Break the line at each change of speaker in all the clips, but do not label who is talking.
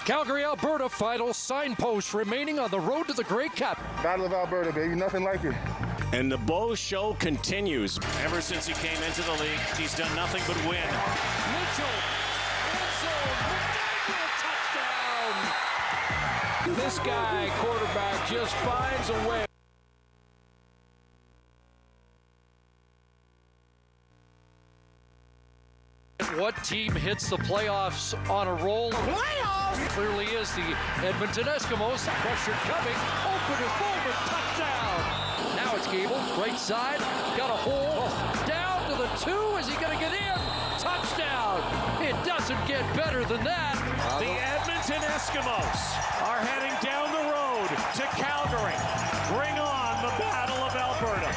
Calgary, Alberta final signpost remaining on the road to the Grey Cup.
Battle of Alberta, baby. Nothing like it.
And the Bo Show continues.
Ever since he came into the league, he's done nothing but win.
Mitchell, touchdown! This guy, quarterback, just finds a way. What team hits the playoffs on a roll? Playoffs! Clearly is the Edmonton Eskimos. Pressure coming. Open and forward. Touchdown! Now it's Gable. Right side. Got a hole. Down to the 2. Is he going to get in? Touchdown! It doesn't get better than that.
The Edmonton Eskimos are heading down the road to Calgary. Bring on the Battle of Alberta.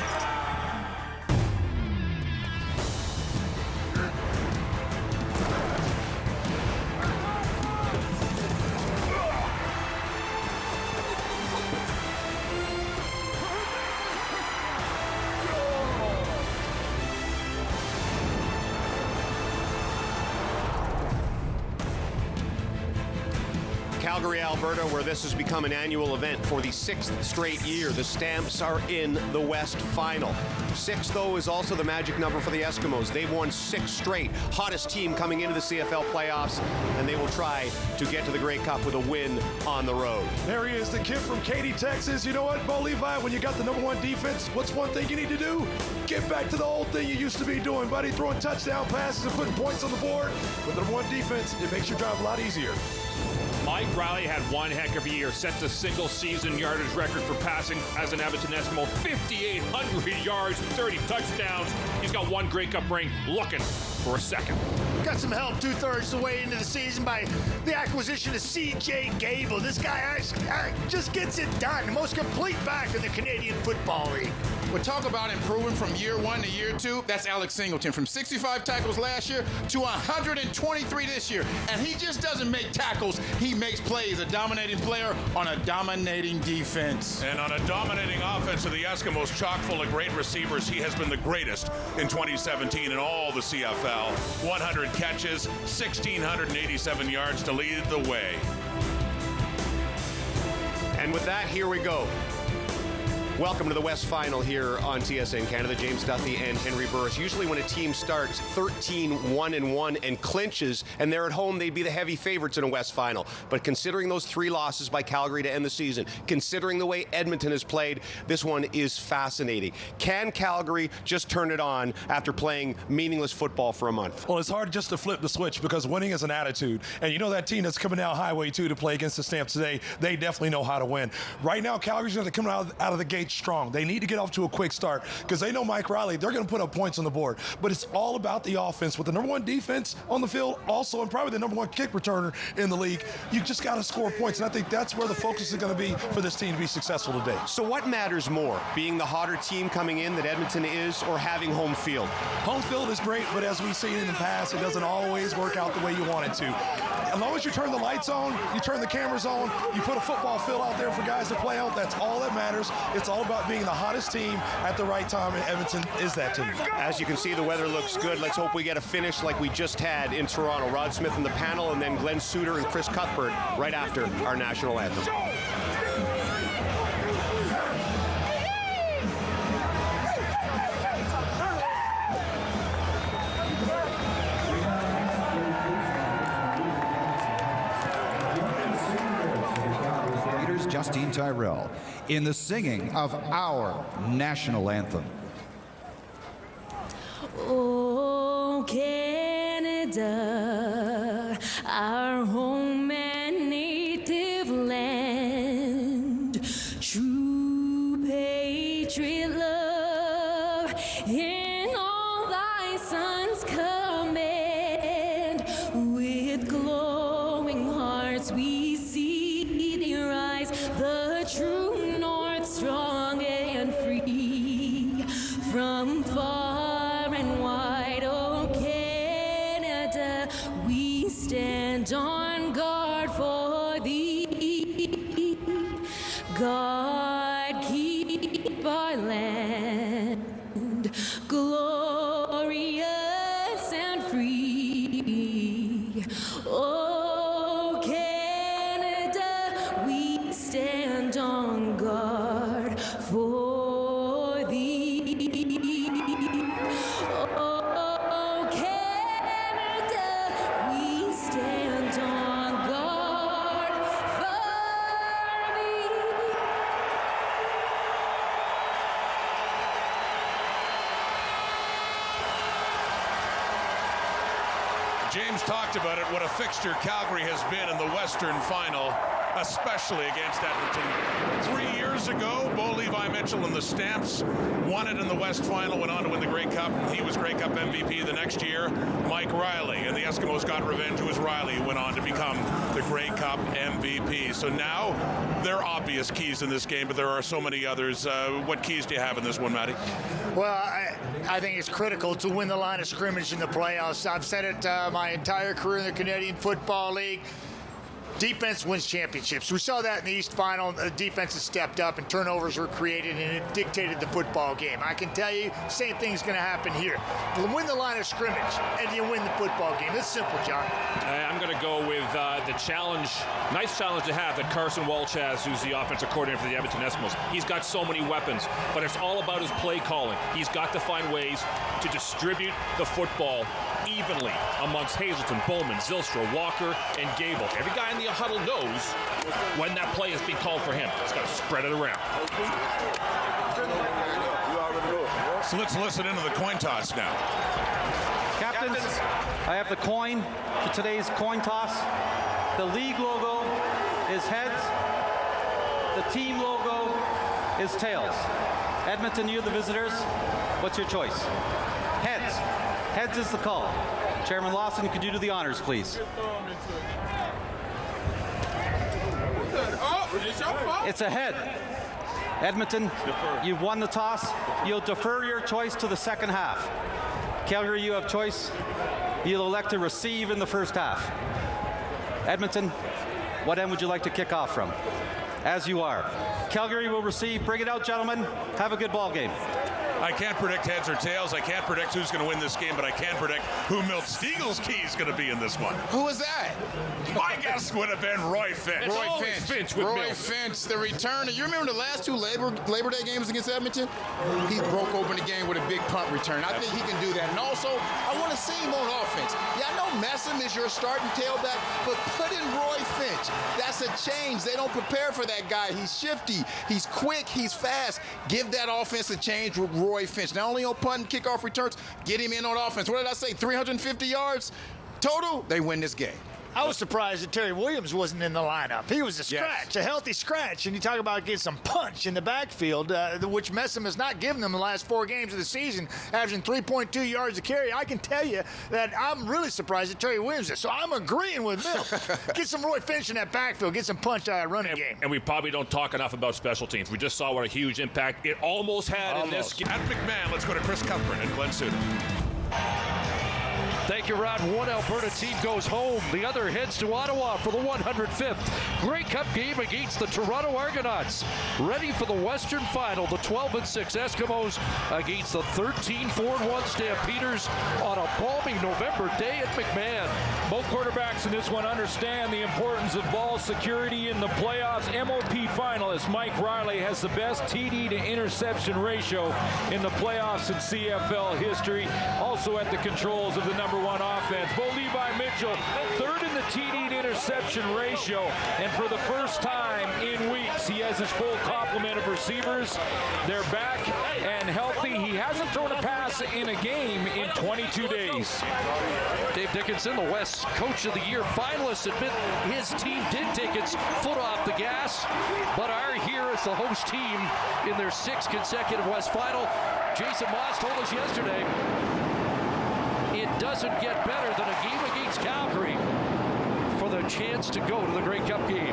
Calgary, Alberta, where this has become an annual event for the 6th straight year. The Stamps are in the West Final. 6, though, is also the magic number for the Eskimos. They've won 6 straight. Hottest team coming into the CFL playoffs, and they will try to get to the Grey Cup with a win on the road.
There he is, the kid from Katy, Texas. You know what, Bo Levi, when you got the #1 defense, what's one thing you need to do? Get back to the old thing you used to be doing, buddy, throwing touchdown passes and putting points on the board. With the #1 defense, it makes your job a lot easier.
Mike Riley had one heck of a year, set the single-season yardage record for passing as an Edmonton Eskimo, 5,800 yards, 30 touchdowns. He's got one Grey Cup ring, looking for a second.
Got some help 2/3 the way into the season by the acquisition of C.J. Gable. This guy just gets it done. The most complete back in the Canadian Football League.
We'll talk about improving from year 1 to year 2. That's Alex Singleton from 65 tackles last year to 123 this year. And he just doesn't make tackles. He makes plays. A dominating player on a dominating defense.
And on a dominating offense of the Eskimos, chock full of great receivers, he has been the greatest in 2017 in all the CFL. 100 catches, 1,687 yards to lead the way.
And with that, here we go. Welcome to the West Final here on TSN Canada. James Duthie and Henry Burris. Usually when a team starts 13-1-1 and clinches and they're at home, they'd be the heavy favorites in a West Final. But considering those 3 losses by Calgary to end the season, considering the way Edmonton has played, this one is fascinating. Can Calgary just turn it on after playing meaningless football for a month?
Well, it's hard just to flip the switch because winning is an attitude. And you know that team that's coming down Highway 2 to play against the Stamps today, they definitely know how to win. Right now, Calgary's going to come out of the gate strong. They need to get off to a quick start because they know Mike Riley, they're going to put up points on the board. But it's all about the offense with the #1 defense on the field also, and probably the #1 kick returner in the league. You just got to score points, and I think that's where the focus is going to be for this team to be successful today.
So what matters more, being the hotter team coming in that Edmonton is or having home field?
Home field is great, but as we've seen in the past, it doesn't always work out the way you want it to. As long as you turn the lights on, you turn the cameras on, you put a football field out there for guys to play on, that's all that matters. It's all about being the hottest team at the right time, and Edmonton is that team.
As you can see, the weather looks good. Let's hope we get a finish like we just had in Toronto. Rod Smith in the panel, and then Glenn Suter and Chris Cuthbert right after our national anthem.
Justine Tyrell in the singing of our national anthem.
Oh, Canada, our home and native land, true patriot love in all thy sons command. With glowing hearts we see thee rise, the true north, strong and free, from far and wide, oh Canada, we stand on guard for thee. God keep our land glorious and free. Oh Canada,
James talked about it, what a fixture Calgary has been in the Western Final, especially against Edmonton. 3 years ago, Bo Levi Mitchell and the Stamps won it in the West Final, went on to win the Grey Cup. He was Grey Cup MVP the next year. Mike Riley and the Eskimos got revenge. It was Riley who went on to become the Grey Cup MVP. So now there are obvious keys in this game, but there are so many others. What keys do you have in this one, Matty?
Well, I think it's critical to win the line of scrimmage in the playoffs. I've said it my entire career in the Canadian Football League. Defense wins championships. We saw that in the East Final. The defense has stepped up and turnovers were created, and it dictated the football game. I can tell you, same thing's going to happen here. You win the line of scrimmage, and you win the football game. It's simple, John.
I'm going to go with the challenge, nice challenge to have that Carson Walsh has, who's the offensive coordinator for the Edmonton Eskimos. He's got so many weapons, but it's all about his play calling. He's got to find ways to distribute the football evenly amongst Hazelton, Bowman, Zylstra, Walker, and Gable. Every guy in the huddle knows when that play is being called for him. He's got to spread it around.
So let's listen into the coin toss now.
Captains, I have the coin for today's coin toss. The league logo is heads. The team logo is tails. Edmonton, you're the visitors. What's your choice? Heads. Heads is the call. Chairman Lawson, could you do the honors, please? It's a head. Edmonton, you've won the toss. You'll defer your choice to the second half. Calgary, you have choice. You'll elect to receive in the first half. Edmonton, what end would you like to kick off from? As you are. Calgary will receive. Bring it out, gentlemen. Have a good ball game.
I can't predict heads or tails. I can't predict who's going to win this game, but I can predict who Milt Stiegel's key is going to be in this one.
Who was that?
My guess would have been Roy Finch.
Roy Finch, the returner. You remember the last two Labor Day games against Edmonton? He broke open the game with a big punt return. I think he can do that. And also, I want to see him on offense. Yeah, I know Messam is your starting tailback, but put in Roy Finch. That's a change. They don't prepare for that guy. He's shifty. He's quick. He's fast. Give that offense a change with Roy Finch. Not only on punt and kickoff returns, get him in on offense. What did I say? 350 yards total? They win this game.
I was surprised that Terry Williams wasn't in the lineup. He was a scratch, a healthy scratch. And you talk about getting some punch in the backfield, which Messam has not given them the last 4 games of the season, averaging 3.2 yards a carry. I can tell you that I'm really surprised that Terry Williams is. So I'm agreeing with Bill. Get some Roy Finch in that backfield. Get some punch out of running game.
And we probably don't talk enough about special teams. We just saw what a huge impact it almost had in this game.
At McMahon, let's go to Chris Cuthbert and Glenn Suter.
Thank you, Rod. One Alberta team goes home. The other heads to Ottawa for the 105th Grey Cup game against the Toronto Argonauts. Ready for the Western Final, the 12-6 Eskimos against the 13-4-1 Stampeders on a balmy November day at McMahon.
Both quarterbacks in this one understand the importance of ball security in the playoffs. MOP finalist Mike Riley has the best TD to interception ratio in the playoffs in CFL history. Also at the controls of the number 1 offense. Bo Levi Mitchell, 3rd in the TD to interception ratio, and for the first time in weeks, he has his full complement of receivers. They're back and healthy. He hasn't thrown a pass in a game in 22 days.
Dave Dickinson, the West Coach of the Year finalist, admit his team did take its foot off the gas, but are here as the host team in their 6th consecutive West Final. Jason Moss told us yesterday, it doesn't get better than a game against Calgary for the chance to go to the Grey Cup game.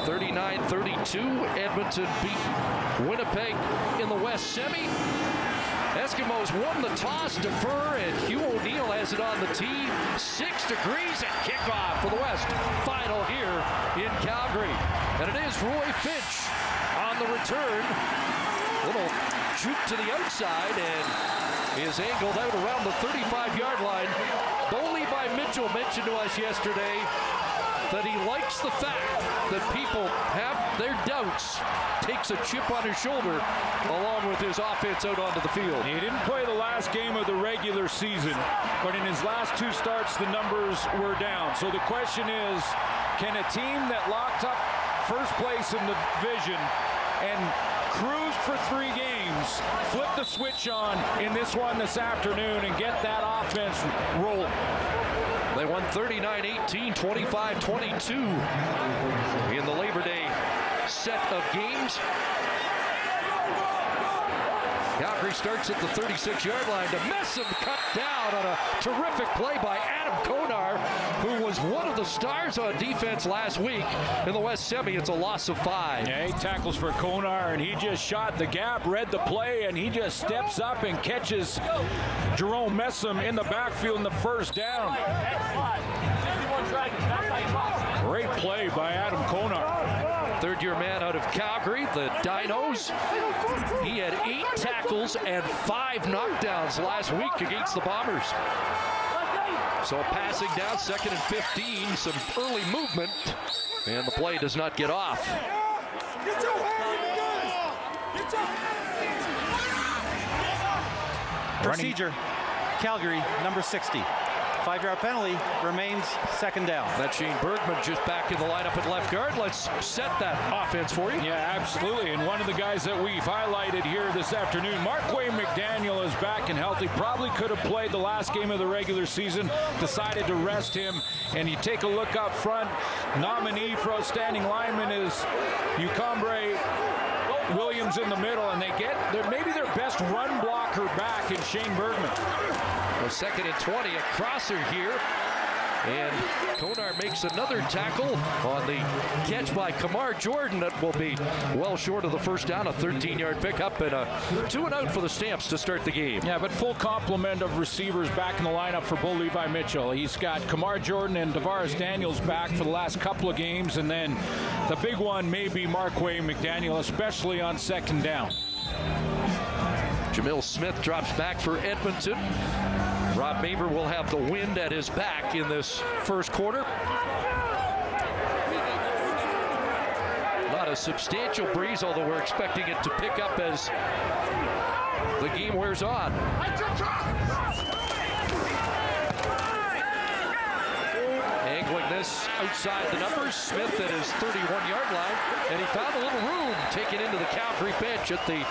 39-32, Edmonton beat Winnipeg in the West Semi. Eskimos won the toss, defer, and Hugh O'Neill has it on the tee. 6 degrees and kickoff for the West Final here in Calgary. And it is Roy Finch on the return. Little juke to the outside and is angled out around the 35-yard line. Bo Levi Mitchell mentioned to us yesterday that he likes the fact that people have their doubts, takes a chip on his shoulder along with his offense out onto the field.
He didn't play the last game of the regular season, but in his last 2 starts, the numbers were down. So the question is, can a team that locked up first place in the division and cruised for 3 games, flip the switch on in this one this afternoon and get that offense rolling.
They won 39-18, 25-22 in the Labor Day set of games. Calgary starts at the 36-yard line to Messam, cut down on a terrific play by Adam Konar, who was one of the stars on defense last week in the West Semi. It's a loss of 5.
Yeah, 8 tackles for Konar, and he just shot the gap, read the play, and he just steps up and catches Jerome Messam in the backfield in the first down. Great play by Adam Konar.
Third-year man out of Calgary, the Dinos. He had 8 tackles and 5 knockdowns last week against the Bombers. So passing down, 2nd and 15, some early movement, and the play does not get off.
Procedure, Calgary, number 60. 5-yard penalty, remains 2nd down.
That's Shane Bergman just back in the lineup at left guard. Let's set that offense for you.
Yeah, absolutely. And one of the guys that we've highlighted here this afternoon, Marquay McDaniel, is back and healthy. Probably could have played the last game of the regular season. Decided to rest him. And you take a look up front. Nominee for outstanding lineman is Ucombre Williams in the middle, and they get maybe their best run blocker back in Shane Bergman.
Well, 2nd and 20, a crosser here. And Konar makes another tackle on the catch by Kamar Jordan that will be well short of the first down. A 13-yard pickup and a 2 and out for the Stamps to start the game.
Yeah, but full complement of receivers back in the lineup for Bo Levi Mitchell. He's got Kamar Jordan and Tavares Daniels back for the last couple of games, and then the big one may be Marquay McDaniel, especially on 2nd down.
Jamil Smith drops back for Edmonton. Rob Maver will have the wind at his back in this first quarter. Not a substantial breeze, although we're expecting it to pick up as the game wears on. Angling this outside the numbers. Smith at his 31-yard line, and he found a little room taken into the Calgary bench at the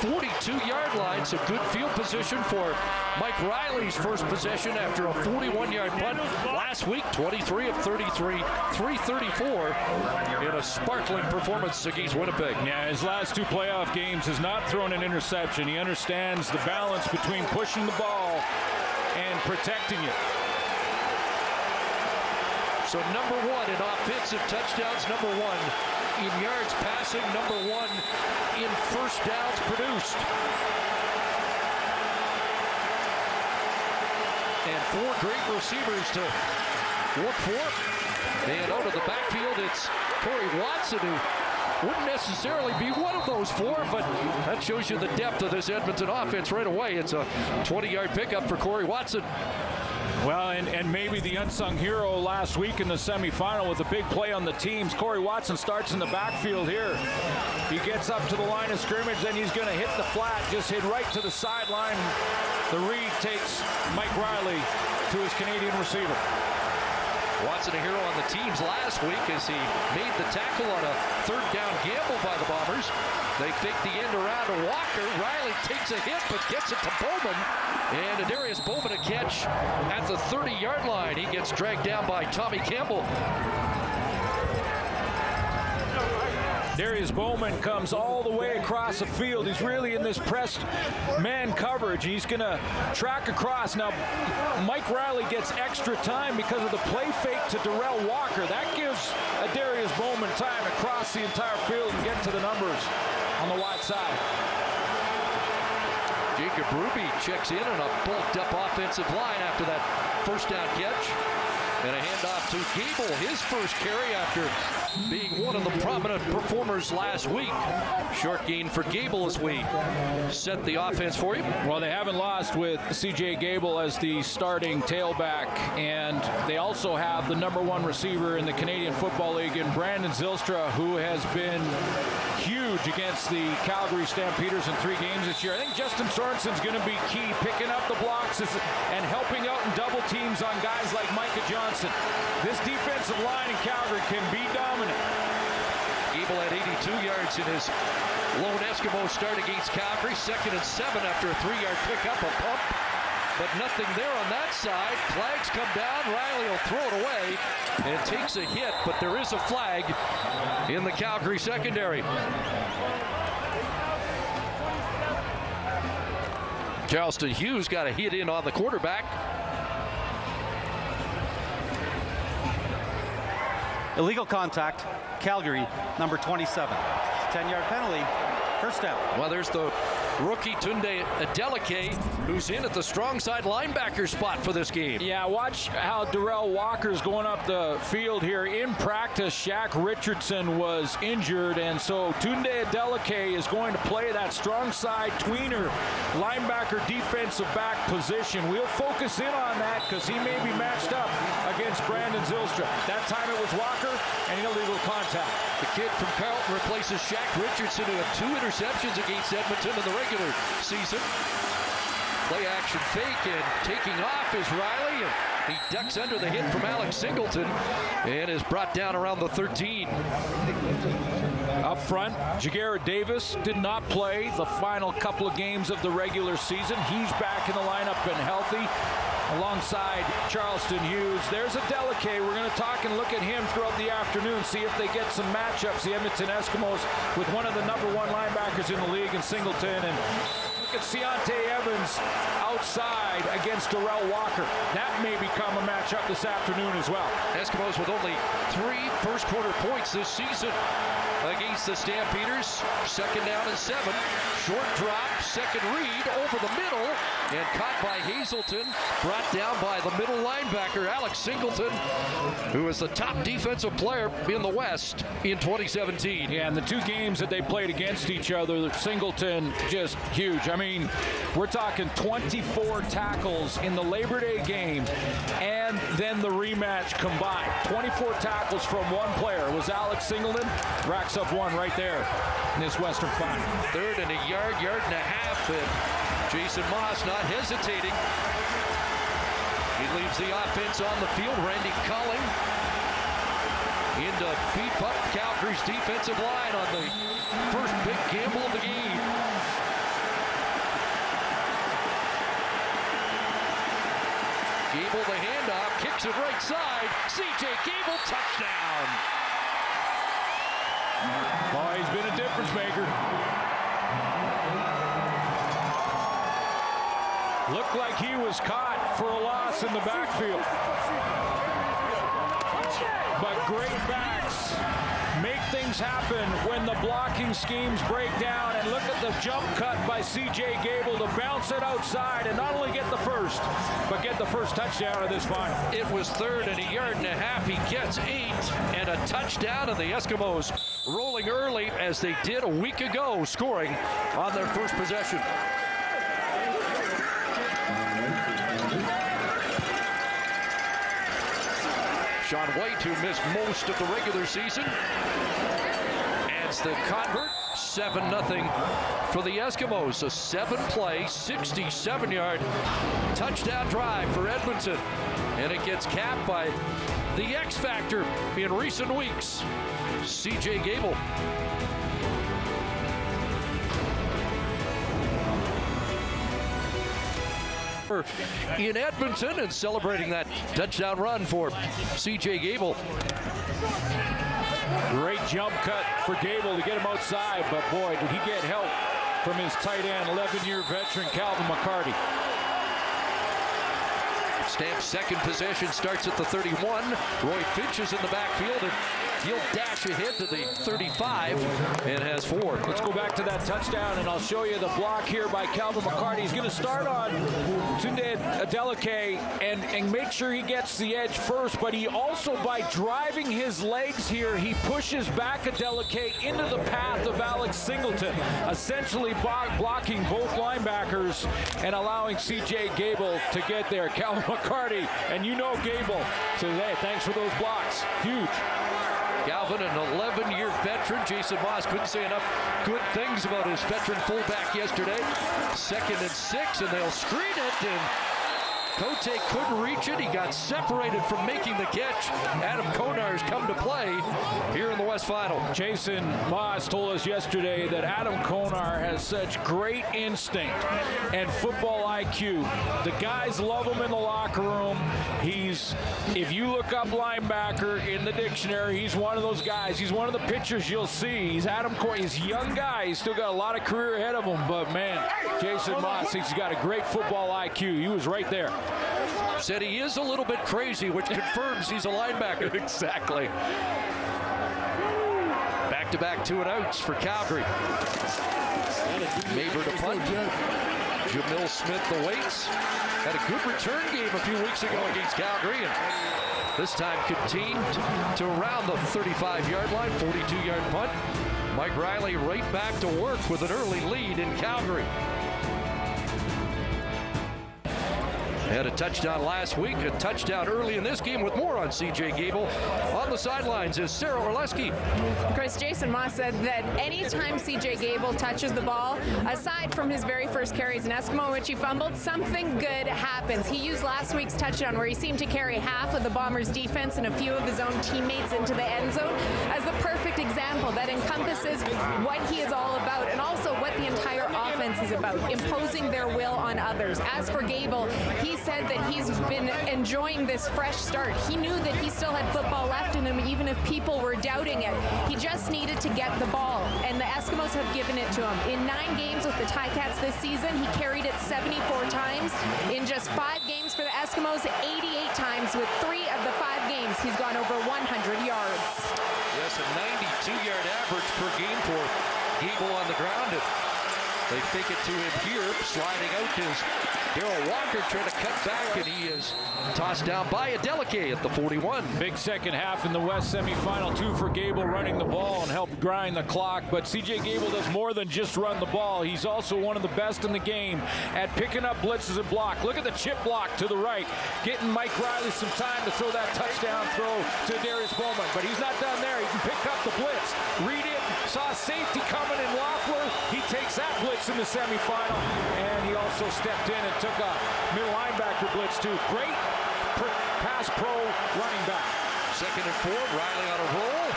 42-yard line. So good field position for Mike Riley's first possession after a 41-yard punt last week. 23 of 33, 334 in a sparkling performance against Winnipeg.
Yeah, his last 2 playoff games has not thrown an interception. He understands the balance between pushing the ball and protecting it.
So number 1 in offensive touchdowns, number 1 in yards passing, number 1 in first downs produced. And 4 great receivers to look for. And out of the backfield, it's Corey Watson, who wouldn't necessarily be one of those 4, but that shows you the depth of this Edmonton offense right away. It's a 20-yard pickup for Corey Watson.
Well, and maybe the unsung hero last week in the semifinal with a big play on the teams. Corey Watson starts in the backfield here. He gets up to the line of scrimmage, then he's going to hit the flat, just hit right to the sideline. The read takes Mike Riley to his Canadian receiver.
Watson a hero on the teams last week as he made the tackle on a 3rd down gamble by the Bombers. They fake the end around to Walker. Riley takes a hit but gets it to Bowman. And Darius Bowman a catch at the 30-yard line. He gets dragged down by Tommy Campbell.
Darius Bowman comes all the way across the field. He's really in this pressed man coverage. He's going to track across. Now, Mike Riley gets extra time because of the play fake to Darrell Walker. That gives Darius Bowman time to cross the entire field and get to the numbers on the wide side.
Jacob Ruby checks in on a bulked-up offensive line after that first down catch. And a handoff to Gable, his first carry after being one of the prominent performers last week. Short gain for Gable as we set the offense for you.
Well, they haven't lost with C.J. Gable as the starting tailback, and they also have the number 1 receiver in the Canadian Football League in Brandon Zylstra, who has been huge against the Calgary Stampeders in 3 games this year. I think Justin Sorensen's going to be key, picking up the blocks and helping out in double teams on guys like Micah Johnson. This defensive line in Calgary can be dominant.
Gable had 82 yards in his Lone Eskimos start against Calgary. 2nd and 7 after a 3-yard pickup, a pump. But nothing there on that side. Flags come down. Riley will throw it away and takes a hit, but there is a flag in the Calgary secondary. Charleston Hughes got a hit in on the quarterback.
Illegal contact, Calgary, number 27. 10-yard penalty, first down.
Well, there's the rookie Tunde Adeleke, who's in at the strong side linebacker spot for this game.
Yeah, watch how Darrell Walker's going up the field here. In practice, Shaq Richardson was injured, and so Tunde Adeleke is going to play that strong side tweener linebacker defensive back position. We'll focus in on that because he may be matched up against Brandon Zylstra. That time it was Walker and illegal contact.
The kid from Carleton replaces Shaq Richardson, who had 2 interceptions against Edmonton in the regular season. Play action fake, and taking off is Riley, and he ducks under the hit from Alex Singleton and is brought down around the 13.
Up front, Jagera Davis did not play the final couple of games of the regular season. He's back in the lineup and healthy alongside Charleston Hughes. There's Adeleke. We're going to talk and look at him throughout the afternoon, see if they get some matchups. The Edmonton Eskimos with one of the #1 linebackers in the league in Singleton, and look at Seontae Evans outside against Darrell Walker. That may become a matchup this afternoon as well.
Eskimos with only 3 first-quarter points this season against the Stampeders. 2nd down and 7. Short drop, second read over the middle, and caught by Hazelton. Brought down by the middle linebacker, Alex Singleton, who is the top defensive player in the West in 2017.
Yeah, and the 2 games that they played against each other, Singleton just huge. I mean, we're talking 24 tackles in the Labor Day game, and then the rematch combined. 24 tackles from one player. It was Alex Singleton. Racks up 1 right there in this Western Final.
3rd and a yard and a half, and Jason Moss not hesitating. He leaves the offense on the field. Randy Culling in to beef up Calgary's defensive line on the first big gamble of the game. Gable the handoff, kicks it right side. C.J. Gable, touchdown.
Oh, he's been a difference maker. Looked like he was caught for a loss in the backfield. But great backs make things happen when the blocking schemes break down. And look at the jump cut by C.J. Gable to bounce it outside and not only get the first, but get the first touchdown of this final.
It was 3rd and a yard and a half. He gets 8 and a touchdown, and the Eskimos rolling early as they did a week ago, scoring on their first possession. Sean White, who missed most of the regular season, adds the convert. 7-0 for the Eskimos. A 7-play, 67-yard touchdown drive for Edmonton. And it gets capped by the X Factor in recent weeks, C.J. Gable. In Edmonton, and celebrating that touchdown run for C.J. Gable.
Great jump cut for Gable to get him outside, but boy, did he get help from his tight end, 11-year veteran Calvin McCarty.
Stamp's second possession starts at the 31. Roy Finch is in the backfield, and he'll dash ahead to the 35 and has 4.
Let's go back to that touchdown, and I'll show you the block here by Calvin McCarty. He's going to start on Tunde Adeleke and make sure he gets the edge first, but he also, by driving his legs here, he pushes back Adeleke into the path of Alex Singleton, essentially blocking both linebackers and allowing C.J. Gable to get there. Calvin McCarty, and you know Gable, so hey, thanks for those blocks. Huge.
Galvin, an 11-year veteran. Jason Moss couldn't say enough good things about his veteran fullback yesterday. 2nd and 6, and they'll screen it, and Cote couldn't reach it. He got separated from making the catch. Adam Konar's come to play here in the West Final.
Jason Moss told us yesterday that Adam Konar has such great instinct and football IQ. The guys love him in the locker room. If you look up linebacker in the dictionary, he's one of those guys. He's one of the pitchers you'll see. He's Adam Konar. He's a young guy. He's still got a lot of career ahead of him. But, man, Jason Moss, he's got a great football IQ. He was right there.
Said he is a little bit crazy, which confirms he's a linebacker.
Exactly.
Back-to-back 2-and-outs for Calgary. Maver to punt. Jamil Smith awaits. Had a good return game a few weeks ago against Calgary, and this time contained to around the 35-yard line, 42-yard punt. Mike Riley right back to work with an early lead in Calgary. Had a touchdown last week, a touchdown early in this game with more on C.J. Gable. On the sidelines is Sarah Orleski.
Chris, Jason Moss said that anytime C.J. Gable touches the ball, aside from his very first carry as an Eskimo, in which he fumbled, something good happens. He used last week's touchdown where he seemed to carry half of the Bombers' defense and a few of his own teammates into the end zone as the perfect example that encompasses what he is all about and also what the entire offense is about, imposing their will on others. As for Gable, he said that he's been enjoying this fresh start. He knew that he still had football left in him, even if people were doubting it. He just needed to get the ball, and the Eskimos have given it to him. In 9 games with the Ticats this season, he carried it 74 times. In just 5 games for the Eskimos, 88 times. With 3 of the 5 games, he's gone over 100 yards.
Yes, a 92-yard average per game for Gable on the ground. They fake it to him here, sliding out is Darrell Walker trying to cut back, and he is tossed down by Adeleke at the 41.
Big second half in the West semifinal, 2 for Gable running the ball and helped grind the clock. But C.J. Gable does more than just run the ball. He's also one of the best in the game at picking up blitzes and block. Look at the chip block to the right, getting Mike Riley some time to throw that touchdown throw to Darius Bowman. But he's not done there. He can pick up the blitz, read it, saw safety coming in Loeffler. He takes that blitz in the semifinal, and he also stepped in and took a middle linebacker blitz too. Great pass pro running back.
2nd and 4, Riley on a roll.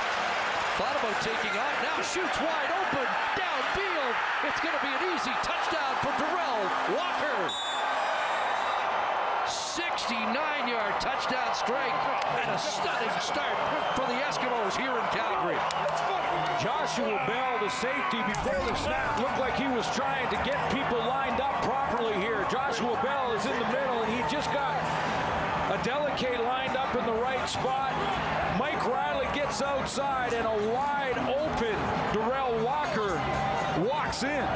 Thought about taking off, now shoots wide open, downfield. It's going to be an easy touchdown for Darrell Walker. 69-yard touchdown strike and a stunning start for the Eskimos here in Calgary.
Joshua Bell, the safety, before the snap, looked like he was trying to get people lined up properly here. Joshua Bell is in the middle, and he just got Adeleke lined up in the right spot. Mike Riley gets outside, and a wide open Darrell Walker walks in.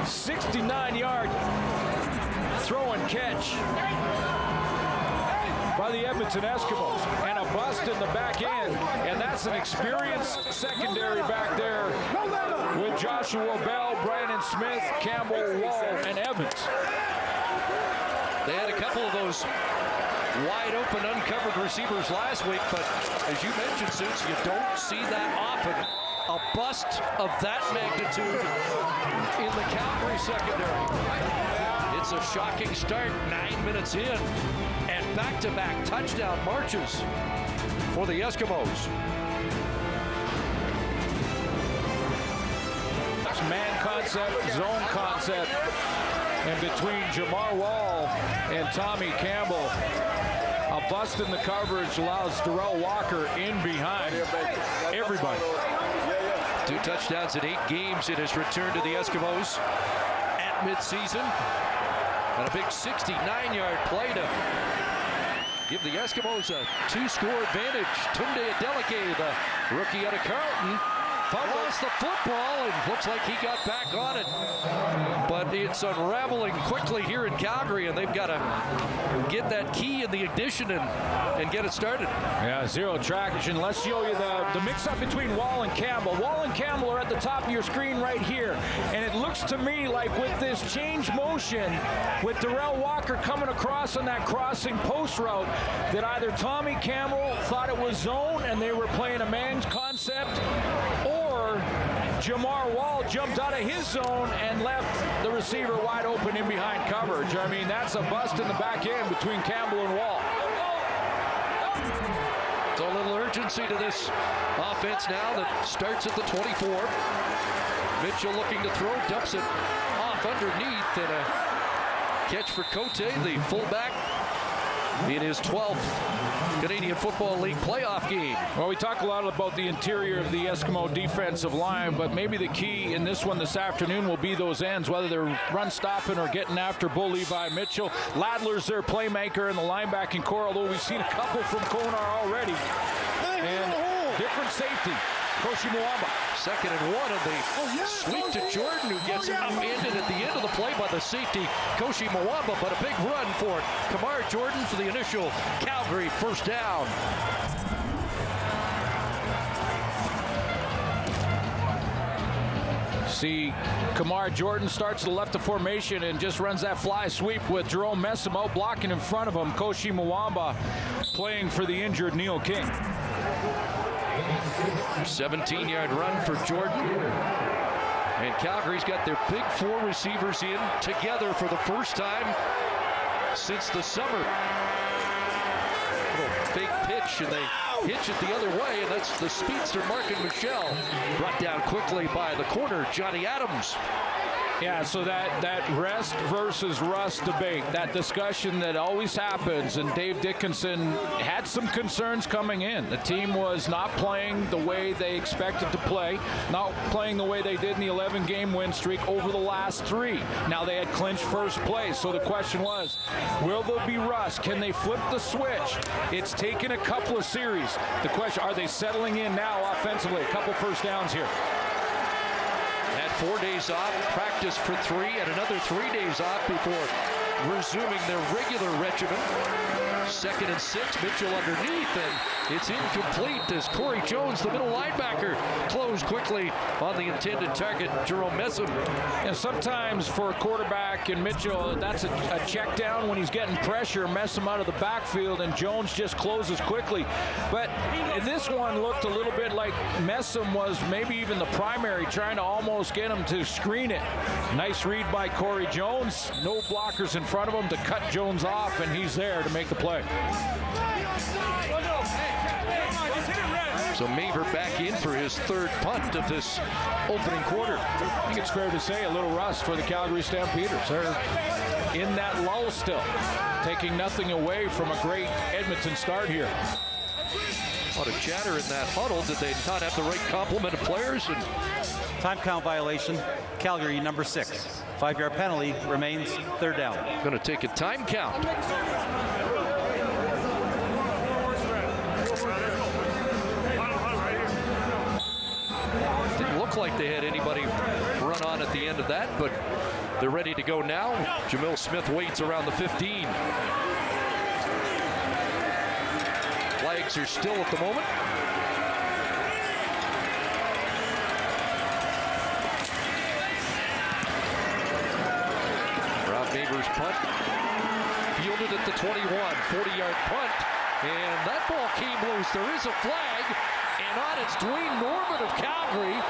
69-yard throw and catch by the Edmonton Eskimos, and a bust in the back end, and that's an experienced secondary back there with Joshua Bell, Brandon Smith, Campbell, Wall, and Evans.
They had a couple of those wide open uncovered receivers last week, but as you mentioned, Suits, you don't see that often. A bust of that magnitude in the Calgary secondary. It's a shocking start, 9 minutes in, and back-to-back touchdown marches for the Eskimos.
That's man concept, zone concept, and between Jamar Wall and Tommy Campbell, a bust in the coverage allows Darrell Walker in behind everybody.
2 touchdowns in 8 games in his return to the Eskimos at midseason. And a big 69-yard play to give the Eskimos a 2-score advantage. Tunde Adeleke, the rookie out of Carleton, fumbles the football and looks like he got back on it. But it's unraveling quickly here in Calgary, and they've got to get that key in the ignition and get it started.
Yeah, 0 traction. Let's show you the mix-up between Wall and Campbell. Wall and Campbell are at the top of your screen right here. And it looks to me like with this change motion, with Darrell Walker coming across on that crossing post route, that either Tommy Campbell thought it was zone and they were playing a man's concept, or Jamar Wall jumped out of his zone and left the receiver wide open in behind coverage. I mean, that's a bust in the back end between Campbell and Wall.
So a little urgency to this offense now that starts at the 24. Mitchell looking to throw, dumps it off underneath, and a catch for Cote, the fullback, in his 12th Canadian Football League playoff game.
Well, we talk a lot about the interior of the Eskimo defensive line, but maybe the key in this one this afternoon will be those ends, whether they're run stopping or getting after Bull Levi Mitchell. Ladler's their playmaker in the linebacking core, although we've seen a couple from Konar already. And different safety, Koshi Mwamba.
2nd and 1 of the sweep to Jordan, who gets upended at the end of the play by the safety, Koshi Mwamba, but a big run for Kamar Jordan for the initial Calgary first down.
See, Kamar Jordan starts to the left of formation and just runs that fly sweep with Jerome Messam out blocking in front of him. Koshi Mwamba playing for the injured Neil King.
17-yard run for Jordan. And Calgary's got their big 4 receivers in together for the first time since the summer. Little fake pitch, and they hitch it the other way, and that's the speedster Markin Michel, brought down quickly by the corner, Johnny Adams.
Yeah, so that rest versus rust debate, that discussion that always happens, and Dave Dickinson had some concerns coming in. The team was not playing the way they expected to play, not playing the way they did in the 11-game win streak over the last 3. Now they had clinched first place, so the question was, will there be rust? Can they flip the switch? It's taken a couple of series. The question, are they settling in now offensively? A couple first downs here.
Had 4 days off, practice for 3, and another 3 days off before resuming their regular regimen. 2nd and 6, Mitchell underneath, and it's incomplete as Corey Jones, the middle linebacker, closed quickly on the intended target, Jerome Messam.
And sometimes for a quarterback in Mitchell, that's a check down when he's getting pressure, Messam out of the backfield, and Jones just closes quickly. But this one looked a little bit like Messam was maybe even the primary, trying to almost get him to screen it. Nice read by Corey Jones. No blockers in front of him to cut Jones off, and he's there to make the play.
So Maver back in for his 3rd punt of this opening quarter.
I think it's fair to say a little rust for the Calgary Stampeders. They're in that lull still, taking nothing away from a great Edmonton start here.
A lot of chatter in that huddle. Did they not have the right complement of players? And
time count violation, Calgary number 6. 5-yard penalty, remains 3rd down.
Going to take a time count. Didn't look like they had anybody run on at the end of that, but they're ready to go now. Jamil Smith waits around the 15. Flags are still at the moment. Rob Maver's punt, fielded at the 21, 40-yard punt, and that ball came loose. There is a flag, and on it's Dwayne Norman of Calgary,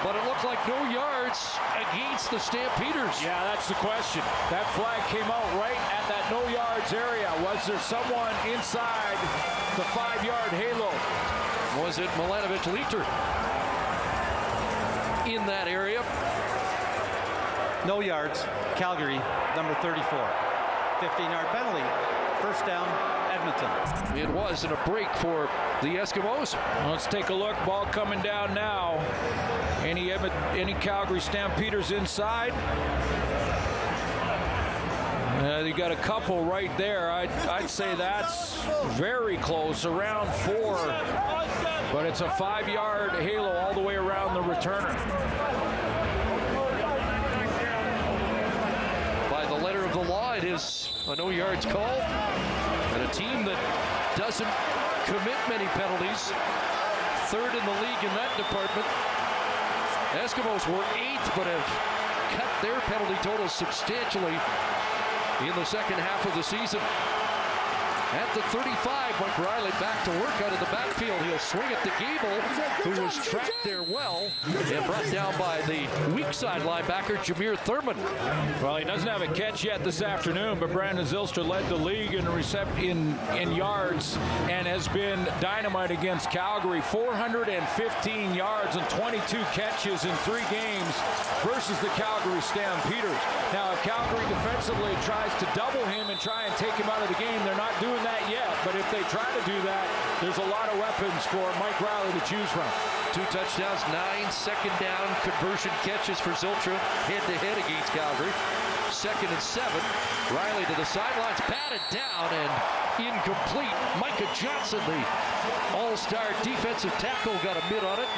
but it looked like no yards against the Stampeders.
Yeah, that's the question. That flag came out right at that no yards area. Was there someone inside the 5-yard halo?
Was it Milanovic Leiter in that area?
No yards, Calgary, number 34. 15-yard penalty, 1st down, Edmonton.
It was in a break for the Eskimos.
Let's take a look. Ball coming down now. Any Calgary Stampeders inside? You got a couple right there. I'd say that's very close, around 4. But it's a 5-yard halo all the way around the returner.
By the letter of the law, it is a no yards call. And a team that doesn't commit many penalties, 3rd in the league in that department. Eskimos were 8th, but have cut their penalty total substantially in the second half of the season. At the 35, Mike Riley back to work out of the backfield. He'll swing at the Gable, who was tracked there well and brought down by the weak side linebacker, Jameer Thurman.
Well, he doesn't have a catch yet this afternoon, but Brandon Zylstra led the league in yards and has been dynamite against Calgary. 415 yards and 22 catches in 3 games versus the Calgary Stampeders. Now, if Calgary defensively tries to double him and try and take him out of the game, they're not doing that yet, but if they try to do that, there's a lot of weapons for Mike Riley to choose from.
2 touchdowns, 9 second down conversion catches for Zylstra head-to-head against Calgary. 2nd and 7. Riley to the sidelines, batted down and incomplete. Micah Johnson, the all-star defensive tackle, got a mid on it.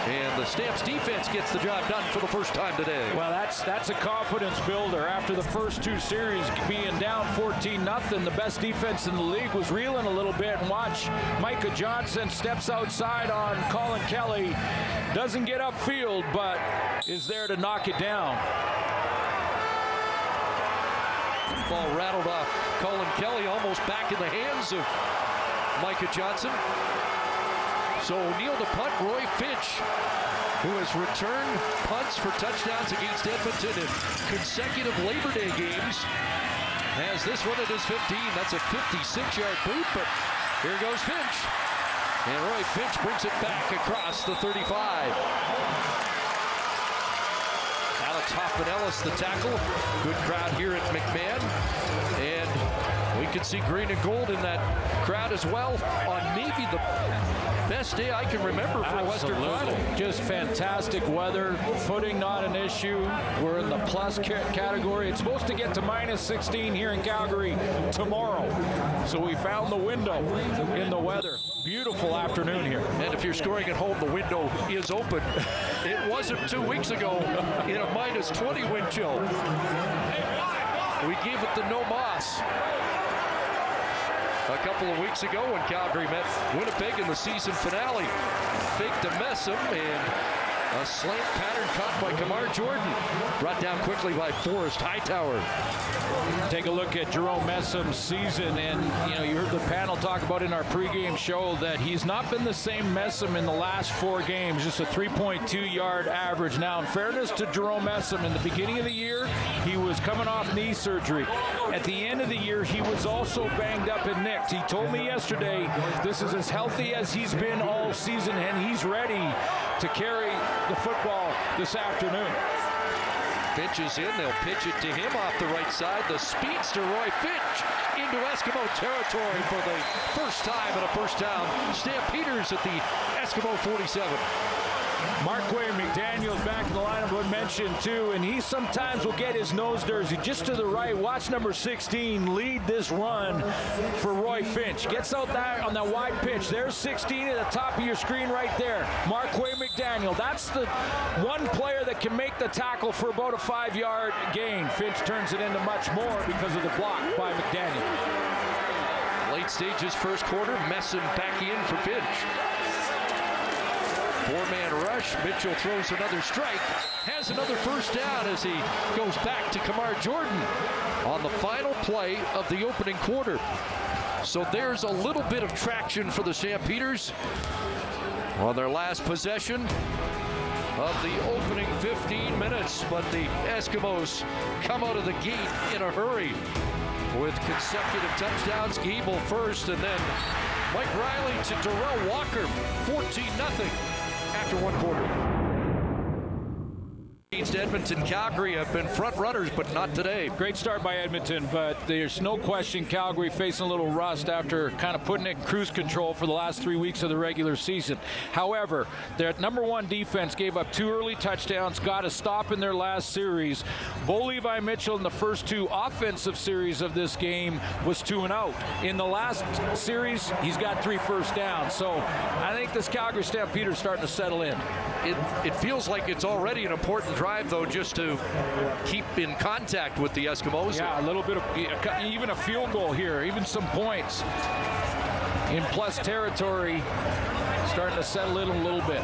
And the Stamps defense gets the job done for the first time today.
Well, that's a confidence builder. After the first 2 series being down 14-0, the best defense in the league was reeling a little bit. And watch, Micah Johnson steps outside on Colin Kelly. Doesn't get upfield, but is there to knock it down.
Ball rattled off Colin Kelly, almost back in the hands of Micah Johnson. So O'Neill to punt. Roy Finch, who has returned punts for touchdowns against Edmonton in consecutive Labor Day games, has this one at his 15. That's a 56-yard boot, but here goes Finch. And Roy Finch brings it back across the 35. Alex Hoffman-Ellis, the tackle. Good crowd here at McMahon. And we can see green and gold in that crowd as well on maybe the best day I can remember for a Western Final.
Just fantastic weather. Footing not an issue. We're in the plus category. It's supposed to get to -16 here in Calgary tomorrow. So we found the window in the weather. Beautiful afternoon here.
And if you're scoring at home, the window is open. It wasn't 2 weeks ago in a -20 wind chill. We gave it the no moss a couple of weeks ago when Calgary met Winnipeg in the season finale. Faked to Messam, and a slant pattern caught by Kamar Jordan. Brought down quickly by Forrest Hightower.
Take a look at Jerome Messam's season, and you heard the panel talk about in our pregame show that he's not been the same Messam in the last 4 games, just a 3.2-yard average. Now, in fairness to Jerome Messam, in the beginning of the year, he was coming off knee surgery. At the end of the year, he was also banged up and nicked. He told me yesterday this is as healthy as he's been all season, and he's ready to carry the football this afternoon.
Finch is in. They'll pitch it to him off the right side. The speedster Roy Finch into Eskimo territory for the first time at a first down. Stampeders at the Eskimo 47.
Marquay McDaniel's back in the lineup, I mentioned too, and he sometimes will get his nose jersey just to the right. Watch number 16 lead this run for Roy Finch. Gets out there on that wide pitch. There's 16 at the top of your screen right there. Marquay McDaniel. That's the one player that can make the tackle for about a 5-yard gain. Finch turns it into much more because of the block by McDaniel.
Late stages first quarter. Messam back in for Finch. 4-man rush. Mitchell throws another strike. Has another first down as he goes back to Kamar Jordan on the final play of the opening quarter. So there's a little bit of traction for the Stampeders on their last possession of the opening 15 minutes. But the Eskimos come out of the gate in a hurry with consecutive touchdowns. Gable first, and then Mike Riley to Darrell Walker, 14-0 after 1 quarter. Against Edmonton, Calgary have been front runners, but not today.
Great start by Edmonton, but there's no question Calgary facing a little rust after kind of putting it in cruise control for the last 3 weeks of the regular season. However, their #1 defense gave up 2 early touchdowns, got a stop in their last series. Bo Levi Mitchell in the first 2 offensive series of this game was 2-0. In the last series, he's got 3 first downs. So I think this Calgary Stampeders starting to settle in.
It feels like it's already an important drive, though, just to keep in contact with the Eskimos.
Yeah, a little bit of even a field goal here, even some points in plus territory, starting to settle in a little bit.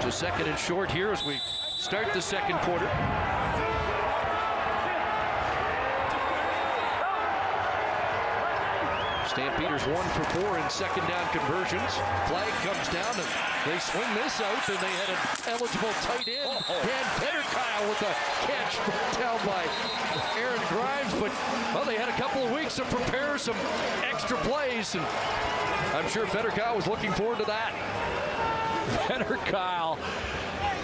Just 2nd and short here as we start the second quarter. Stampeders 1 for 4 in second down conversions. Flag comes down and they swing this out, and they had an eligible tight end. Dan Petterkyle with a catch down by Aaron Grimes, but well, they had a couple of weeks to prepare some extra plays, and I'm sure Petterkyle was looking forward to that.
Petterkyle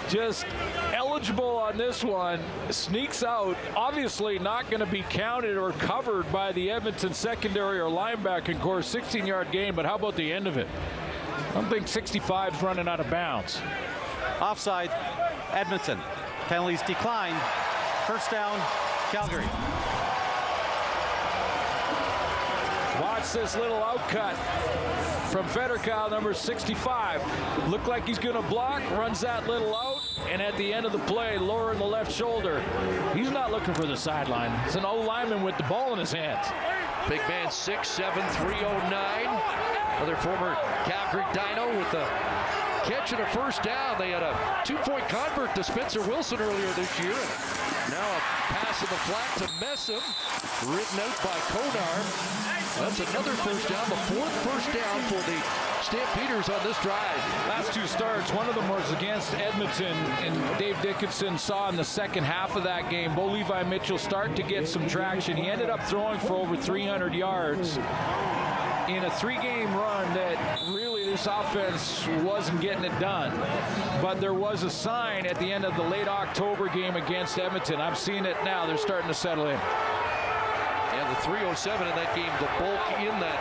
just eligible on this one, sneaks out, obviously not going to be counted or covered by the Edmonton secondary or linebacking core. 16-yard gain, but how about the end of it? I don't think 65's running out of bounds.
Offside, Edmonton. Penalties decline. First down, Calgary.
Watch this little outcut from Petterkyle, number 65. Looked like he's going to block, runs that little out, and at the end of the play, lowering the left shoulder. He's not looking for the sideline. It's an O-lineman with the ball in his hands.
Big man 6'7", 309. Another former Calgary Dino with the catch and a first down. They had a 2-point convert to Spencer Wilson earlier this year. Now a pass in the flat to Messam, written out by Konar. That's another first down, the 4th first down for the Stampeders on this drive.
Last 2 starts, one of them was against Edmonton, and Dave Dickinson saw in the second half of that game Bo Levi Mitchell start to get some traction. He ended up throwing for over 300 yards in a 3-game run that really this offense wasn't getting it done. But there was a sign at the end of the late October game against Edmonton. I'm seeing it now. They're starting to settle in.
And the 3:07 in that game, the bulk in that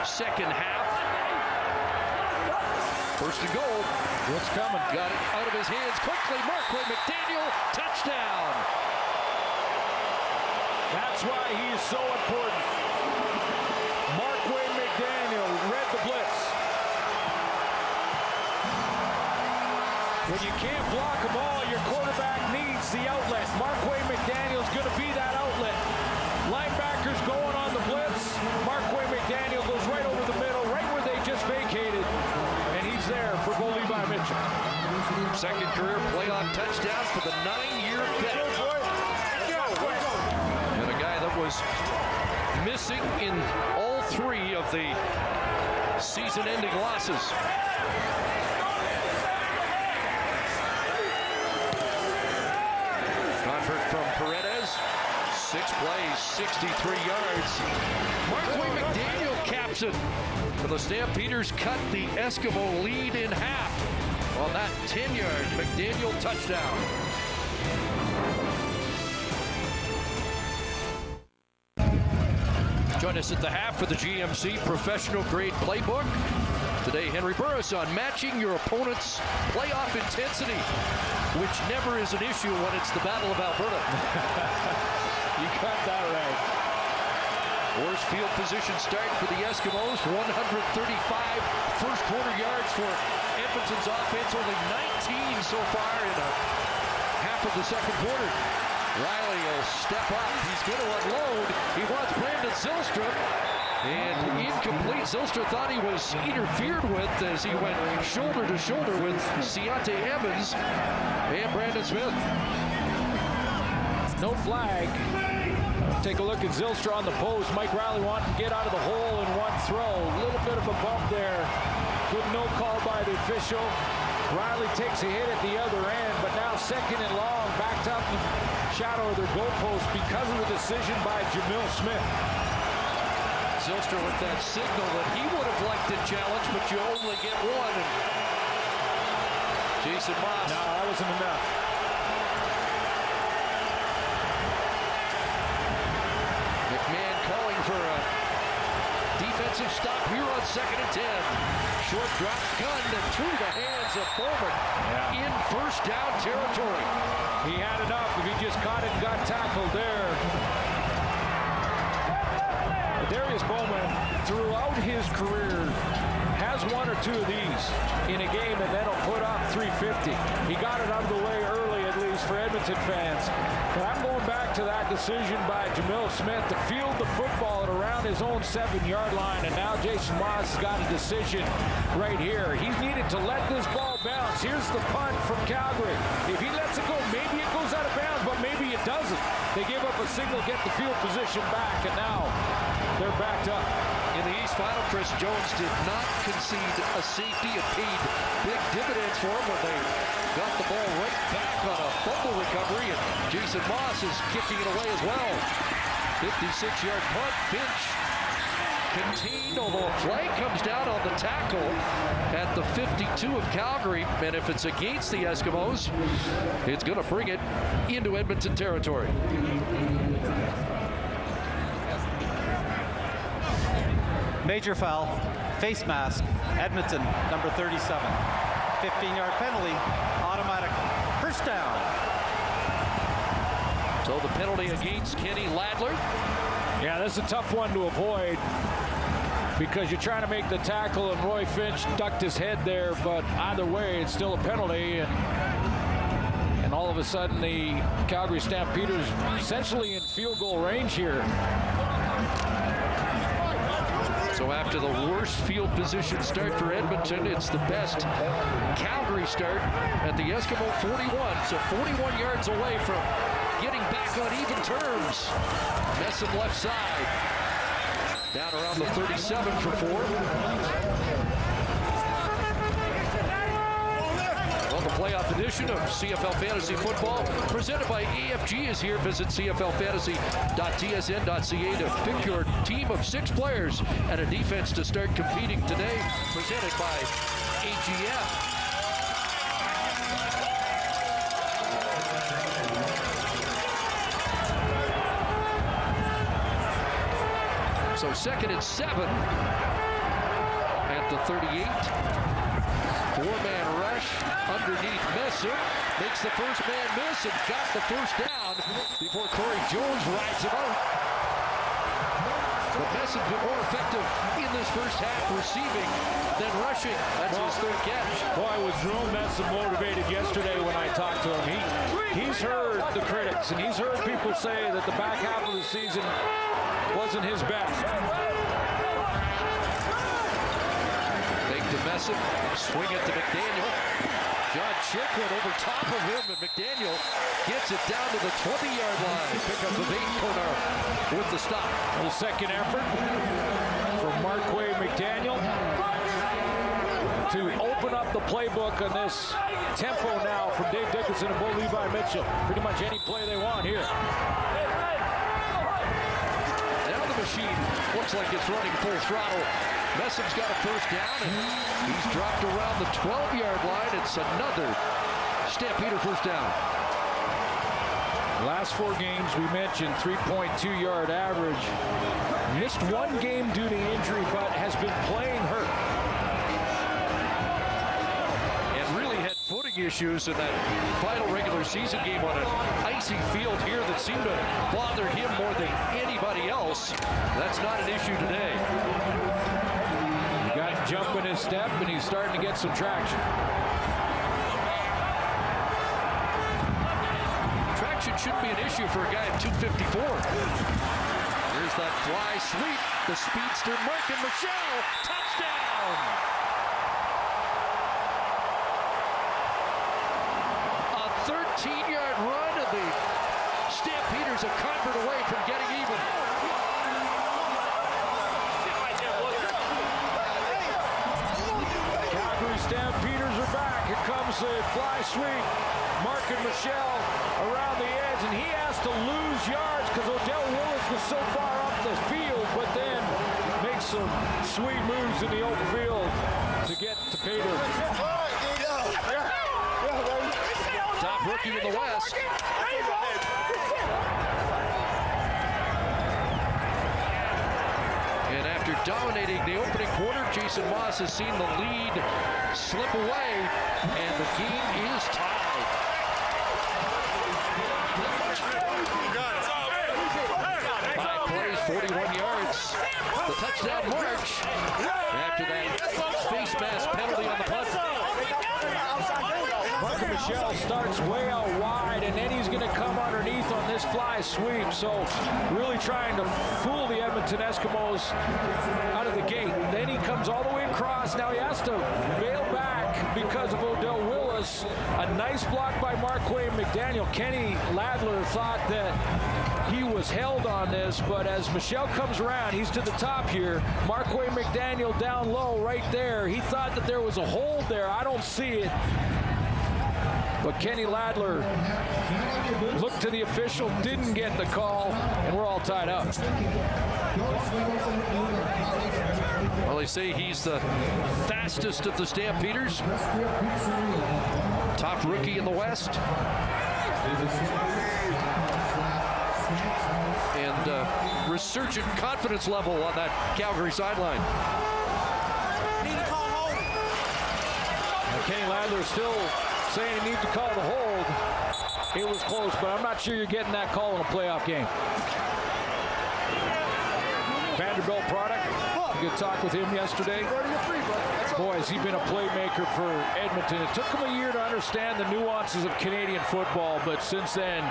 second half. First and goal.
What's coming?
Got it out of his hands quickly. Markway McDaniel, touchdown.
That's why he is so important. Markway McDaniel read the blitz. When you can't block a ball, your quarterback needs the outlet. Markway McDaniel's going to be that outlet. Linebackers going on the blitz. Markway McDaniel goes right over the middle, right where they just vacated. And he's there for Bo Levi Mitchell.
Second career playoff touchdown for the 9-year vet. And a guy that was missing in all 3 of the season-ending losses. Convert from Paredes. 6 plays, 63 yards. Markway McDaniel caps it. For the Stampeders cut the Eskimo lead in half on that 10-yard McDaniel touchdown. Join us at the half for the GMC Professional Grade Playbook. Today, Henry Burris on matching your opponent's playoff intensity, which never is an issue when it's the Battle of Alberta.
You got that right.
Worst field position start for the Eskimos. 135 first quarter yards for Edmonton's offense. Only 19 so far in a half of the second quarter. Riley will step up. He's going to unload. He wants Brandon Zylstra. And incomplete. Zylstra thought he was interfered with as he went shoulder to shoulder with Seontae Evans and Brandon Smith.
No flag. Take a look at Zylstra on the post. Mike Riley wanted to get out of the hole in one throw. A little bit of a bump there. Good no call by the official. Riley takes a hit at the other end, but now second and long, backed up in shadow of their goalpost because of the decision by Jamil Smith.
Zylstra with that signal that he would have liked to challenge, but you only get one. And Jason Moss.
No, that wasn't enough.
McMahon calling for a defensive stop here on 2nd and 10. Short drop gun and through the hands of Bowman in first down territory.
He had enough if he just caught it and got tackled there. Darius Bowman, throughout his career, has 1 or 2 of these in a game and then he'll put up 350. He got it out of the way early, at least for Edmonton fans. But I'm going back to that decision by Jamil Smith to field the football at around his own 7-yard line, and now Jason Moss has got a decision right here. He's needed to let this ball bounce. Here's the punt from Calgary. If he lets it go, maybe it goes out of bounds, but maybe it doesn't. They give up a signal, get the field position back, and now they're backed up.
In the East Final, Chris Jones did not concede a safety. It paid big dividends for him when they got the ball right back on a fumble recovery, and Jason Moss is kicking it away as well. 56-yard punt. Finch contained, although a flag comes down on the tackle at the 52 of Calgary, and if it's against the Eskimos, it's going to bring it into Edmonton territory.
Major foul, face mask, Edmonton, number 37. 15-yard penalty, automatic first down.
So the penalty against Kenny Ladler.
Yeah, that's a tough one to avoid because you're trying to make the tackle, and Roy Finch ducked his head there, but either way, it's still a penalty. And all of a sudden, the Calgary Stampeders essentially in field goal range here.
So after the worst field position start for Edmonton, it's the best Calgary start at the Eskimo 41. So 41 yards away from getting back on even terms. Messam left side. Down around the 37 for 4. Well, the playoff edition of CFL Fantasy Football presented by AFG is here. Visit cflfantasy.tsn.ca to pick your team of 6 players and a defense to start competing today. Presented by AGF. So 2nd and 7 at the 38. 4-man rush underneath Messam. Makes the first man miss and got the first down before Corey Jones rides him out. But Messam's been more effective in this first half receiving than rushing. That's his 3rd catch.
Boy, was Jerome Messam motivated yesterday when I talked to him. He's heard the critics, and he's heard people say that the back half of the season wasn't his best.
Fake to Messam, swing it to McDaniel. John Chick went over top of him, and McDaniel gets it down to the 20-yard line. Pick up of 8 Konar with the stop.
The second effort from Marquay McDaniel to open up the playbook on this tempo now from Dave Dickinson and Bo Levi Mitchell. Pretty much any play they want here.
Now the machine looks like it's running full throttle. Messam's got a first down, and he's dropped around the 12-yard line. It's another Stampeder first down.
Last 4 games, we mentioned 3.2-yard average. Missed 1 game due to injury, but has been playing hurt.
And really had footing issues in that final regular season game on an icy field here that seemed to bother him more than anybody else. That's not an issue today.
He got jump in his step, and he's starting to get some traction.
Traction shouldn't be an issue for a guy at 254. Here's that fly sweep. The speedster Markin Michelle. Touchdown! A 13-yard run, and the Stampeders are conquered away from getting even.
Calgary Stampeders are back. Here comes the fly sweep. Markin Michelle around the edge, and he has to lose yards because Odell Willis was so far up the field, but then makes some sweet moves in the open field to get to pay dirt.
Top rookie in the West. And after dominating the opening quarter, Jason Moss has seen the lead slip away, and the game is tied. 5 plays, 41 yards. The touchdown march after that face mask penalty on the punt.
Markin Michelle starts way out wide, and then he's going to come underneath on this fly sweep. So really trying to fool the Edmonton Eskimos out of the gate. Then he comes all the way across. Now he has to bail back because of Odell Willis. A nice block by Marquay McDaniel. Kenny Ladler thought that he was held on this, but as Michelle comes around, he's to the top here. Marquay McDaniel down low right there. He thought that there was a hold there. I don't see it. But Kenny Ladler looked to the official, didn't get the call, and we're all tied up.
Well, they say he's the fastest of the Stampeders. Top rookie in the West. And resurgent confidence level on that Calgary sideline.
Kenny Ladler still saying he needs to call the hold. It was close, but I'm not sure you're getting that call in a playoff game. Vanderbilt product. Good talk with him yesterday. Boy, has he been a playmaker for Edmonton. It took him a year to understand the nuances of Canadian football, but since then,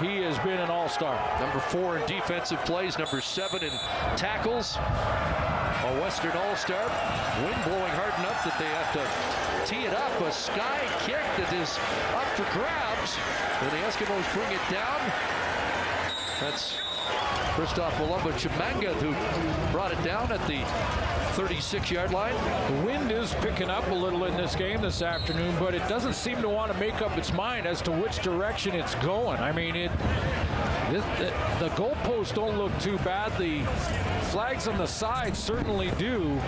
he has been an all-star.
Number 4 in defensive plays, number 7 in tackles. A Western all-star. Wind blowing hard enough that they have to tee it up. A sky kick that is up for grabs. And the Eskimos bring it down. That's Christoph Chimanga who brought it down at the 36-yard line.
The wind is picking up a little in this game this afternoon, but it doesn't seem to want to make up its mind as to which direction it's going. I mean, the goalposts don't look too bad. The flags on the side certainly do.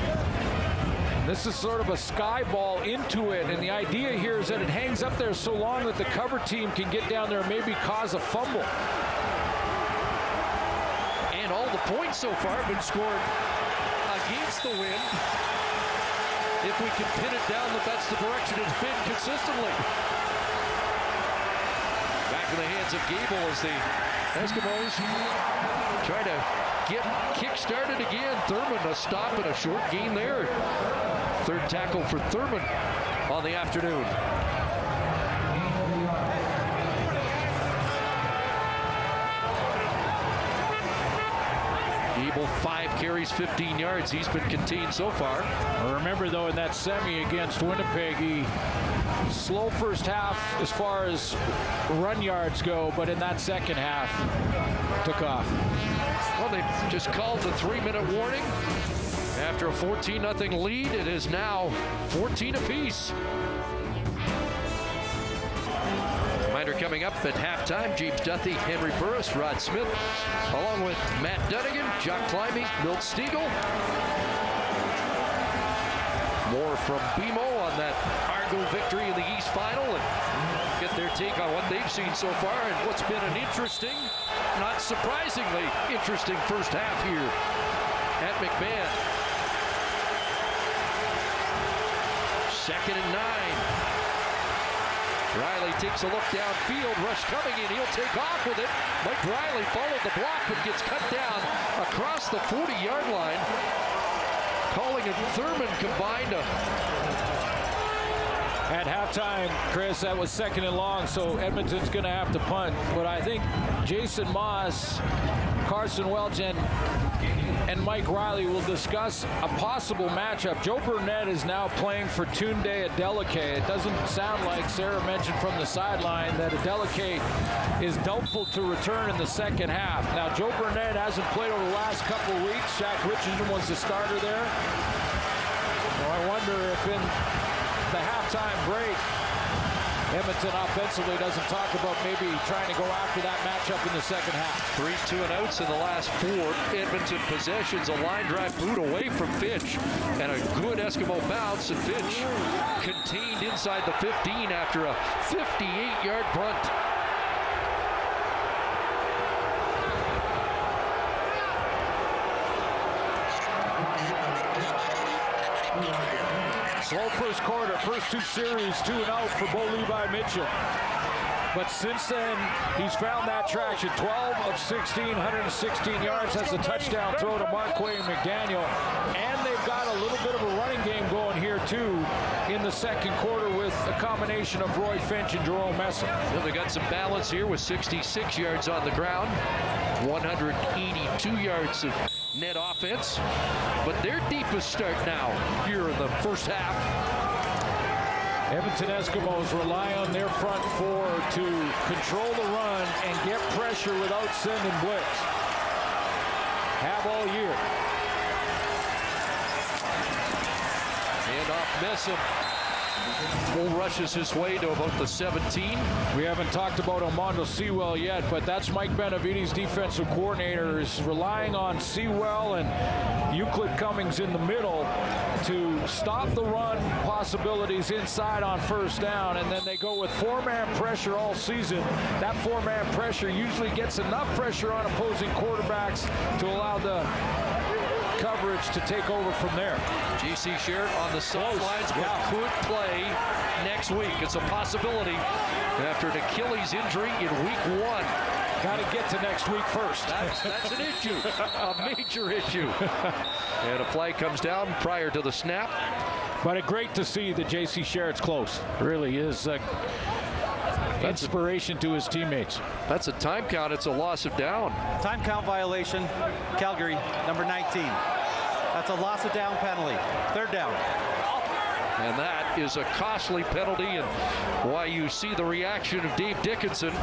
This is sort of a sky ball into it, and the idea here is that it hangs up there so long that the cover team can get down there and maybe cause a fumble.
And all the points so far have been scored against the wind. If we can pin it down that that's the direction it's been consistently. Back in the hands of Gable as the Eskimos try to get kick-started again. Thurman a stop and a short gain there. Third tackle for Thurman on the afternoon. Gable 5 carries, 15 yards. He's been contained so far.
Remember, though, in that semi against Winnipeg, he slow first half as far as run yards go, but in that second half, took off.
Well, they just called the 3-minute warning. After a 14-0 lead, it is now 14 apiece. Reminder coming up at halftime, James Duthie, Henry Burris, Rod Smith, along with Matt Dunnigan, Jock Climbey, Milt Stiegel. More from BMO on that Argo victory in the East Final and get their take on what they've seen so far and what's been an interesting, not surprisingly interesting first half here at McMahon. 2nd and 9. Riley takes a look downfield, rush coming in, he'll take off with it. Mike Riley followed the block but gets cut down across the 40-yard line. Calling and Thurman combined.
At halftime, Chris, that was 2nd and long, so Edmonton's going to have to punt. But I think Jason Moss, Carson Welch, and Mike Riley will discuss a possible matchup. Joe Burnett is now playing for Tunde Adeleke. It doesn't sound like Sarah mentioned from the sideline that Adeleke is doubtful to return in the second half. Now, Joe Burnett hasn't played over the last couple of weeks. Shaq Richardson was the starter there. So I wonder if in the halftime break, Edmonton offensively doesn't talk about maybe trying to go after that matchup in the second half.
3 2-and-outs in the last 4 Edmonton possessions. A line drive boot away from Fitch and a good Eskimo bounce, and Fitch contained inside the 15 after a 58-yard punt.
Slow first quarter, first 2 series, 2-and-out for Bo Levi Mitchell. But since then, he's found that traction. 12 of 16, 116 yards, has a touchdown throw to Marquay McDaniel. And they've got a little bit of a running game going here, too, in the second quarter with a combination of Roy Finch and Jerome Messam.
Well, they got some balance here with 66 yards on the ground, 182 yards of net offense. But their deepest start now here in the first half.
Edmonton Eskimos rely on their front four to control the run and get pressure without sending blitz. Have all year.
Handoff miss him. Bull rushes his way to about the 17.
We haven't talked about Armando Sewell yet, but that's Mike Benavides, defensive coordinator, is relying on Sewell and Euclid Cummings in the middle to stop the run possibilities inside on first down, and then they go with four-man pressure all season. That four-man pressure usually gets enough pressure on opposing quarterbacks to allow the coverage to take over from there.
J.C. Sherritt on the sidelines, but could play next week. It's a possibility after an Achilles injury in week 1.
Got to get to next week first.
That's an issue, a major issue. And a flag comes down prior to the snap.
But great to see that J.C. Sherritt's close. Really is inspiration to his teammates.
That's a time count. It's a loss of down.
Time count violation. Calgary, number 19. That's a loss of down penalty. Third down.
And that is a costly penalty, and why you see the reaction of Dave Dickinson,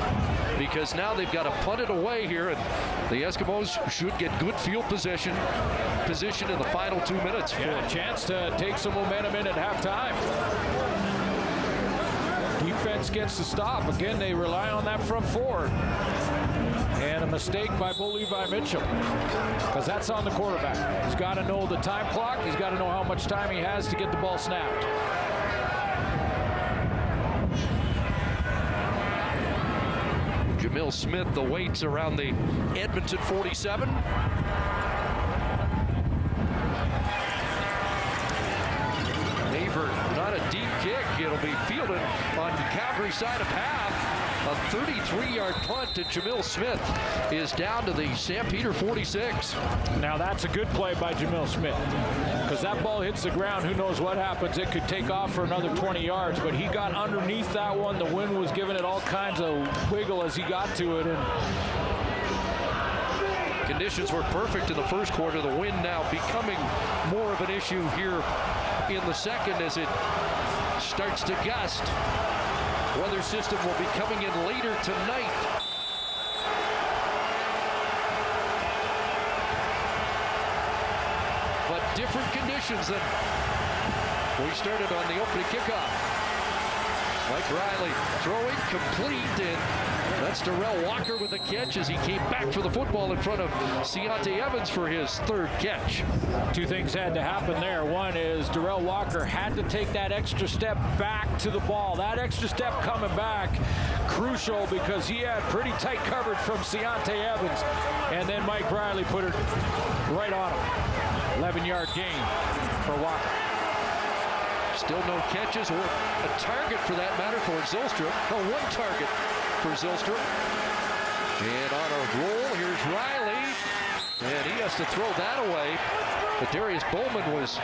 because now they've got to punt it away here, and the Eskimos should get good field position in the final 2 minutes.
Yeah, a chance to take some momentum in at halftime. Defense gets the stop. Again, they rely on that front four. And a mistake by Bo Levi Mitchell, because that's on the quarterback. He's got to know the time clock. He's got to know how much time he has to get the ball snapped.
Jamil Smith, the weights around the Edmonton 47. Maver, not a deep kick. It'll be fielded on Calgary side of half. A 33-yard punt to Jamil Smith is down to the Stampeder 46.
Now that's a good play by Jamil Smith, because that ball hits the ground. Who knows what happens? It could take off for another 20 yards, but he got underneath that one. The wind was giving it all kinds of wiggle as he got to it. And
conditions were perfect in the first quarter. The wind now becoming more of an issue here in the second as it starts to gust. Weather system will be coming in later tonight. But different conditions than we started on the opening kickoff. Mike Riley throwing complete, and that's Darrell Walker with the catch as he came back for the football in front of Ciante Evans for his third catch.
Two things had to happen there. One is Darrell Walker had to take that extra step back to the ball. That extra step coming back, crucial, because he had pretty tight coverage from Ciante Evans. And then Mike Riley put it right on him. 11-yard gain for Walker.
Still no catches or a target for that matter for Zylstra. No, one target for Zylstra. And on a roll, here's Riley. And he has to throw that away. But Darius Bowman was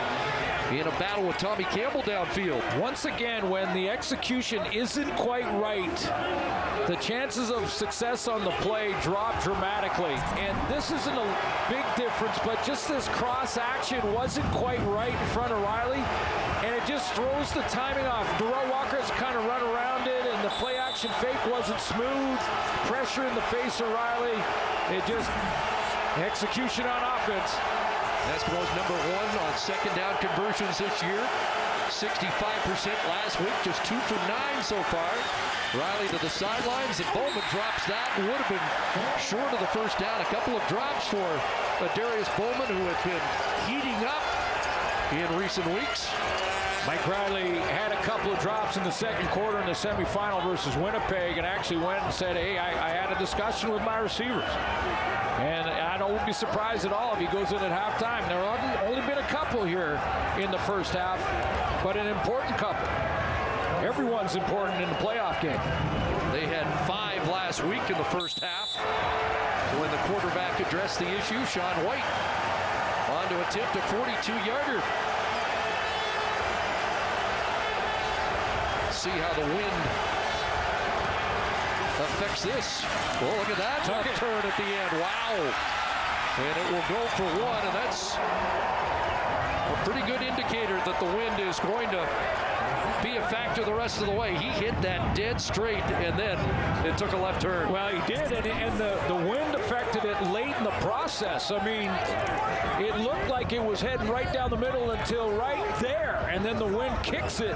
in a battle with Tommy Campbell downfield.
Once again, when the execution isn't quite right, the chances of success on the play drop dramatically. And this isn't a big difference, but just this cross action wasn't quite right in front of Riley. And it just throws the timing off. Darrell Walker has kind of run around it, and the play action fake wasn't smooth. Pressure in the face of Riley. It just, execution on offense.
Eskimos number 1 on second down conversions this year. 65% last week, just 2 for 9 so far. Riley to the sidelines, and Bowman drops that. Would have been short of the first down. A couple of drops for Darius Bowman, who has been heating up in recent weeks.
Mike Riley had a couple of drops in the second quarter in the semifinal versus Winnipeg, and actually went and said, hey, I had a discussion with my receivers. And I don't be surprised at all if he goes in at halftime. There have only been a couple here in the first half, but an important couple. Everyone's important in the playoff game.
They had 5 last week in the first half when the quarterback addressed the issue. Sean White on to attempt a 42-yarder. See how the wind affects this. Well, look at that left turn at the end. Wow. And it will go for 1, and that's A pretty good indicator that the wind is going to be a factor the rest of the way. He hit that dead straight, and then it took a left turn.
Well, he did, and the wind affected it late in the process. I mean, it looked like it was heading right down the middle until right there, and then the wind kicks it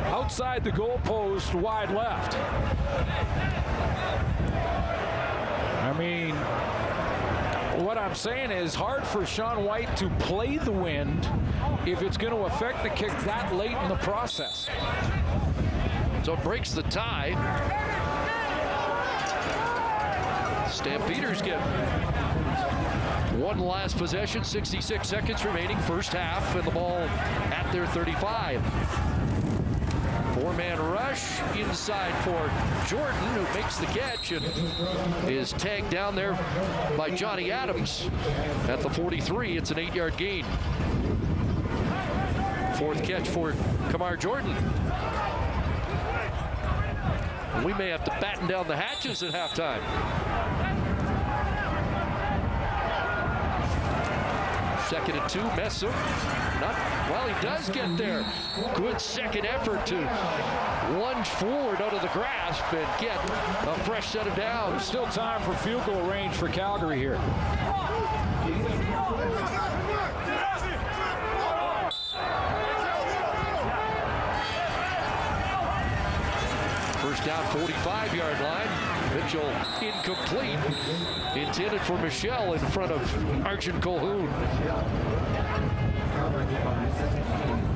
outside the goalpost wide left. I mean, what I'm saying is hard for Sean White to play the wind if it's going to affect the kick that late in the process.
So it breaks the tie. Stampeders get one last possession, 66 seconds remaining, first half, and the ball at their 35. Four-man rush inside for Jordan, who makes the catch and is tagged down there by Johnny Adams at the 43. It's an 8-yard gain. Fourth catch for Kamar Jordan. We may have to batten down the hatches at halftime. Second and 2, Messam. Well, he does get there. Good second effort to lunge forward out of the grasp and get a fresh set of downs.
Still time for field goal range for Calgary here.
First down, 45-yard line. Mitchell incomplete. Intended for Michelle in front of Arjun Colhoun.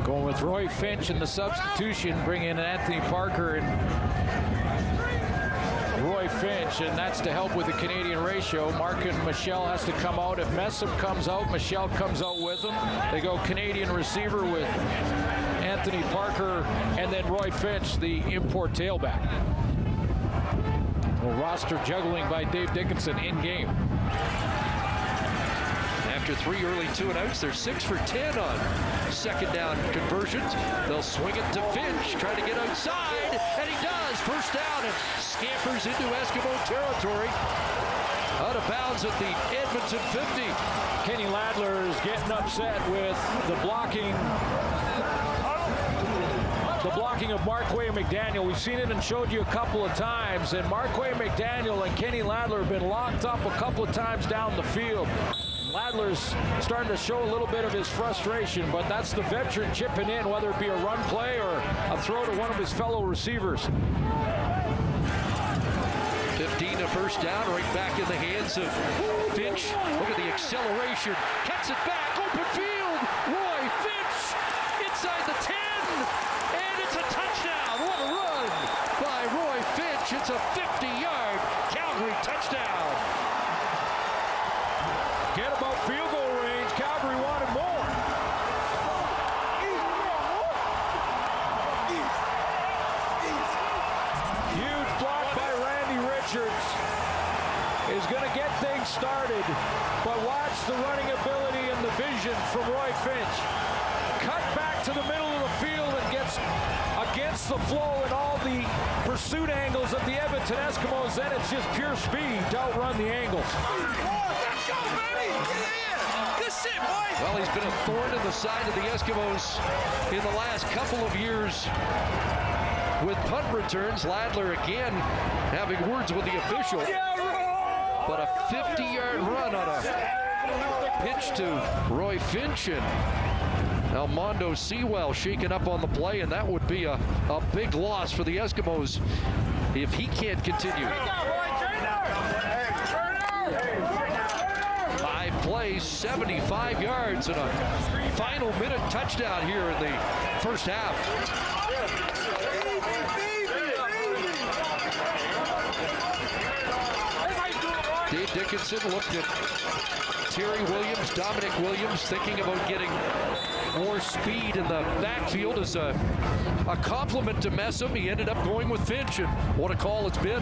Going with Roy Finch in the substitution, bringing in Anthony Parker and Roy Finch, and that's to help with the Canadian ratio. Mark and Michelle has to come out. If Messam comes out, Michelle comes out with him. They go Canadian receiver with Anthony Parker and then Roy Finch, the import tailback. Well, roster juggling by Dave Dickinson in game.
After 3 early 2-and-outs, they're 6 for 10 on second down conversions. They'll swing it to Finch, try to get outside, and he does. First down and scampers into Eskimo territory. Out of bounds at the Edmonton 50.
Kenny Ladler is getting upset with the blocking of Marquay McDaniel. We've seen it and showed you a couple of times, and Marquay McDaniel and Kenny Ladler have been locked up a couple of times down the field. Ladler's starting to show a little bit of his frustration, but that's the veteran chipping in, whether it be a run play or a throw to one of his fellow receivers.
15 a first down, right back in the hands of Finch. Look at the acceleration. Cuts it back, open field. Roy Finch inside the 10, and it's a touchdown. What a run by Roy Finch. It's a 50-yard Calgary touchdown.
Get about field goal range. Calgary wanted more. Huge block by Randy Richards is going to get things started, but watch the running ability and the vision from Roy Finch. Cut back to the middle of the field and gets against the flow and all the pursuit angles of the Edmonton Eskimos. Then it's just pure speed to outrun the angles.
Well, he's been a thorn in the side of the Eskimos in the last couple of years with punt returns. Ladler again having words with the official. But a 50-yard run on a pitch to Roy Finch, and Almondo Sewell shaken up on the play, and that would be a big loss for the Eskimos if he can't continue. 5 plays, 75 yards, and a final minute touchdown here in the first half. Dave Dickinson looked at Terry Williams, Dominic Williams, thinking about getting more speed in the backfield as a compliment to Messam. He ended up going with Finch, and what a call it's been.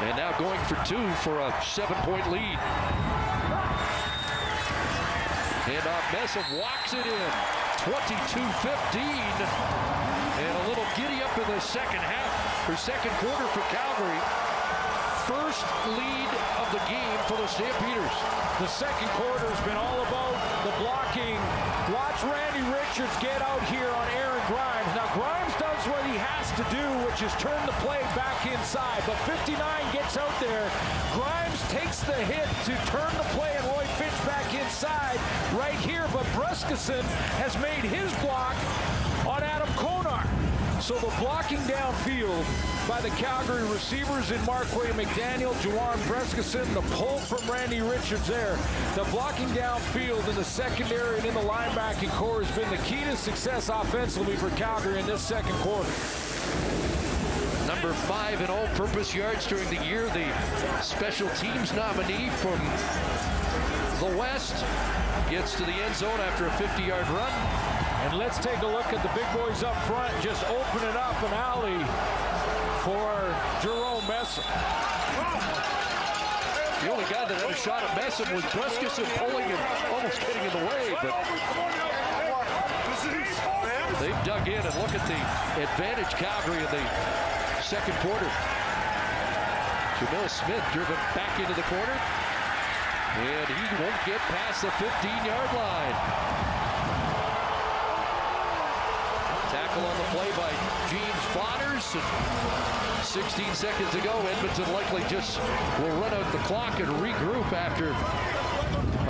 And now going for 2 for a 7-point lead. And Messam walks it in, 22-15. And a little giddy up in the second half, or second quarter for Calgary. first lead of the game for the Stampeders.
The second quarter has been all about the blocking. Watch Randy Richards get out here on Aaron Grimes. Now Grimes does what he has to do, which is turn the play back inside. But 59 gets out there. Grimes takes the hit to turn the play, and Roy Finch back inside right here. But Bruskeson has made his block on Adam Konar. So the blocking downfield by the Calgary receivers in Marquay McDaniel, Juwan Bruskeson, the pull from Randy Richards there. The blocking downfield in the secondary and in the linebacking core has been the key to success offensively for Calgary in this second quarter.
Number 5 in all-purpose yards during the year, the special teams nominee from the West gets to the end zone after a 50-yard run.
And let's take a look at the big boys up front, just opening up an alley for Jerome Messam.
The only guy that had a shot at Messam was Bruskeson pulling and almost getting in the way, but they've dug in, and look at the advantage Calgary in the second quarter. Jamil Smith driven back into the corner, and he won't get past the 15-yard line. Tackle on the play by James Boners. 16 seconds ago, Edmonton likely just will run out the clock and regroup after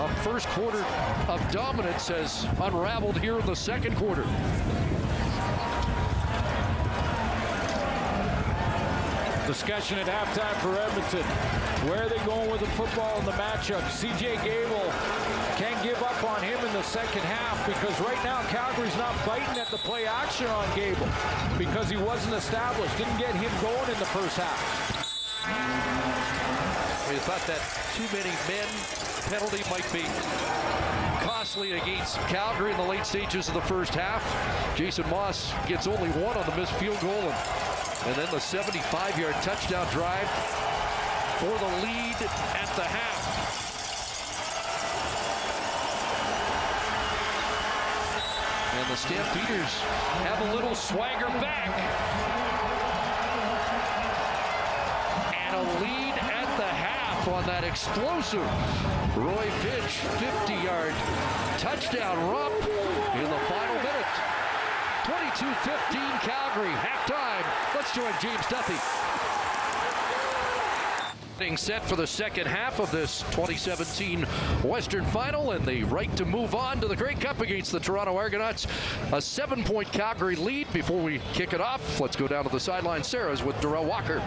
a first quarter of dominance has unraveled here in the second quarter.
Discussion at halftime for Edmonton. Where are they going with the football in the matchup? C.J. Gable can't give up on him in the second half because right now Calgary's not biting at the play action on Gable because he wasn't established. Didn't get him going in the first half.
We thought that too many men penalty might be costly against Calgary in the late stages of the first half. Jason Moss gets only one on the missed field goal, and then the 75-yard touchdown drive for the lead at the half. And the Stampeders have a little swagger back. And a lead at the half on that explosive Roy Finch 50-yard touchdown romp in the final minute. 22-15 Calgary, halftime. Let's join James Duthie. Set for the second half of this 2017 Western Final, and the right to move on to the Grey Cup against the Toronto Argonauts. A 7-point Calgary lead. Before we kick it off, let's go down to the sideline. Sarah's with Darrell Walker.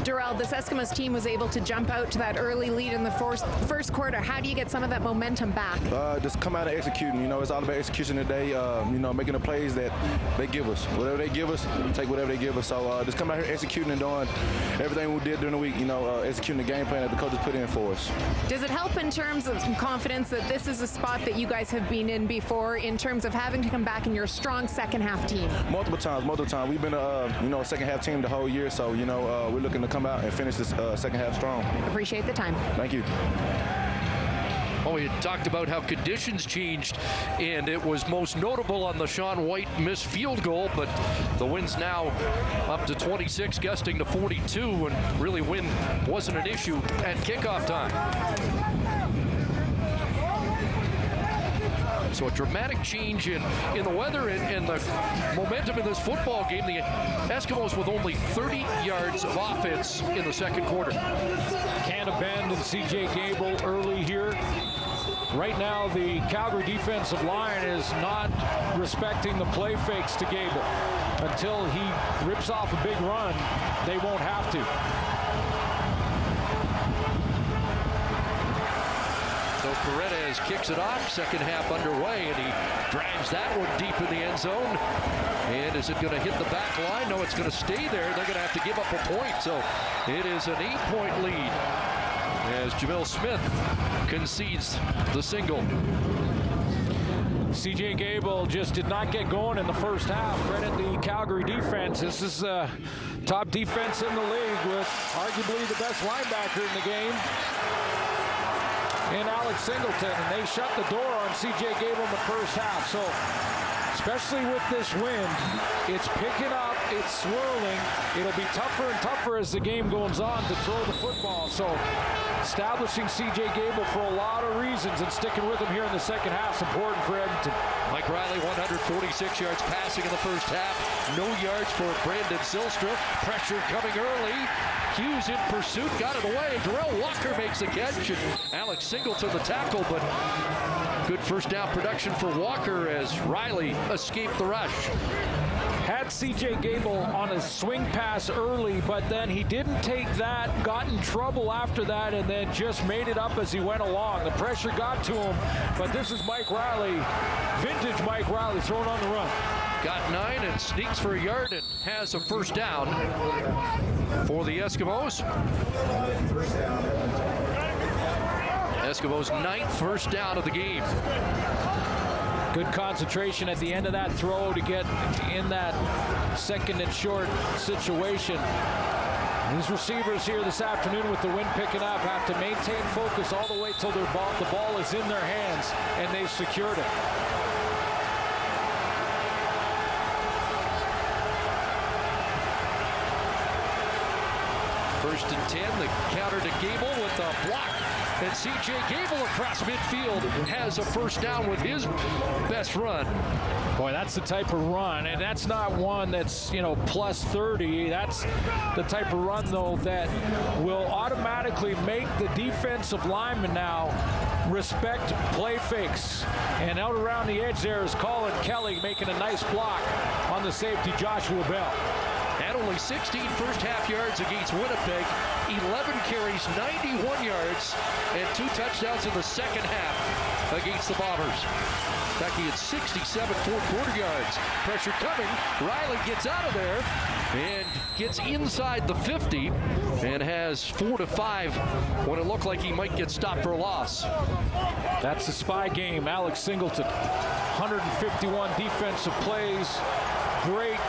Darrell, this Eskimos team was able to jump out to that early lead in the first quarter. How do you get some of that momentum back?
Just come out and executing. You know, it's all about execution today. You know, making the plays that they give us. Whatever they give us, we take whatever they give us. So just come out here executing and doing everything we did during the week. You know, executing the game plan that the coaches put in for us.
Does it help in terms of some confidence that this is a spot that you guys have been in before, in terms of having to come back in your strong second half team? Multiple times.
We've been a second half team the whole year. So you know, we're looking to come out and finish this second half strong.
Appreciate the time.
Thank you.
Well, we had talked about how conditions changed, and it was most notable on the Sean White missed field goal, but the wind's now up to 26, gusting to 42, and really wind wasn't an issue at kickoff time. So a dramatic change in the weather and the momentum in this football game. The Eskimos with only 30 yards of offense in the second quarter.
Can't abandon C.J. Gable early here. Right now, the Calgary defensive line is not respecting the play fakes to Gable. Until he rips off a big run, they won't have to.
So Paredes kicks it off, second half underway, and he drives that one deep in the end zone. And is it going to hit the back line? No, it's going to stay there. They're going to have to give up a point. So it is an 8-point lead as Jamil Smith concedes the single.
C.J. Gable just did not get going in the first half. Credit the Calgary defense. This is top defense in the league with arguably the best linebacker in the game in Alex Singleton, and they shut the door on C.J. Gable in the first half. So especially with this wind. It's picking up, it's swirling. It'll be tougher and tougher as the game goes on to throw the football. So establishing C.J. Gable for a lot of reasons and sticking with him here in the second half is important for Edmonton.
Mike Riley, 146 yards passing in the first half. No yards for Brandon Zylstra. Pressure coming early. Hughes in pursuit, got it away. Darrell Walker makes the catch, and Alex Singleton the tackle, but good first down production for Walker as Riley escaped the rush.
Had C.J. Gable on a swing pass early, but then he didn't take that, got in trouble after that, and then just made it up as he went along. The pressure got to him, but this is Mike Riley, vintage Mike Riley, throwing on the run.
Got 9 and sneaks for a yard and has a first down for the Eskimos. Eskimos' 9th first down of the game.
Good concentration at the end of that throw to get in that second and short situation. These receivers here this afternoon with the wind picking up have to maintain focus all the way till the ball is in their hands and they've secured it.
First and 10, the counter to Gable with a block. And C.J. Gable across midfield has a first down with his best run.
Boy, that's the type of run, and that's not one that's, plus 30. That's the type of run, though, that will automatically make the defensive lineman now respect play fakes. And out around the edge there is Colin Kelly making a nice block on the safety, Joshua Bell.
Had only 16 first half yards against Winnipeg, 11 carries, 91 yards, and 2 touchdowns in the second half against the Bombers. In fact, he had 67 fourth-quarter yards. Pressure coming. Riley gets out of there and gets inside the 50 and has 4 to 5 when it looked like he might get stopped for a loss.
That's the spy game. Alex Singleton, 151 defensive plays. Great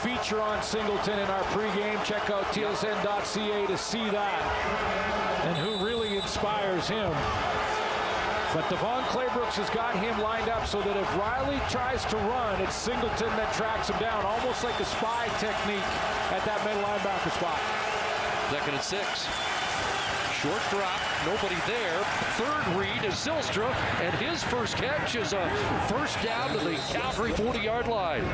feature on Singleton in our pregame. Check out tsn.ca to see that and who really inspires him. But Devon Claybrooks has got him lined up so that if Riley tries to run, it's Singleton that tracks him down, almost like a spy technique at that middle linebacker spot.
2nd and 6. Short drop, nobody there. Third read is Zylstra, and his first catch is a first down to the Calgary 40-yard line.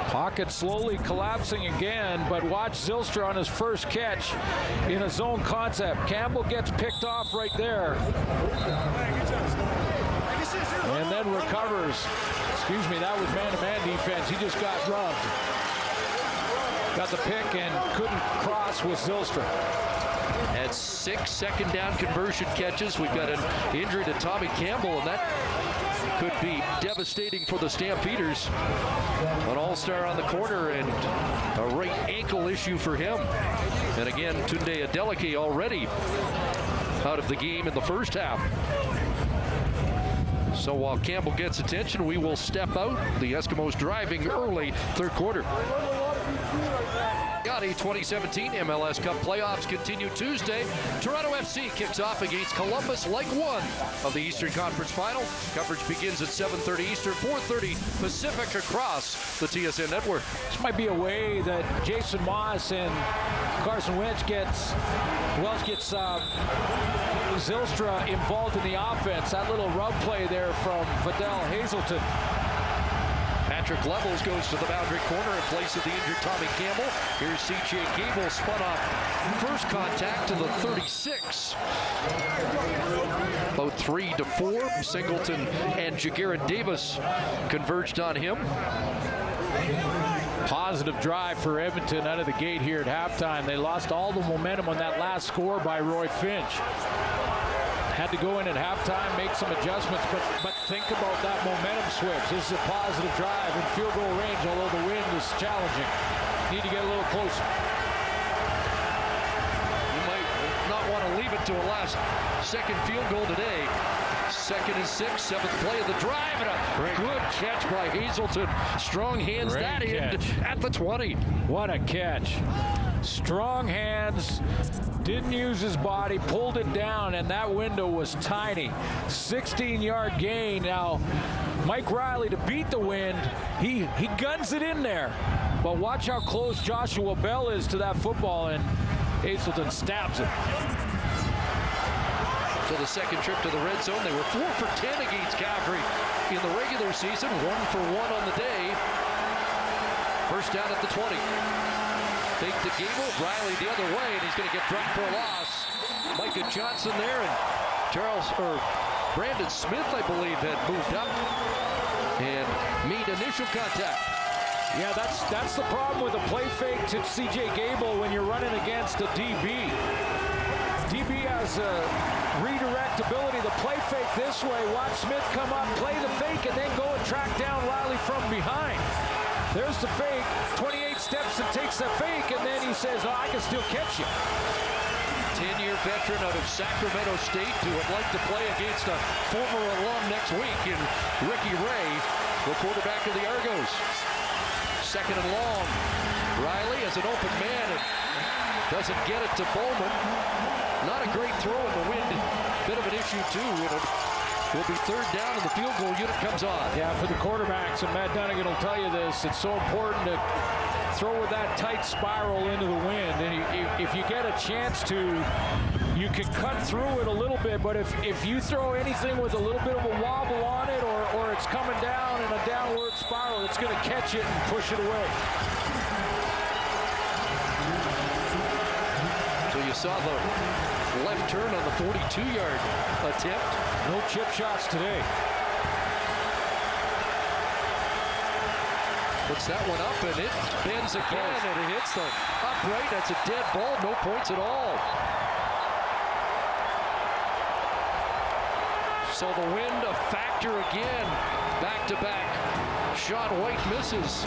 Pocket slowly collapsing again, but watch Zylstra on his first catch in a zone concept. Campbell gets picked off right there. And then recovers. Excuse me, that was man-to-man defense. He just got rubbed. Got the pick and couldn't cross with Zylstra.
Had 6 second down conversion catches. We've got an injury to Tommy Campbell, and that could be devastating for the Stampeders. An all-star on the corner and a right ankle issue for him. And again, Tunde Adeleke already out of the game in the first half. So while Campbell gets attention, we will step out. The Eskimos driving early third quarter. The 2017 MLS Cup playoffs continue Tuesday. Toronto FC kicks off against Columbus, Leg 1 of the Eastern Conference Final. Coverage begins at 7:30 Eastern, 4:30 Pacific across the TSN network.
This might be a way that Jason Moss and Carson Welch gets Zylstra involved in the offense. That little rub play there from Vidal Hazelton.
Patrick Levels goes to the boundary corner in place of the injured Tommy Campbell. Here's C.J. Gable spun off first contact to the 36. About 3 to 4. Singleton and Jagarrett Davis converged on him.
Positive drive for Edmonton out of the gate here at halftime. They lost all the momentum on that last score by Roy Finch. Had to go in at halftime, make some adjustments, but think about that momentum switch. This is a positive drive in field goal range, although the wind is challenging. Need to get a little closer.
You might not want to leave it to a last-second field goal today. 2nd and 6, 7th play of the drive, and a good catch by Hazelton. Strong hands that end at the 20.
What a catch. Strong hands, didn't use his body, pulled it down, and that window was tiny. 16-yard gain. Now, Mike Riley, to beat the wind, he guns it in there. But watch how close Joshua Bell is to that football, and Hazelton stabs it.
So the second trip to the red zone, they were 4 for 10 against Calgary in the regular season, 1 for 1 on the day. First down at the 20. Fake to Gable, Riley the other way, and he's going to get dropped for a loss. Micah Johnson there, and Brandon Smith, I believe, had moved up and made initial contact.
Yeah, that's the problem with a play fake to C.J. Gable when you're running against a DB. DB has a redirect ability to play fake this way. Watch Smith come up, play the fake, and then go and track down Riley from behind. There's the fake, 28 steps and takes the fake, and then he says, oh, I can still catch you.
10-year veteran out of Sacramento State who would like to play against a former alum next week in Ricky Ray, the quarterback of the Argos. Second and long. Riley as an open man and doesn't get it to Bowman. Not a great throw in the wind. Bit of an issue too. Will be third down and the field goal unit comes on.
Yeah, for the quarterbacks, and Matt Dunnigan will tell you this, it's so important to throw with that tight spiral into the wind. And if you get a chance to, you can cut through it a little bit, but if you throw anything with a little bit of a wobble on it or it's coming down in a downward spiral, it's going to catch it and push it away.
So you saw the left turn on the 42-yard attempt.
No chip shots today.
Puts that one up and it bends again and it hits the upright. That's a dead ball, no points at all. So the wind a factor again, back to back. Sean White misses.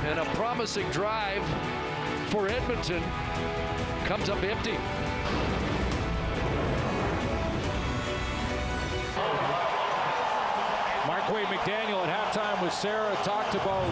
And a promising drive for Edmonton comes up empty.
Marquay McDaniel at halftime with Sarah talked about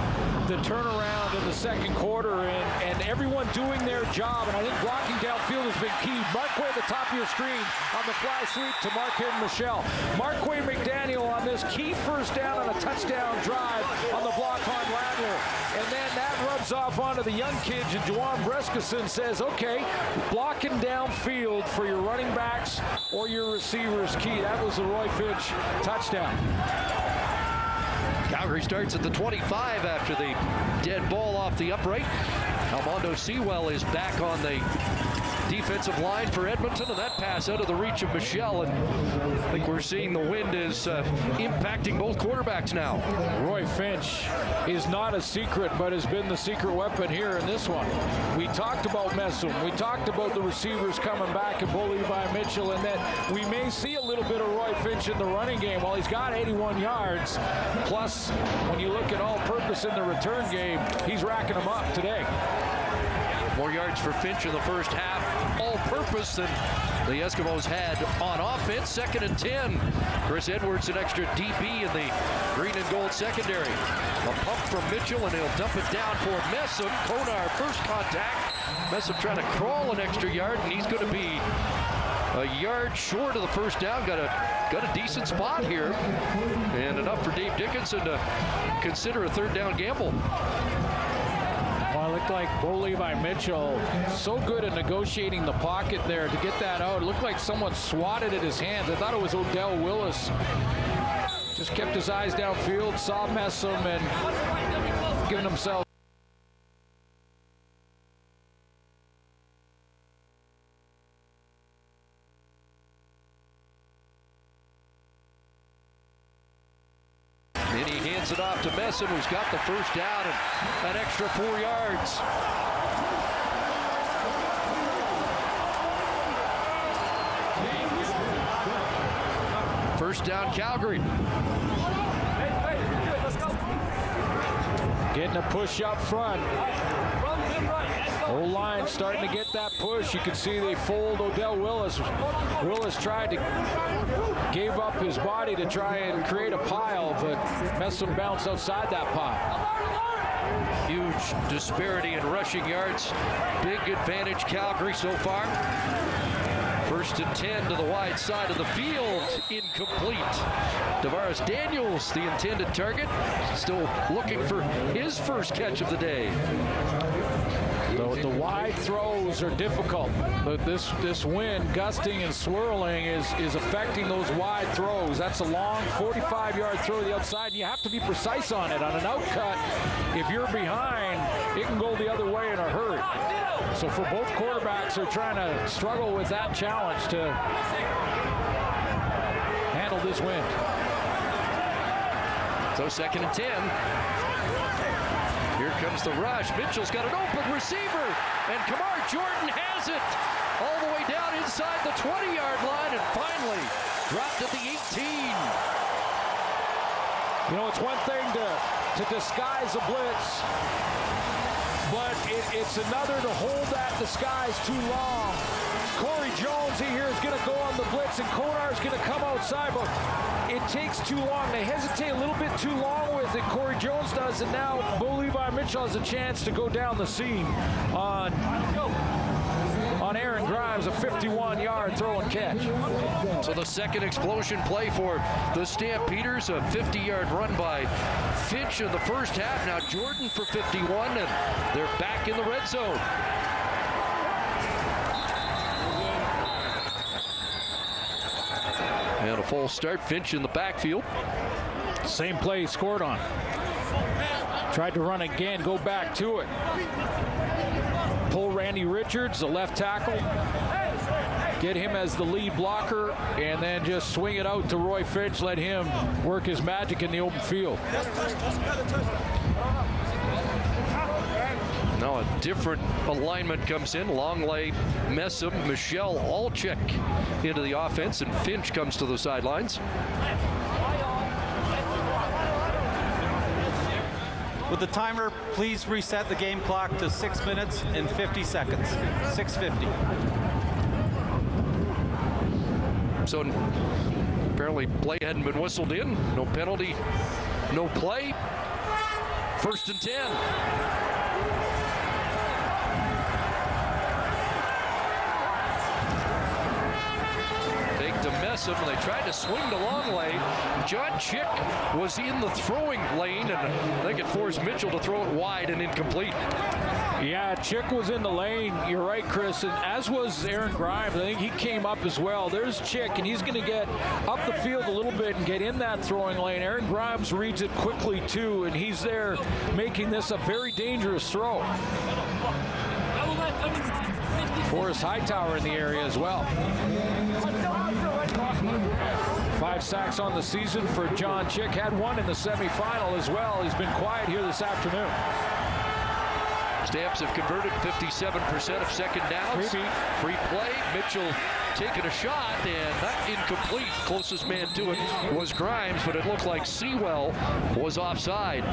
the turnaround in the second quarter and everyone doing their job. And I think blocking downfield has been key. Marquay at the top of your screen on the fly sweep to Marquay Michelle. Marquay McDaniel on this key first down on a touchdown drive on the block on Radler. And then that rubs off onto the young kids, and Juwan Breskeson says, okay, blocking downfield for your running backs or your receivers key. That was the Roy Finch touchdown.
Calgary starts at the 25 after the dead ball off the upright. Almondo Sewell is back on the defensive line for Edmonton, and that pass out of the reach of Michelle. And I think we're seeing the wind is impacting both quarterbacks now.
Roy Finch is not a secret, but has been the secret weapon here in this one. We talked about Messum. We talked about the receivers coming back and Bo Levi Mitchell, and that we may see a little bit of Roy Finch in the running game. Well, he's got 81 yards. Plus, when you look at all-purpose in the return game, he's racking them up today.
More yards for Finch in the first half, all-purpose than the Eskimos had on offense. 2nd and 10. Chris Edwards, an extra DB in the green and gold secondary. A pump from Mitchell, and he'll dump it down for Messam. Konar, first contact. Messam trying to crawl an extra yard, and he's going to be a yard short of the first down. Got a decent spot here, and enough for Dave Dickinson to consider a third down gamble.
Well, it looked like Bo Levi Mitchell so good at negotiating the pocket there to get that out. It looked like someone swatted at his hands. I thought it was Odell Willis. Just kept his eyes downfield, saw Messam, and giving himself.
And he hands it off to Messam, who's got the first down and an extra 4 yards. First down, Calgary.
Getting a push up front. Whole line starting to get that push. You can see they fold Odell Willis. Willis gave up his body to try and create a pile, but Messam bounced outside that pile.
Huge disparity in rushing yards. Big advantage Calgary so far. First and 10 to the wide side of the field. Incomplete. Tavares Daniels, the intended target, still looking for his first catch of the day.
The wide throws are difficult, but this wind gusting and swirling is affecting those wide throws. That's a long 45-yard throw to the outside, and you have to be precise on it. On an outcut, if you're behind, it can go the other way in a hurry. So for both quarterbacks, they're trying to struggle with that challenge to handle this wind.
So second and 10. Here comes the rush. Mitchell's got an open receiver, and Kamar Jordan has it all the way down inside the 20-yard line, and finally dropped at the 18.
You know, it's one thing to disguise a blitz, but it's another to hold that disguise too long. Corey Jones here is going to go on the blitz, and Konar's going to come outside, but it takes too long. They hesitate a little bit too long with it. Corey Jones does, and now Bo Levi Mitchell has a chance to go down the seam on Aaron Grimes, a 51-yard throw and catch.
So the second explosion play for the Stampeders, a 50-yard run by Finch in the first half. Now Jordan for 51, and they're back in the red zone. And a full start. Finch in the backfield.
Same play he scored on. Tried to run again, go back to it. Pull Randy Richards, the left tackle. Get him as the lead blocker, and then just swing it out to Roy Finch. Let him work his magic in the open field.
Now a different alignment comes in. Longley, Messam, Michelle all check into the offense, and Finch comes to the sidelines.
With the timer, please reset the game clock to 6 minutes and 50 seconds. 6:50.
So apparently play hadn't been whistled in. No penalty, no play. First and 10. To Messam, and they tried to swing to Longley. John Chick was in the throwing lane, and they could force Mitchell to throw it wide and incomplete.
Yeah, Chick was in the lane. You're right, Chris, and as was Aaron Grimes. I think he came up as well. There's Chick, and he's going to get up the field a little bit and get in that throwing lane. Aaron Grimes reads it quickly, too, and he's there making this a very dangerous throw. Forrest Hightower in the area as well. 5 sacks on the season for John Chick. Had one in the semifinal as well. He's been quiet here this afternoon.
Stamps have converted 57% of second downs. Free play. Mitchell taking a shot, and not incomplete. Closest man to it was Grimes, but it looked like Sewell was offside.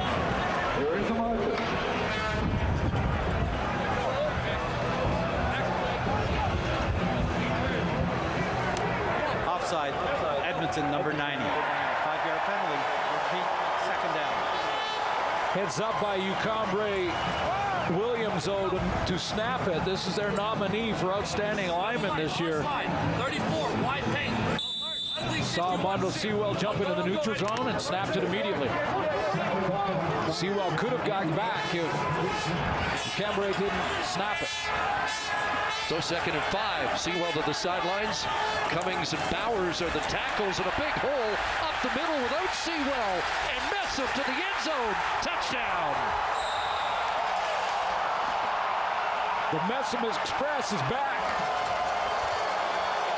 Offside. Edmonton, number 90. 5-yard penalty. Repeat, second down.
Heads up by Ucombre Williams, though, to snap it. This is their nominee for outstanding lineman this year.
34, wide paint.
Saw Mondo Sewell jump into the neutral zone and snapped it immediately. Sewell could have gotten back if Ucombre didn't snap it.
So second and 5. Sewell to the sidelines. Cummings and Bowers are the tackles, and a big hole up the middle without Sewell. And Messam to the end zone. Touchdown.
The Messam Express is back.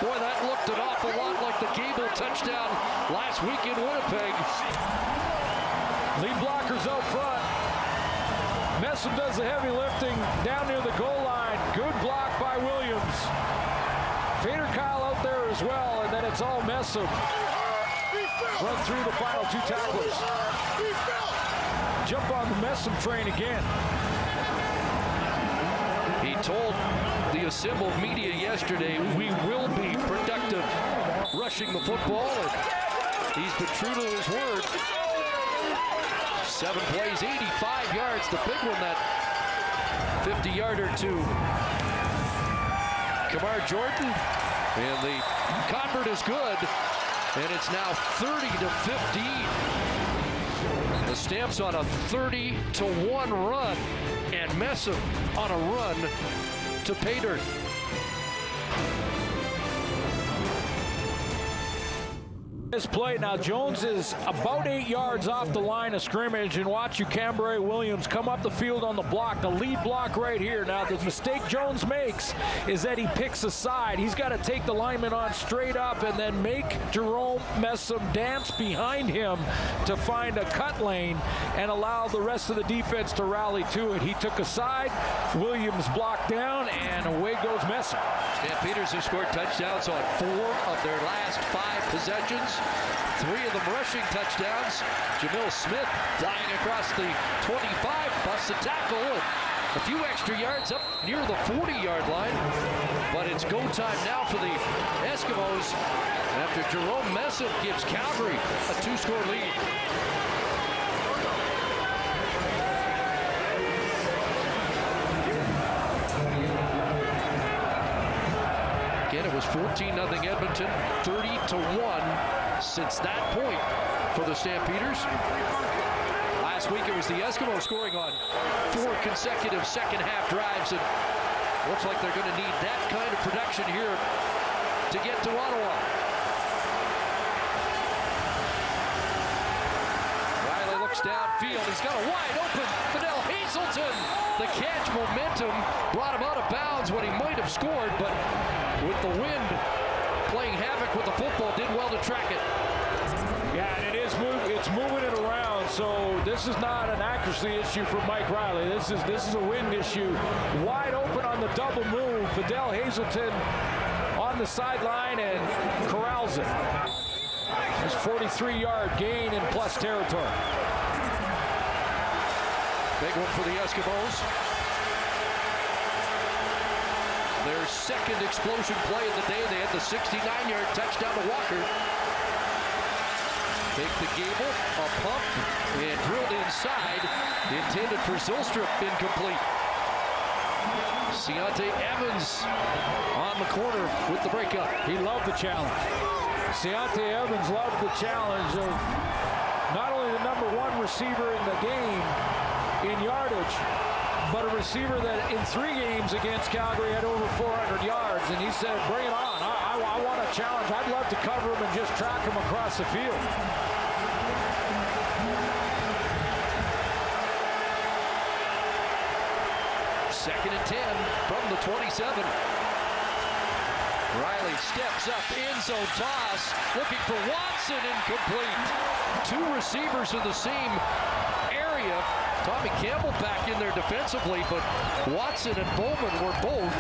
Boy, that looked an awful lot like the Gable touchdown last week in Winnipeg.
Lead blockers out front. Messam does the heavy lifting down near the goal line. Good block by Williams. Fader Kyle out there as well, and then it's all Messam. Run through the final 2 tacklers. jump on the Messam train again.
He told the assembled media yesterday, we will be productive rushing the football, and he's been true to his word. 7 plays, 85 yards. The big one, that 50-yarder to Kamar Jordan. And the convert is good, and it's now 30-15. The Stamps on a 30-1 run, and Messam on a run to pay dirt.
This play now, Jones is about 8 yards off the line of scrimmage, and watch you Cambrai Williams come up the field on the block, the lead block right here. Now the mistake Jones makes is that he picks a side. He's got to take the lineman on straight up and then make Jerome Messam dance behind him to find a cut lane and allow the rest of the defense to rally to it. He took a side, Williams blocked down, and away goes Messam.
Stampeders have scored touchdowns on 4 of their last 5 possessions. 3 of them rushing touchdowns. Jamil Smith flying across the 25, busts a tackle, and a few extra yards up near the 40-yard line. But it's go time now for the Eskimos after Jerome Messam gives Calgary a 2-score lead. Again, it was 14-0 Edmonton, 30-1 since that point for the Stampeders. Last week it was the Eskimos scoring on 4 consecutive second-half drives, and looks like they're going to need that kind of production here to get to Ottawa. Riley looks downfield. He's got a wide open Fidel Hazelton. The catch momentum brought him out of bounds when he might have scored, but with the wind playing havoc with the football, did well to track it.
Yeah, and it's moving it around, so this is not an accuracy issue for Mike Riley. This is a wind issue. Wide open on the double move. Fidel Hazelton on the sideline and corrals it. His 43-yard gain in plus territory.
Big one for the Eskimos. Their second explosion play of the day. They had the 69-yard touchdown to Walker. Take the gable, a pump, and drilled inside. Intended for Zylstrup, incomplete. Ciante Evans on the corner with the breakup.
He loved the challenge. Ciante Evans loved the challenge of not only the #1 receiver in the game in yardage, but a receiver that in 3 games against Calgary had over 400 yards, and he said, bring it on. I want a challenge. I'd love to cover him and just track him across the field.
Second and 10 from the 27. Riley steps up, end zone toss, looking for Watson, incomplete. 2 receivers in the same area. Tommy Campbell back in there defensively, but Watson and Bowman were both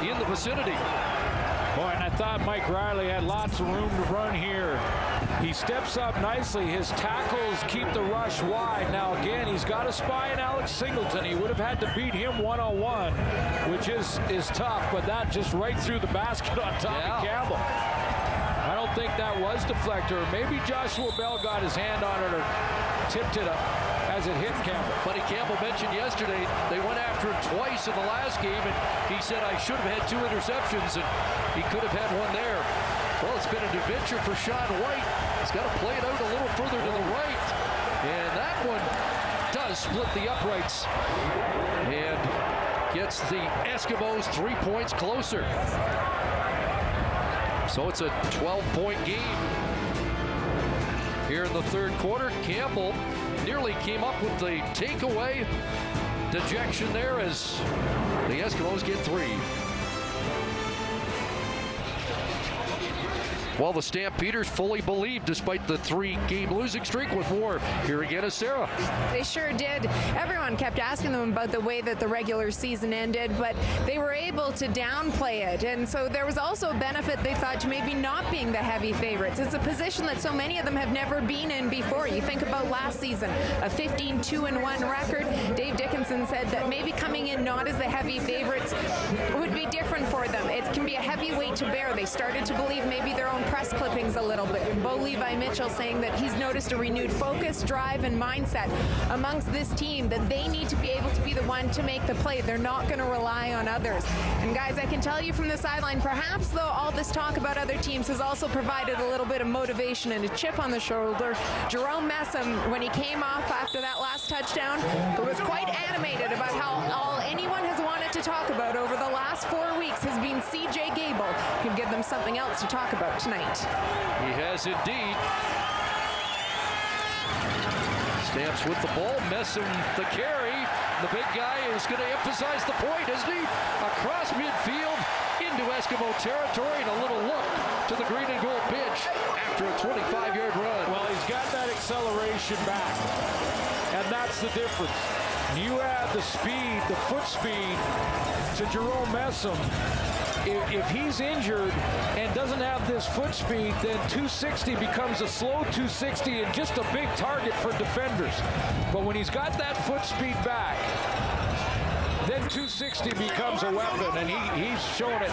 in the vicinity.
Boy, and I thought Mike Riley had lots of room to run here. He steps up nicely. His tackles keep the rush wide. Now, again, he's got a spy in Alex Singleton. He would have had to beat him one-on-one, which is tough, but that just right through the basket on Tommy Campbell. I don't think that was deflector. Maybe Joshua Bell got his hand on it or tipped it up as it hit Campbell.
Buddy Campbell mentioned yesterday they went after him twice in the last game, and he said, I should have had 2 interceptions, and he could have had one there. Well, it's been an adventure for Sean White. He's got to play it out a little further to the right, and that one does split the uprights and gets the Eskimos 3 points closer. So it's a 12-point game here in the third quarter. Campbell nearly came up with the takeaway. Dejection there as the Eskimos get 3. Well, the Stampeders fully believed despite the 3-game losing streak with more. Here again is Sarah.
They sure did. Everyone kept asking them about the way that the regular season ended, but they were able to downplay it. And so there was also a benefit, they thought, to maybe not being the heavy favorites. It's a position that so many of them have never been in before. You think about last season, a 15-2-1 record. Dave Dickinson said that maybe coming in not as the heavy favorites would be different for them. It can be a heavy weight to bear. They started to believe maybe their own press clippings a little bit. Bo Levi Mitchell saying that he's noticed a renewed focus, drive, and mindset amongst this team, that they need to be able to be the one to make the play. They're not going to rely on others. And guys, I can tell you from the sideline, perhaps though all this talk about other teams has also provided a little bit of motivation and a chip on the shoulder. Jerome Messam, when he came off after that last touchdown, was quite animated about how all anyone has wanted to talk about over the last 4 weeks has been CJ Gable. He'll give them something else to talk about tonight.
He has indeed. Stamps with the ball, Messam the carry. The big guy is going to emphasize the point, isn't he? Across midfield into Eskimo territory, and a little look to the green and gold bench after a 25-yard run.
Well, he's got that acceleration back, and that's the difference. You add the speed, the foot speed to Jerome Messam. If he's injured and doesn't have this foot speed, then 260 becomes a slow 260 and just a big target for defenders. But when he's got that foot speed back, then 260 becomes a weapon, and he's shown it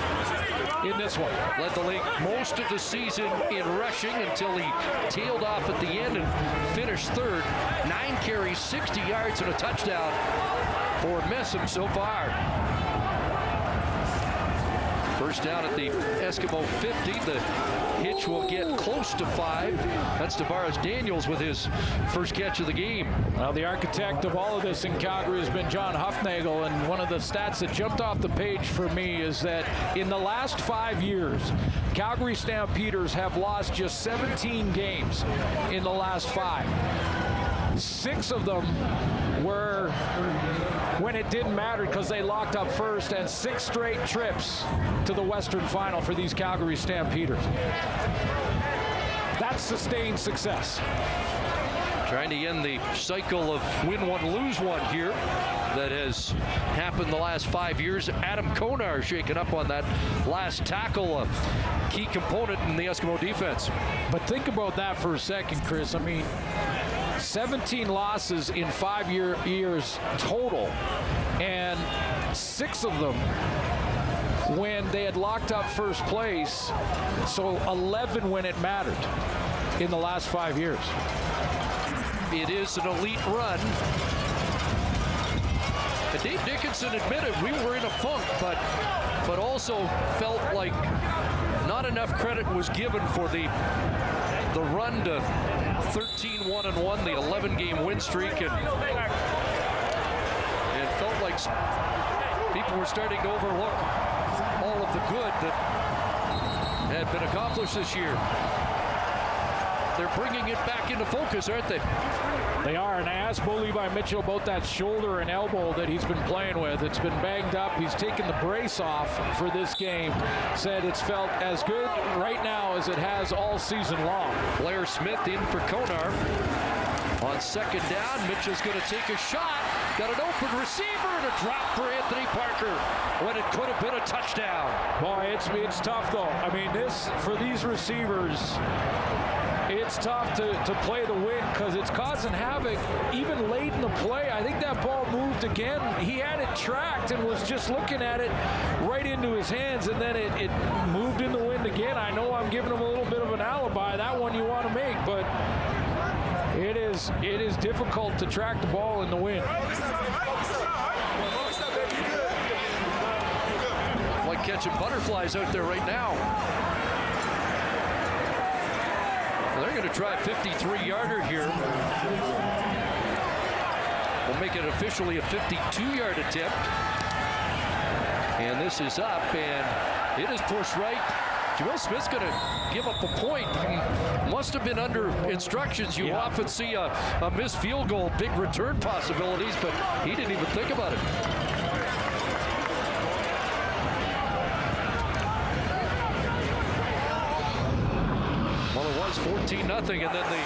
in this one.
Led the league most of the season in rushing until he tailed off at the end and finished third. 9 carries, 60 yards, and a touchdown for Messam so far. First down at the Eskimo 50. The hitch will get close to 5. That's Tavares Daniels with his first catch of the game.
Well, the architect of all of this in Calgary has been John Huffnagel, and one of the stats that jumped off the page for me is that in the last 5 years, Calgary Stampeders have lost just 17 games in the last 5. 6 of them were when it didn't matter because they locked up first, and 6 straight trips to the Western Final for these Calgary Stampeders. That's sustained success.
Trying to end the cycle of win one, lose one here that has happened the last 5 years. Adam Konar shaken up on that last tackle, a key component in the Eskimo defense.
But think about that for a second, Chris. I mean, 17 losses in 5 years total, and 6 of them when they had locked up first place, so 11 when it mattered in the last 5 years.
It is an elite run. And Dave Dickinson admitted we were in a funk, but also felt like not enough credit was given for the run to 13-1-1, the 11-game win streak, and it felt like people were starting to overlook all of the good that had been accomplished this year. They're bringing it back into focus, aren't they?
They are, and I asked Bo Levi Mitchell about that shoulder and elbow that he's been playing with. It's been banged up. He's taken the brace off for this game. Said it's felt as good right now as it has all season long.
Blair Smith in for Konar. On second down, Mitchell's going to take a shot. Got an open receiver and a drop for Anthony Parker when it could have been a touchdown.
Boy, it's tough, though. I mean, for these receivers, it's tough to play the win because it's causing havoc even late in the play. I think that ball moved again. He had it tracked and was just looking at it right into his hands, and then it moved in the wind again. I know I'm giving him a little bit of an alibi. That one you want to make, but it is difficult to track the ball in the wind.
Like catching butterflies out there right now. They're going to try a 53-yarder here. We'll make it officially a 52-yard attempt. And this is up, and it is pushed right. Jamil Smith's going to give up a point. He must have been under instructions. You often see a missed field goal, big return possibilities, but he didn't even think about it. was 14-0, and then the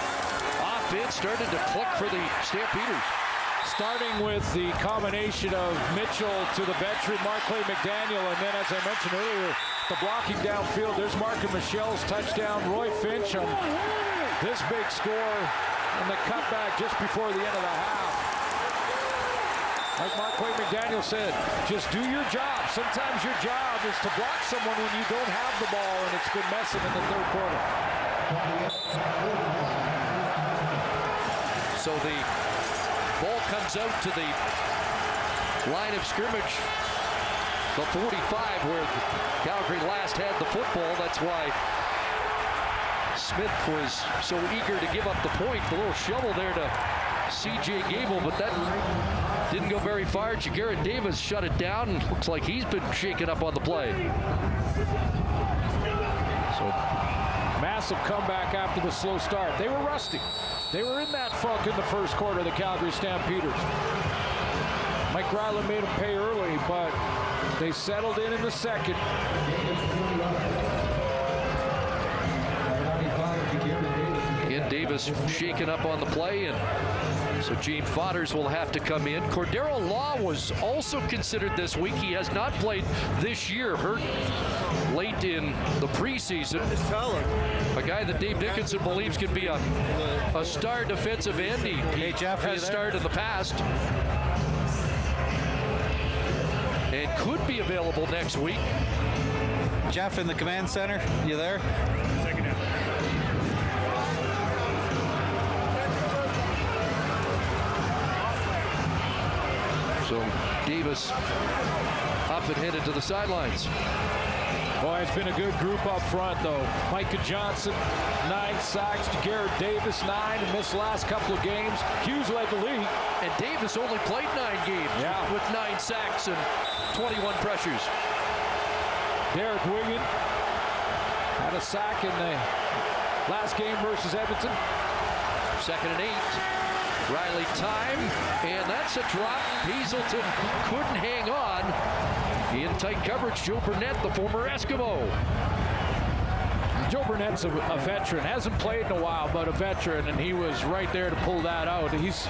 offense started to click for the Stampeders.
Starting with the combination of Mitchell to the veteran Markley McDaniel, and then, as I mentioned earlier, the blocking downfield. There's Mark and Michelle's touchdown. Roy Finch on this big score, and the cutback just before the end of the half. Like Markley McDaniel said, just do your job. Sometimes your job is to block someone when you don't have the ball, and it's been messing in the third quarter.
So the ball comes out to the line of scrimmage, the 45, where Calgary last had the football. That's why Smith was so eager to give up the point. The little shovel there to C.J. Gable, but that didn't go very far. Jagarrett Davis shut it down, and looks like he's been shaken up on the play.
So massive comeback after the slow start. They were rusty. They were in that funk in the first quarter, the Calgary Stampeders. Mike Riley made them pay early, but they settled in the second.
Again, Davis shaken up on the play, and so Gene Fodders will have to come in. Cordero Law was also considered this week. He has not played this year, hurt late in the preseason. A guy that Dave Dickinson believes can be a star defensive end. He has starred in the past and could be available next week.
Jeff in the command center, you there?
Second down.
So Davis up and headed to the sidelines.
Boy, it's been a good group up front, though. Micah Johnson, 9 sacks. Jagarrett Davis, 9, and missed the last couple of games. Hughes led the league.
And Davis only played 9 games with 9 sacks and 21 pressures.
Derek Wigan had a sack in the last game versus Edmonton.
2nd and 8. Riley time, and that's a drop. Hazelton couldn't hang on. In tight coverage, Joe Burnett, the former Eskimo.
Joe Burnett's a veteran. Hasn't played in a while, but a veteran, and he was right there to pull that out. He's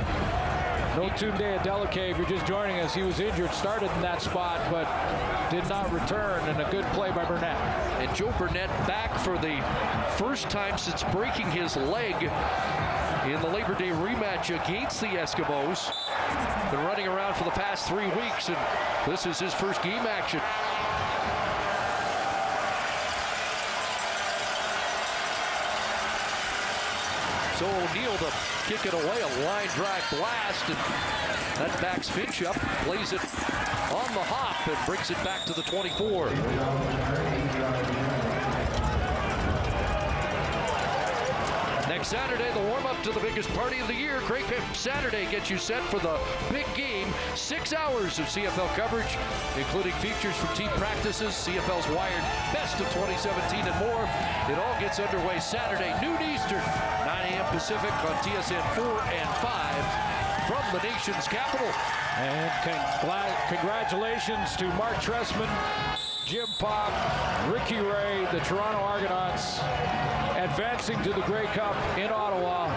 no Tunde Adeleke, if you're just joining us. He was injured, started in that spot, but did not return, and a good play by Burnett.
And Joe Burnett back for the first time since breaking his leg in the Labor Day rematch against the Eskimos. Been running around for the past 3 weeks, and this is his first game action. So O'Neill to kick it away, a line drive blast, and that backs Finch up, plays it on the hop, and brings it back to the 24. Next Saturday, the warm-up to the biggest party of the year. Great Saturday gets you set for the big game. 6 hours of CFL coverage, including features from team practices, CFL's Wired Best of 2017, and more. It all gets underway Saturday, noon Eastern, 9 a.m. Pacific on TSN 4 and 5 from the nation's capital.
And congratulations to Mark Trestman, Jim Pop, Ricky Ray, the Toronto Argonauts, advancing to the Grey Cup in Ottawa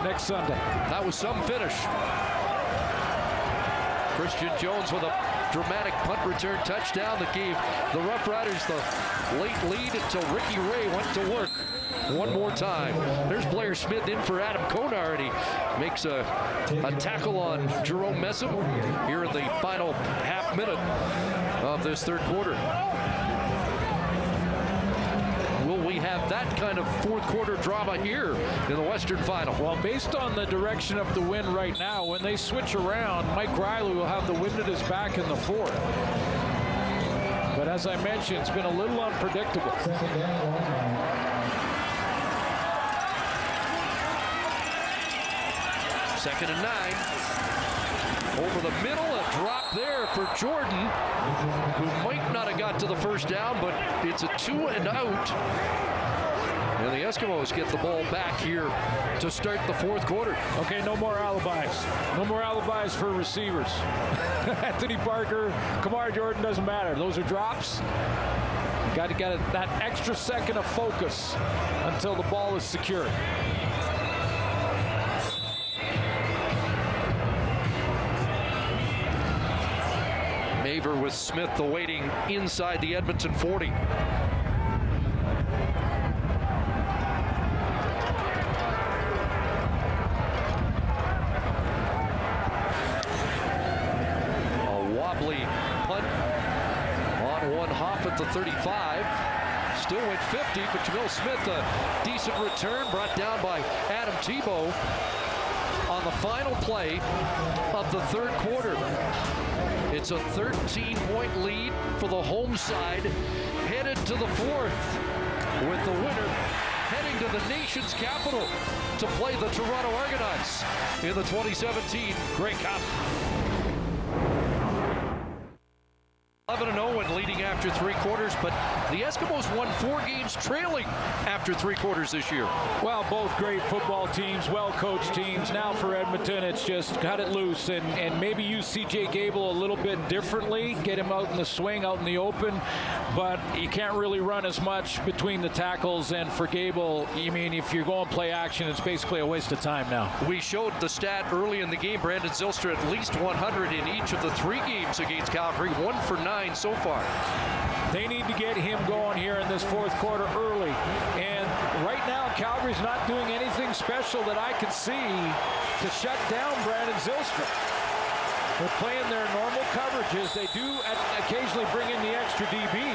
next Sunday.
That was some finish. Christian Jones with a dramatic punt return touchdown that gave the Rough Riders the late lead until Ricky Ray went to work one more time. There's Blair Smith in for Adam Konar, and he makes a tackle on Jerome Messam here in the final half minute of this third quarter. Will we have that kind of fourth quarter drama here in the Western Final?
Well, based on the direction of the wind right now, when they switch around, Mike Riley will have the wind at his back in the fourth. But as I mentioned, it's been a little unpredictable.
Second and 9. Over the middle, a drop there for Jordan, who might not have got to the first down, but it's a 2 and out. And the Eskimos get the ball back here to start the fourth quarter.
Okay, no more alibis. No more alibis for receivers. Anthony Parker, Kamar Jordan, doesn't matter. Those are drops. Got to get that extra second of focus until the ball is secured.
Maver with Smith awaiting inside the Edmonton 40. Wobbly punt on one hop at the 35. Still went 50, but Jamil Smith, a decent return brought down by Adam Tebow on the final play of the third quarter. It's a 13-point lead for the home side, headed to the fourth, with the winner heading to the nation's capital to play the Toronto Argonauts in the 2017 Grey Cup. 11-0 and leading after three quarters, but the Eskimos won 4 games trailing after three quarters this year.
Well, both great football teams, well-coached teams. Now for Edmonton, it's just cut it loose and maybe use C.J. Gable a little bit differently, get him out in the swing, out in the open, but you can't really run as much between the tackles. And for Gable, you mean if you're going play action, it's basically a waste of time now.
We showed the stat early in the game. Brandon Zylstra at least 100 in each of the 3 games against Calgary, 1 for 9 so far.
They need to get him going here in this fourth quarter early. And right now, Calgary's not doing anything special that I can see to shut down Brandon Zylstra. They're playing their normal coverages. They do occasionally bring in the extra DB.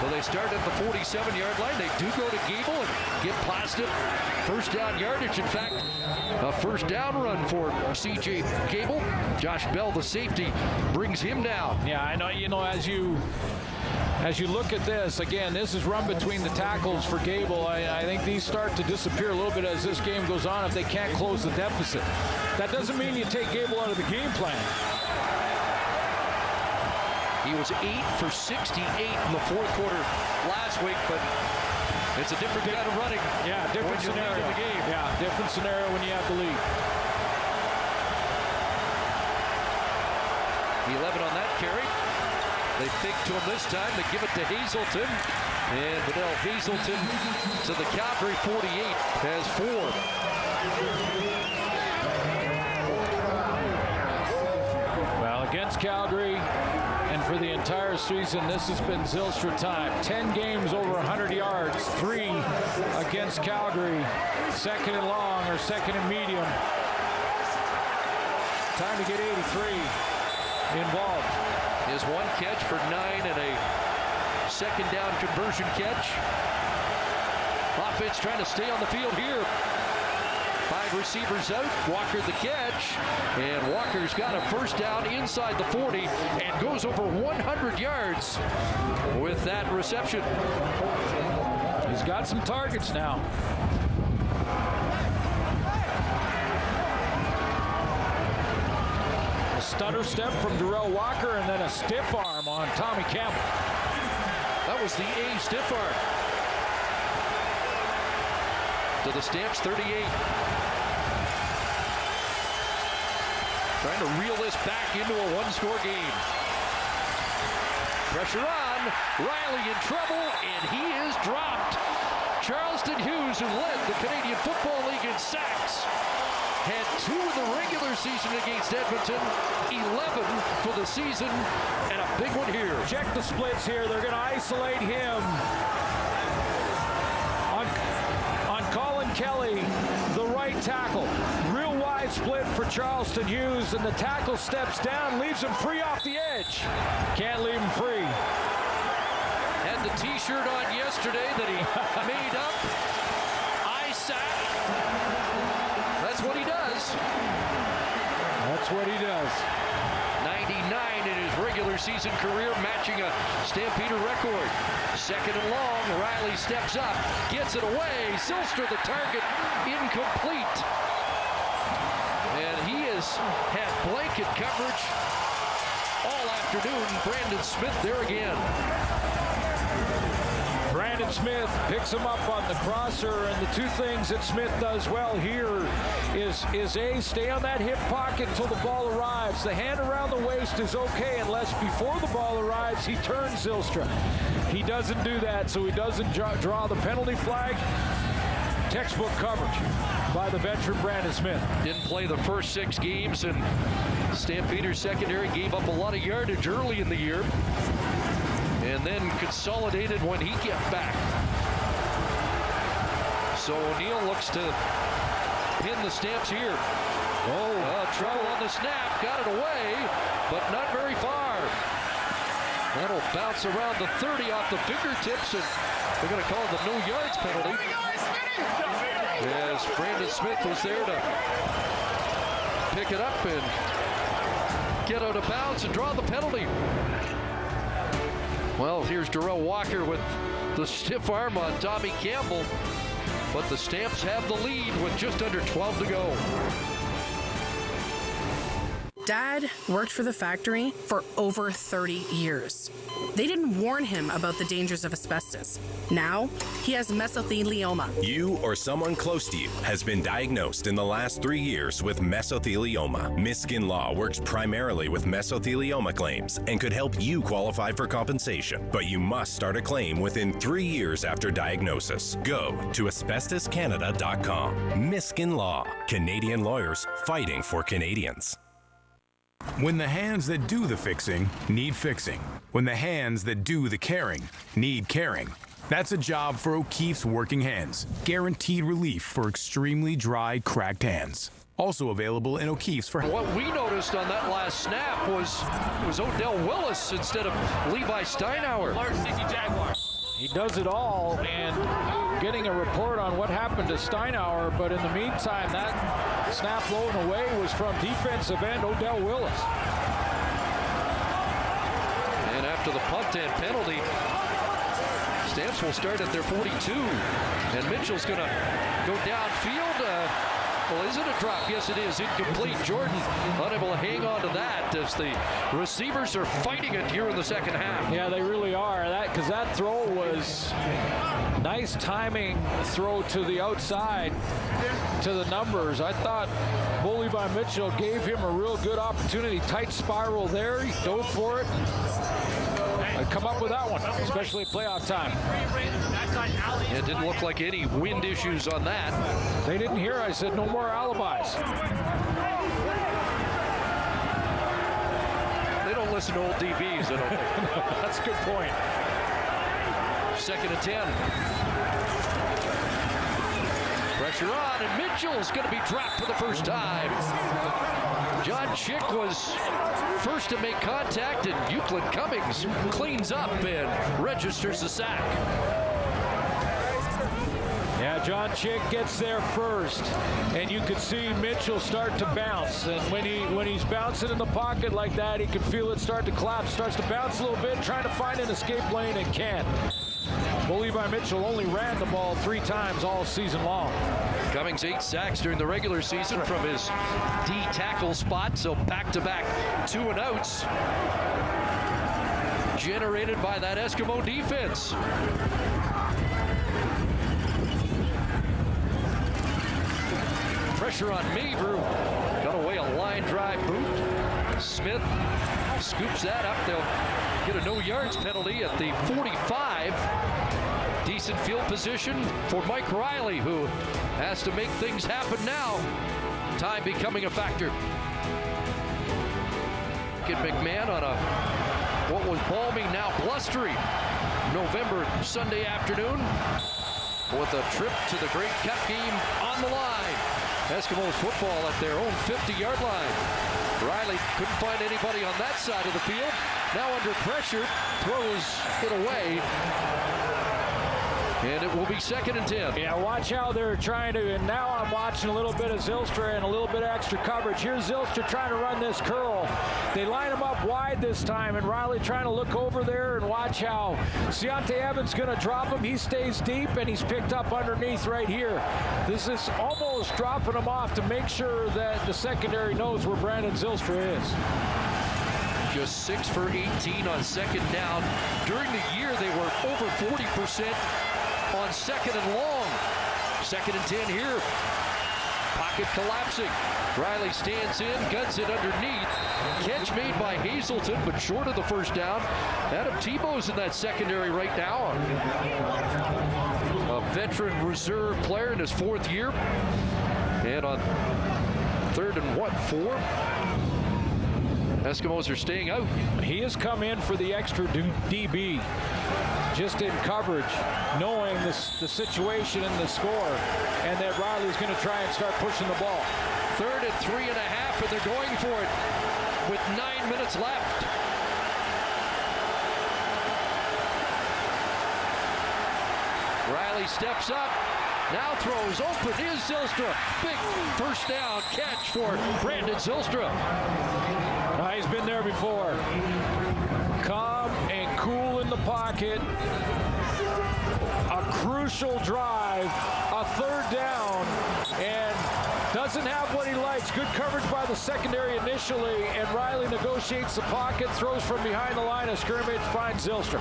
So they start at the 47-yard line. They do go to Gable and get past it. First down yardage. In fact, a first down run for C.J. Gable. Josh Bell, the safety, brings him down.
Yeah, I know. You know, as you look at this, again, this is run between the tackles for Gable. I think these start to disappear a little bit as this game goes on if they can't close the deficit. That doesn't mean you take Gable out of the game plan.
He was 8 for 68 in the fourth quarter last week, but it's a different kind of running.
Yeah, different scenario
in the game.
Yeah, different scenario when you have the lead.
11 on that carry. They fake to him this time. They give it to Hazelton. And Vidal Hazelton to the Calgary 48 has 4.
Well, against Calgary, and for the entire season, this has been Zylstra time. 10 games over 100 yards, 3 against Calgary. Second and long or second and medium. Time to get 83 involved.
His one catch for 9 and a second down conversion catch. Offense trying to stay on the field here. 5 receivers out, Walker the catch, and Walker's got a first down inside the 40 and goes over 100 yards with that reception.
He's got some targets now. A stutter step from Darrell Walker and then a stiff arm on Tommy Campbell.
That was the A stiff arm. To the Stamps 38. Trying to reel this back into a one-score game. Pressure on. Riley in trouble, and he is dropped. Charleston Hughes, who led the Canadian Football League in sacks, had 2 in the regular season against Edmonton, 11 for the season, and a big one here.
Check the splits here. They're going to isolate him on Colin Kelly, the right tackle. Real wide split for Charleston Hughes, and the tackle steps down, leaves him free off the edge. Can't leave him free.
Had the t-shirt on yesterday that he made up. I sack. That's what he does.
That's what he does.
99 in his regular season career, matching a Stampeder record. Second and long, Riley steps up, gets it away. Zylstra the target, incomplete. And he has had blanket coverage all afternoon. Brandon Smith there again.
Brandon Smith picks him up on the crosser, and the two things that Smith does well here is A, stay on that hip pocket until the ball arrives. The hand around the waist is okay unless before the ball arrives he turns Zylstra. He doesn't do that, so he doesn't draw the penalty flag. Textbook coverage by the veteran Brandon Smith.
Didn't play the first 6 games, and Stampeders secondary gave up a lot of yardage early in the year, and then consolidated when he got back. So O'Neill looks to pin the Stamps here. Trouble on the snap, got it away, but not very far. That'll bounce around the 30 off the fingertips, and they're going to call the no yards penalty. As Brandon Smith was there to pick it up and get out of bounds and draw the penalty. Well, here's Darrell Walker with the stiff arm on Tommy Campbell, but the Stamps have the lead with just under 12 to go.
Dad worked for the factory for over 30 years. They didn't warn him about the dangers of asbestos. Now, he has mesothelioma.
You or someone close to you has been diagnosed in the last 3 years with mesothelioma. Miskin Law works primarily with mesothelioma claims and could help you qualify for compensation. But you must start a claim within 3 years after diagnosis. Go to asbestoscanada.com. Miskin Law. Canadian lawyers fighting for Canadians.
When the hands that do the fixing need fixing. When the hands that do the caring need caring. That's a job for O'Keeffe's Working Hands. Guaranteed relief for extremely dry, cracked hands. Also available in O'Keeffe's for...
What we noticed on that last snap was Odell Willis instead of Levi Steinauer.
He does it all, and getting a report on what happened to Steinauer, but in the meantime, that snap blown away was from defensive end Odell Willis.
And after the punt and penalty, Stamps will start at their 42, and Mitchell's going to go downfield. Well, is it a drop? Yes, it is. Incomplete. Jordan unable to hang on to that as the receivers are fighting it here in the second half.
Yeah, they really are. Because that throw was nice timing throw to the outside to the numbers. I thought Bully by Mitchell gave him a real good opportunity. Tight spiral there. He dove for it. I'd come up with that one, especially at playoff time.
It didn't look like any wind issues on that.
They didn't hear. I said no more alibis.
They don't listen to old DBs, I don't think.
That's a good point.
2nd and 10. Pressure on, and Mitchell's going to be dropped for the first time. John Chick was first to make contact, and Euclid Cummings cleans up and registers the sack.
Yeah, John Chick gets there first, and you could see Mitchell start to bounce. And when he's bouncing in the pocket like that, he can feel it start to collapse, starts to bounce a little bit, trying to find an escape lane and can't. Well, Levi Mitchell only ran the ball 3 times all season long.
Cummings 8 sacks during the regular season from his D tackle spot, so back-to-back 2 and outs generated by that Eskimo defense. Pressure on Mabrew. Got away a line drive boot. Smith scoops that up. They'll get a no yards penalty at the 45. Decent field position for Mike Riley, who has to make things happen now. Time becoming a factor. Get McMahon on what was balmy, now blustery November Sunday afternoon with a trip to the Great Cup game on the line. Eskimos football at their own 50-yard line. Riley couldn't find anybody on that side of the field. Now under pressure, throws it away. And it will be 2nd and 10.
Yeah, watch how they're trying to, and now I'm watching a little bit of Zylstra and a little bit of extra coverage. Here's Zylstra trying to run this curl. They line him up wide this time, and Riley trying to look over there and watch how Deontay Evans going to drop him. He stays deep, and he's picked up underneath right here. This is almost dropping him off to make sure that the secondary knows where Brandon Zylstra is.
Just 6 for 18 on second down. During the year, they were over 40% on second and long. Second and 10 here. Pocket collapsing. Riley stands in, guns it underneath. Catch made by Hazelton, but short of the first down. Adam Tebow's in that secondary right now. A veteran reserve player in his 4th year. And on 3rd and 4? Eskimos are staying out.
He has come in for the extra DB, just in coverage, knowing the situation and the score, and that Riley's going to try and start pushing the ball.
3rd and 3.5, and they're going for it with 9 minutes left. Riley steps up, now throws, open is Zylstra. Big first down catch for Brandon Zylstra.
He's been there before. Calm and cool in the pocket. A crucial drive, a 3rd down, and doesn't have what he likes. Good coverage by the secondary initially, and Riley negotiates the pocket, throws from behind the line of scrimmage, finds Zylstra.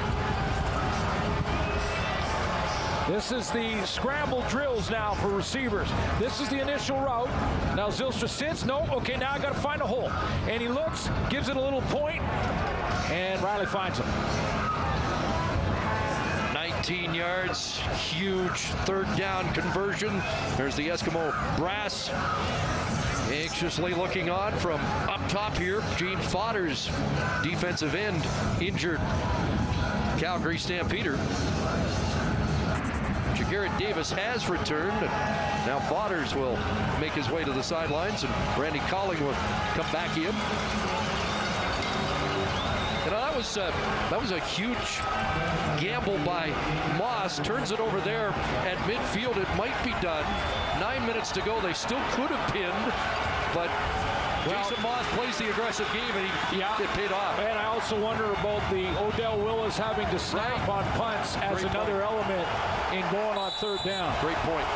This is the scramble drills now for receivers. This is the initial route. Now Zylstra sits. No. Okay, now I got to find a hole. And he looks, gives it a little point, and Riley finds him.
19 yards, huge 3rd down conversion. There's the Eskimo brass anxiously looking on from up top here. Gene Fodders, defensive end, injured. Calgary Stampeder. Garrett Davis has returned. Now Fodders will make his way to the sidelines, and Randy Colling will come back in. You know, that was a huge gamble by Moss. Turns it over there at midfield. It might be done. 9 minutes to go. They still could have pinned, but Jason Moss plays the aggressive game, and it paid off.
And I also wonder about the Odell Willis having to snap on punts as
Great
another
point.
element in going on 3rd down.
Great point.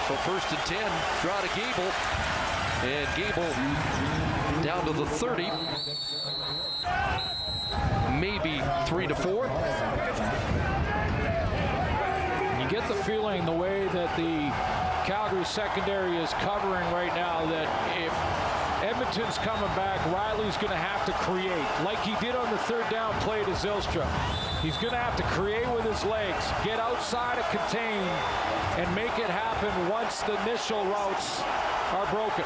So 1st and 10, draw to Gable. And Gable down to the 30. Maybe 3 to 4.
You get the feeling, the way that the Calgary secondary is covering right now, that if Edmonton's coming back, Riley's going to have to create, like he did on the 3rd down play to Zylstra. He's going to have to create with his legs, get outside of contain, and make it happen once the initial routes are broken.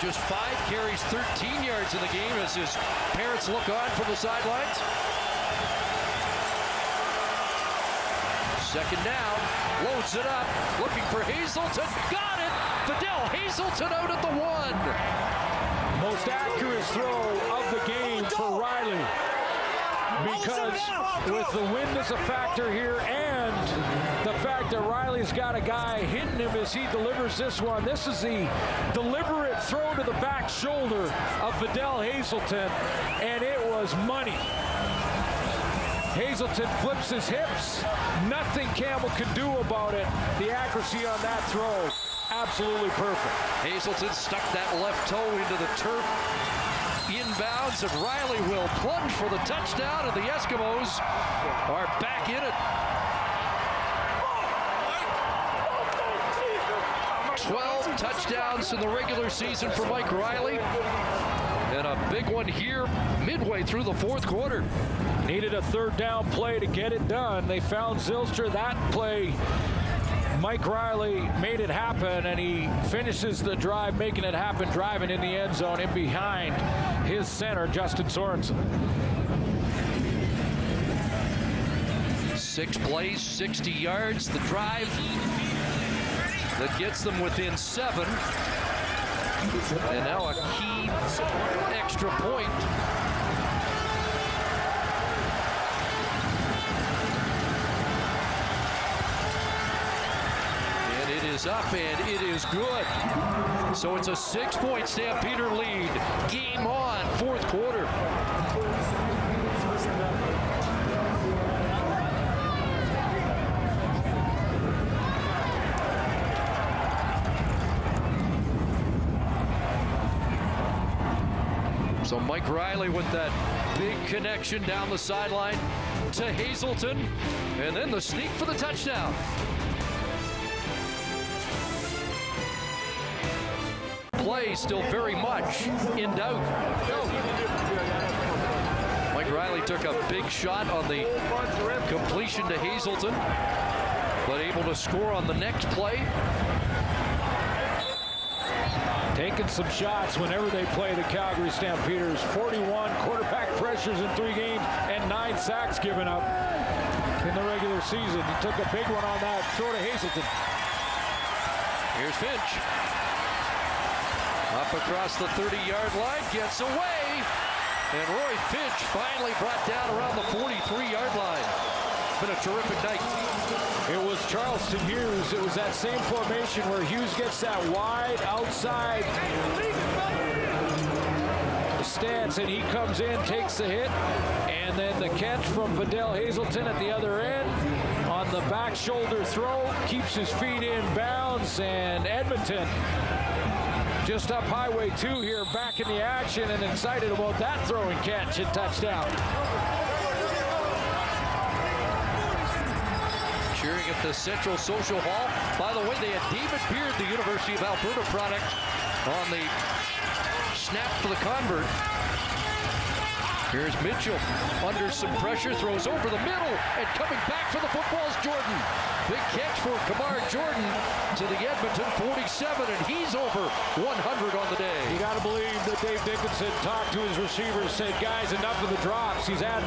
Just 5 carries, 13 yards in the game as his parents look on from the sidelines. Second down, loads it up, looking for Hazelton, got it! Fidel Hazelton out at the 1.
Most accurate throw of the game for Riley, because with the wind as a factor here and the fact that Riley's got a guy hitting him as he delivers this one. This is the deliberate throw to the back shoulder of Fidel Hazelton, and it was money. Hazelton flips his hips. Nothing Campbell can do about it. The accuracy on that throw, absolutely perfect.
Hazelton stuck that left toe into the turf. Inbounds, and Riley will plunge for the touchdown, and the Eskimos are back in it. 12 touchdowns in the regular season for Mike Riley. And a big one here midway through the 4th quarter.
Needed a 3rd down play to get it done. They found Zylstra. That play, Mike Riley made it happen, and he finishes the drive making it happen, driving in the end zone in behind his center, Justin Sorensen.
6 plays, 60 yards. The drive that gets them within 7. And now a key extra point. And it is up, and it is good. So it's a 6-point Stampeder lead. Game on, 4th quarter. So Mike Riley with that big connection down the sideline to Hazelton, and then the sneak for the touchdown. Play still very much in doubt. Mike Riley took a big shot on the completion to Hazelton, but able to score on the next play.
Taking some shots whenever they play the Calgary Stampeders. 41 quarterback pressures in 3 games and 9 sacks given up in the regular season. He took a big one on that throw to Hazelton.
Here's Finch. Up across the 30-yard line, gets away. And Roy Finch finally brought down around the 43-yard line. Been a terrific night.
It was Charleston Hughes. It was that same formation where Hughes gets that wide outside stance, and he comes in, takes the hit, and then the catch from Vidal Hazelton at the other end on the back shoulder throw, keeps his feet in bounds, and Edmonton just up Highway 2 here, back in the action, and excited about that throw and catch and touchdown.
Cheering at the Central Social Hall. By the way, they had David Beard, the University of Alberta product, on the snap for the convert. Here's Mitchell under some pressure, throws over the middle, and coming back for the football's Jordan. Big catch for Kamar Jordan to the Edmonton 47, and he's over 100 on the day.
You got to believe that Dave Dickinson talked to his receivers, said, guys, enough of the drops. He's had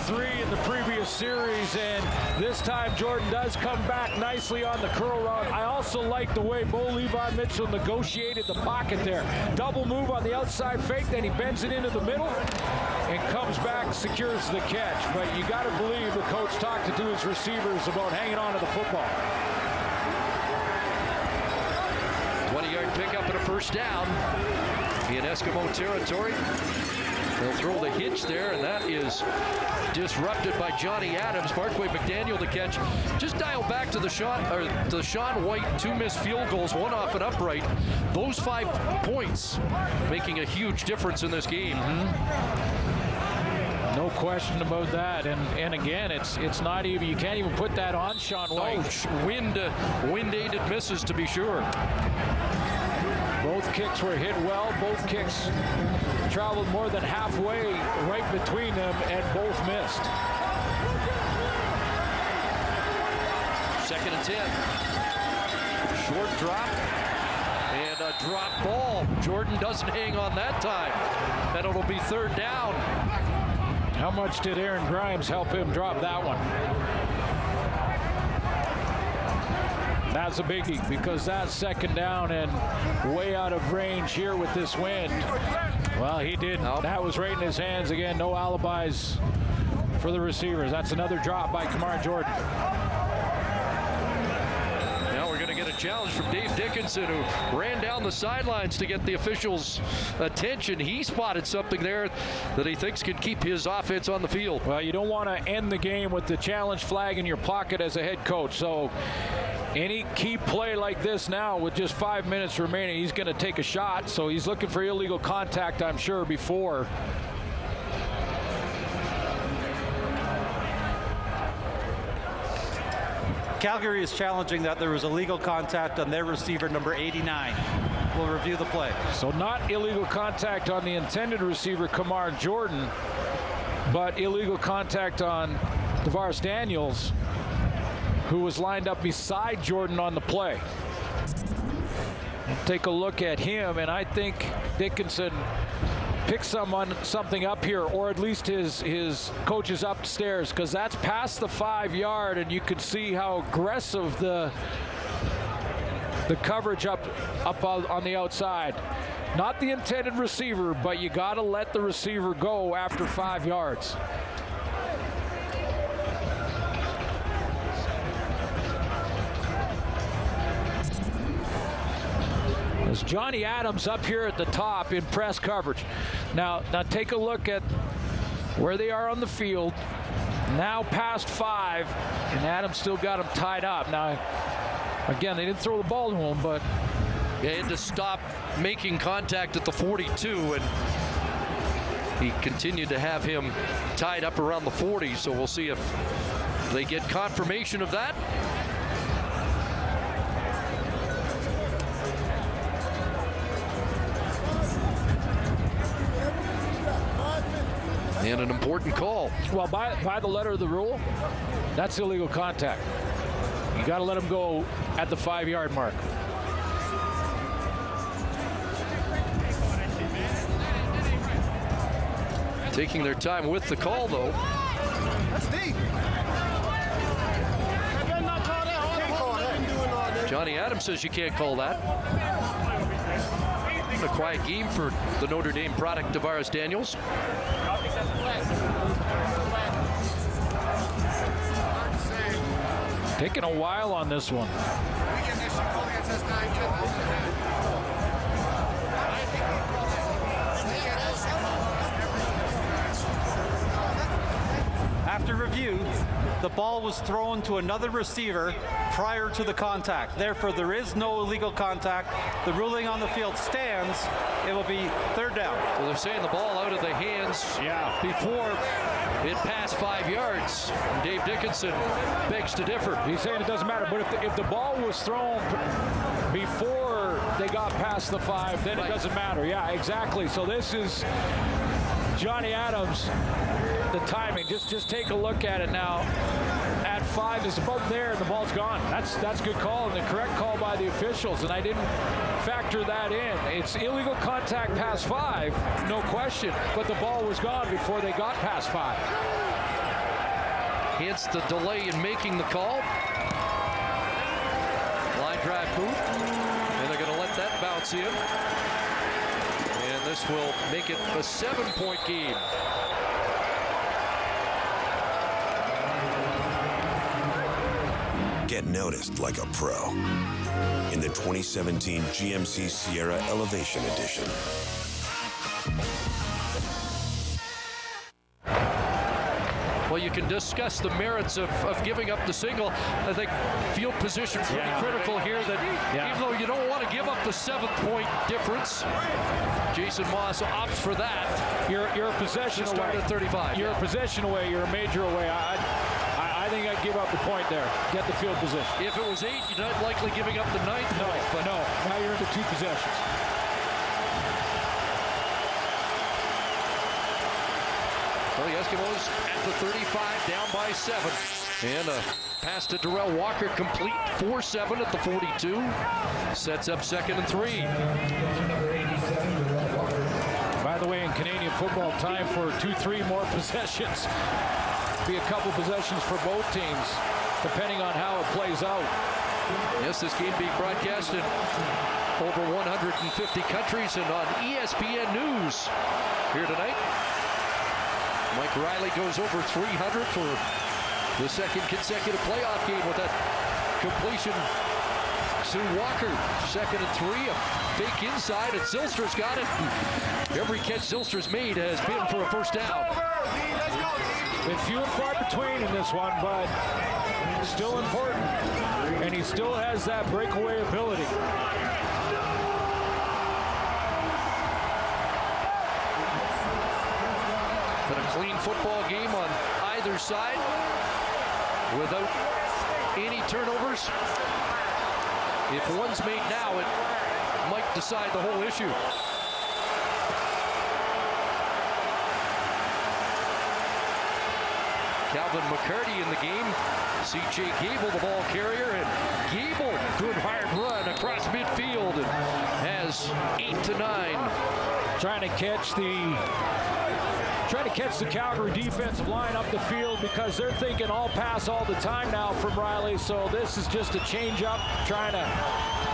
3 in the previous series, and this time Jordan does come back nicely on the curl route. I also like the way Bo Levi Mitchell negotiated the pocket there. Double move on the outside fake, then he bends it into the middle and comes back, secures the catch. But you got to believe the coach talked to his receivers about hanging on to the football.
20-yard pickup and a first down in Eskimo territory. They'll throw the hitch there, and that is disrupted by Johnny Adams. Markway McDaniel the catch. Just dial back to the Sean White 2 missed field goals, 1 off an upright. Those 5 points making a huge difference in this game.
No question about that, and again, it's not even, you can't even put that on Sean White.
Oh, wind-aided misses to be sure.
Both kicks were hit well. Both kicks traveled more than halfway right between them, and both missed.
2nd and 10. Short drop and a drop ball. Jordan doesn't hang on that time. Then it'll be 3rd down.
How much did Aaron Grimes help him drop that one? That's a biggie, because that's 2nd down and way out of range here with this wind. Well, he didn't. That was right in his hands again. No alibis for the receivers. That's another drop by Kamar Jordan.
Now we're going to get a challenge from Dave Dickinson, who ran down the sidelines to get the officials' attention. He spotted something there that he thinks can keep his offense on the field.
Well, you don't want to end the game with the challenge flag in your pocket as a head coach. So any key play like this now with just 5 minutes remaining, he's going to take a shot. So he's looking for illegal contact, I'm sure, before.
Calgary is challenging that there was illegal contact on their receiver, number 89. We'll review the play.
So not illegal contact on the intended receiver, Kamar Jordan, but illegal contact on DeVaris Daniels, who was lined up beside Jordan on the play. Take a look at him, and I think Dickinson picked something up here, or at least his coaches upstairs, because that's past the 5-yard, and you can see how aggressive the coverage up on the outside. Not the intended receiver, but you got to let the receiver go after 5 yards. There's Johnny Adams up here at the top in press coverage. Now take a look at where they are on the field. Now past 5, and Adams still got him tied up. Now, again, they didn't throw the ball to him, but
they had to stop making contact at the 42, and he continued to have him tied up around the 40, so we'll see if they get confirmation of that. And an important call.
Well, by the letter of the rule, that's illegal contact. You got to let him go at the 5-yard mark.
Taking their time with the call, though.
That's deep.
Johnny Adams says you can't call that. A quiet game for the Notre Dame product, Tavares Daniels.
Taking a while on this one.
After review, the ball was thrown to another receiver prior to the contact. Therefore, there is no illegal contact. The ruling on the field stands. It will be third down.
Well, they're saying the ball out of the hands before it passed 5 yards. Dave Dickinson begs to differ.
He's saying it doesn't matter, but if the ball was thrown before they got past the 5, then it doesn't matter. Yeah, exactly. So this is Johnny Adams. The timing, just take a look at it now. At 5, it's about there, and the ball's gone. That's good call, and the correct call by the officials, and I didn't factor that in. It's illegal contact past 5, no question, but the ball was gone before they got past 5.
Hence the delay in making the call. Line drive boot, and they're going to let that bounce in. And this will make it a 7-point game.
Get noticed like a pro in the 2017 GMC Sierra Elevation Edition.
Well, you can discuss the merits of giving up the single. I think field position pretty critical here, that even though you don't want to give up the 7-point difference, Jason Moss opts for that.
You're a possession away.
Start at 35.
You're a possession away. You're a major away. I think I'd give up the point there. Get the field position.
If it was 8, you're not likely giving up the 9th.
No, but no. Now you're into 2 possessions.
Well, the Eskimos at the 35, down by 7. And a pass to Darrell Walker, complete 4-7 at the 42. Sets up 2nd and 3.
By the way, in Canadian football, time for 2-3 more possessions. Be a couple possessions for both teams, depending on how it plays out.
Yes, this game being broadcast in over 150 countries and on ESPN News here tonight. Mike Riley goes over 300 for the 2nd consecutive playoff game with that completion to Walker. 2nd and 3, a fake inside, and Zylstra's got it. Every catch Zylstra's made has been for a first down.
Been few and far between in this one, but still important. And he still has that breakaway ability.
Been a clean football game on either side without any turnovers. If one's made now, it might decide the whole issue. Calvin McCarty in the game. C.J. Gable, the ball carrier, and Gable, good hard run across midfield, and has 8 to 9.
Trying to catch the Calgary defensive line up the field, because they're thinking all pass all the time now from Riley. So this is just a change up, trying to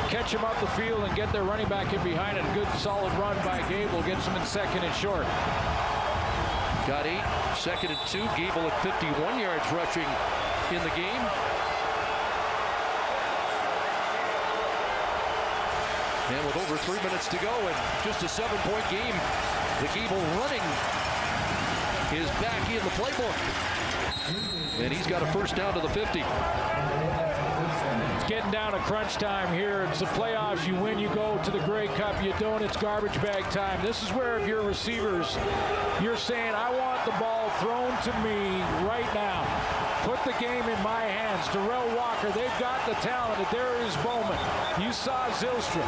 catch him up the field and get their running back in behind it. A good solid run by Gable gets him in 2nd and short.
Got 8, 2nd and 2. Gable at 51 yards rushing in the game. And with over 3 minutes to go and just a 7-point game, the Gable running is back in the playbook. And he's got a first down to the 50.
It's getting down to crunch time here. It's the playoffs. You win, you go to the Grey Cup. You don't, it's garbage bag time. This is where if you're receivers, you're saying, I want the ball thrown to me right now. Put the game in my hands. Darrell Walker, they've got the talent. And there is Bowman. You saw Zylstra.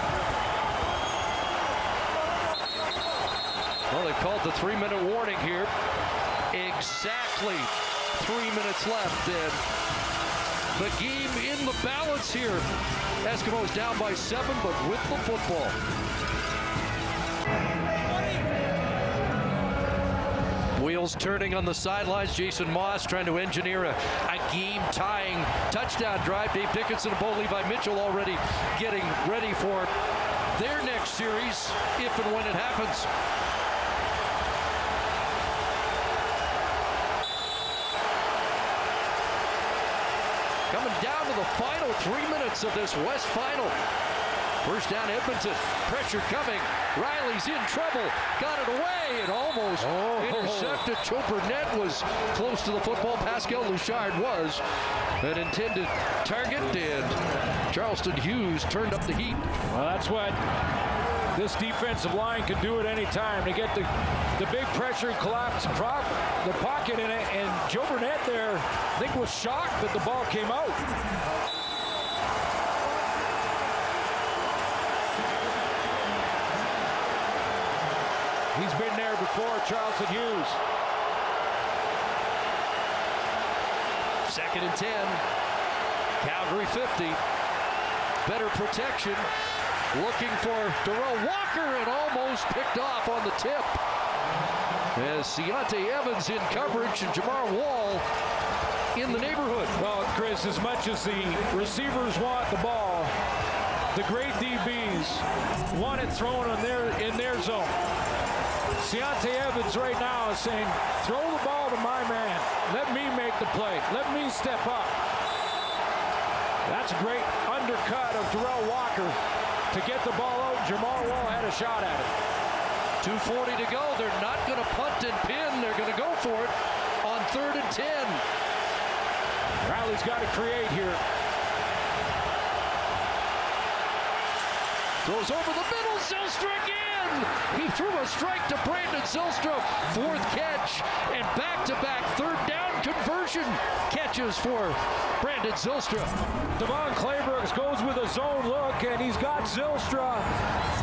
Well, they called the 3-minute warning here. Exactly 3 minutes left, and the game in the balance here. Eskimos down by 7, but with the football. Wheels turning on the sidelines. Jason Moss trying to engineer a game-tying touchdown drive. Dave Dickinson and Bo Levi Mitchell already getting ready for their next series, if and when it happens. Coming down to the final 3 minutes of this West Final. First down, Edmonton. Pressure coming. Riley's in trouble. Got it away and almost intercepted. Joe Burnett was close to the football. Pascal Louchard was an intended target, and Charleston Hughes turned up the heat.
Well, that's what this defensive line can do at any time. They get the big pressure and collapse the pocket in it, and Joe Burnett there, I think, was shocked that the ball came out. He's been there before, Charleston Hughes.
2nd and 10. Calgary 50. Better protection. Looking for Darrell Walker, and almost picked off on the tip. As Deontay Evans in coverage and Jamar Wall in the neighborhood.
Well, Chris, as much as the receivers want the ball, the great DBs want it thrown in their zone. Deontay Evans right now is saying, throw the ball to my man. Let me make the play. Let me step up. That's a great undercut of Darrell Walker to get the ball out. Jamar Wall had a shot at it.
2:40 to go. They're not going to punt and pin. They're going to go for it on 3rd and 10.
Riley's got to create here.
Throws over the middle. Zylstra again. He threw a strike to Brandon Zylstra. 4th catch and back-to-back 3rd down conversion catches for Brandon Zylstra.
Devon Claybrooks goes with a zone look, and he's got Zylstra.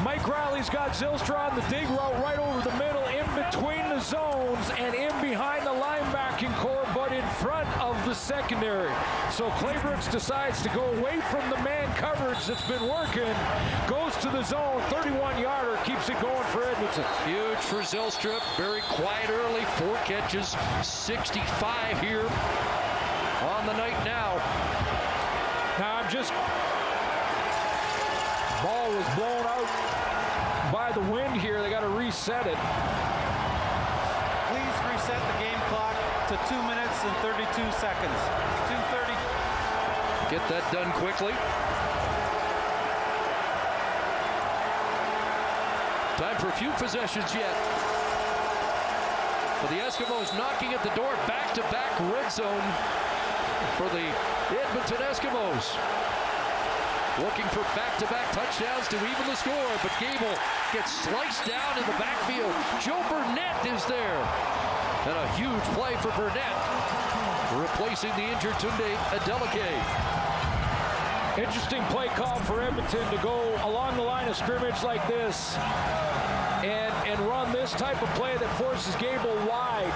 Mike Riley's got Zylstra on the dig route right over the middle, in between the zones and in behind the linebacking core, but in front of the secondary. So Claybrooks decides to go away from the man coverage that's been working, goes to the zone, 31-yarder, keeps it going for Edmonton.
Huge for Zylstra. Very quiet early. 4 catches, 65 here on the night now.
Now ball was blown out by the wind here. They got to reset it.
Please reset the game clock to 2 minutes and 32 seconds. 2:30.
Get that done quickly. Time for a few possessions yet. For the Eskimos knocking at the door, back-to-back red zone for the Edmonton Eskimos. Looking for back-to-back touchdowns to even the score, but Gable gets sliced down in the backfield. Joe Burnett is there. And a huge play for Burnett, replacing the injured Tunde Adeleke.
Interesting play call for Edmonton to go along the line of scrimmage like this and run this type of play that forces Gable wide.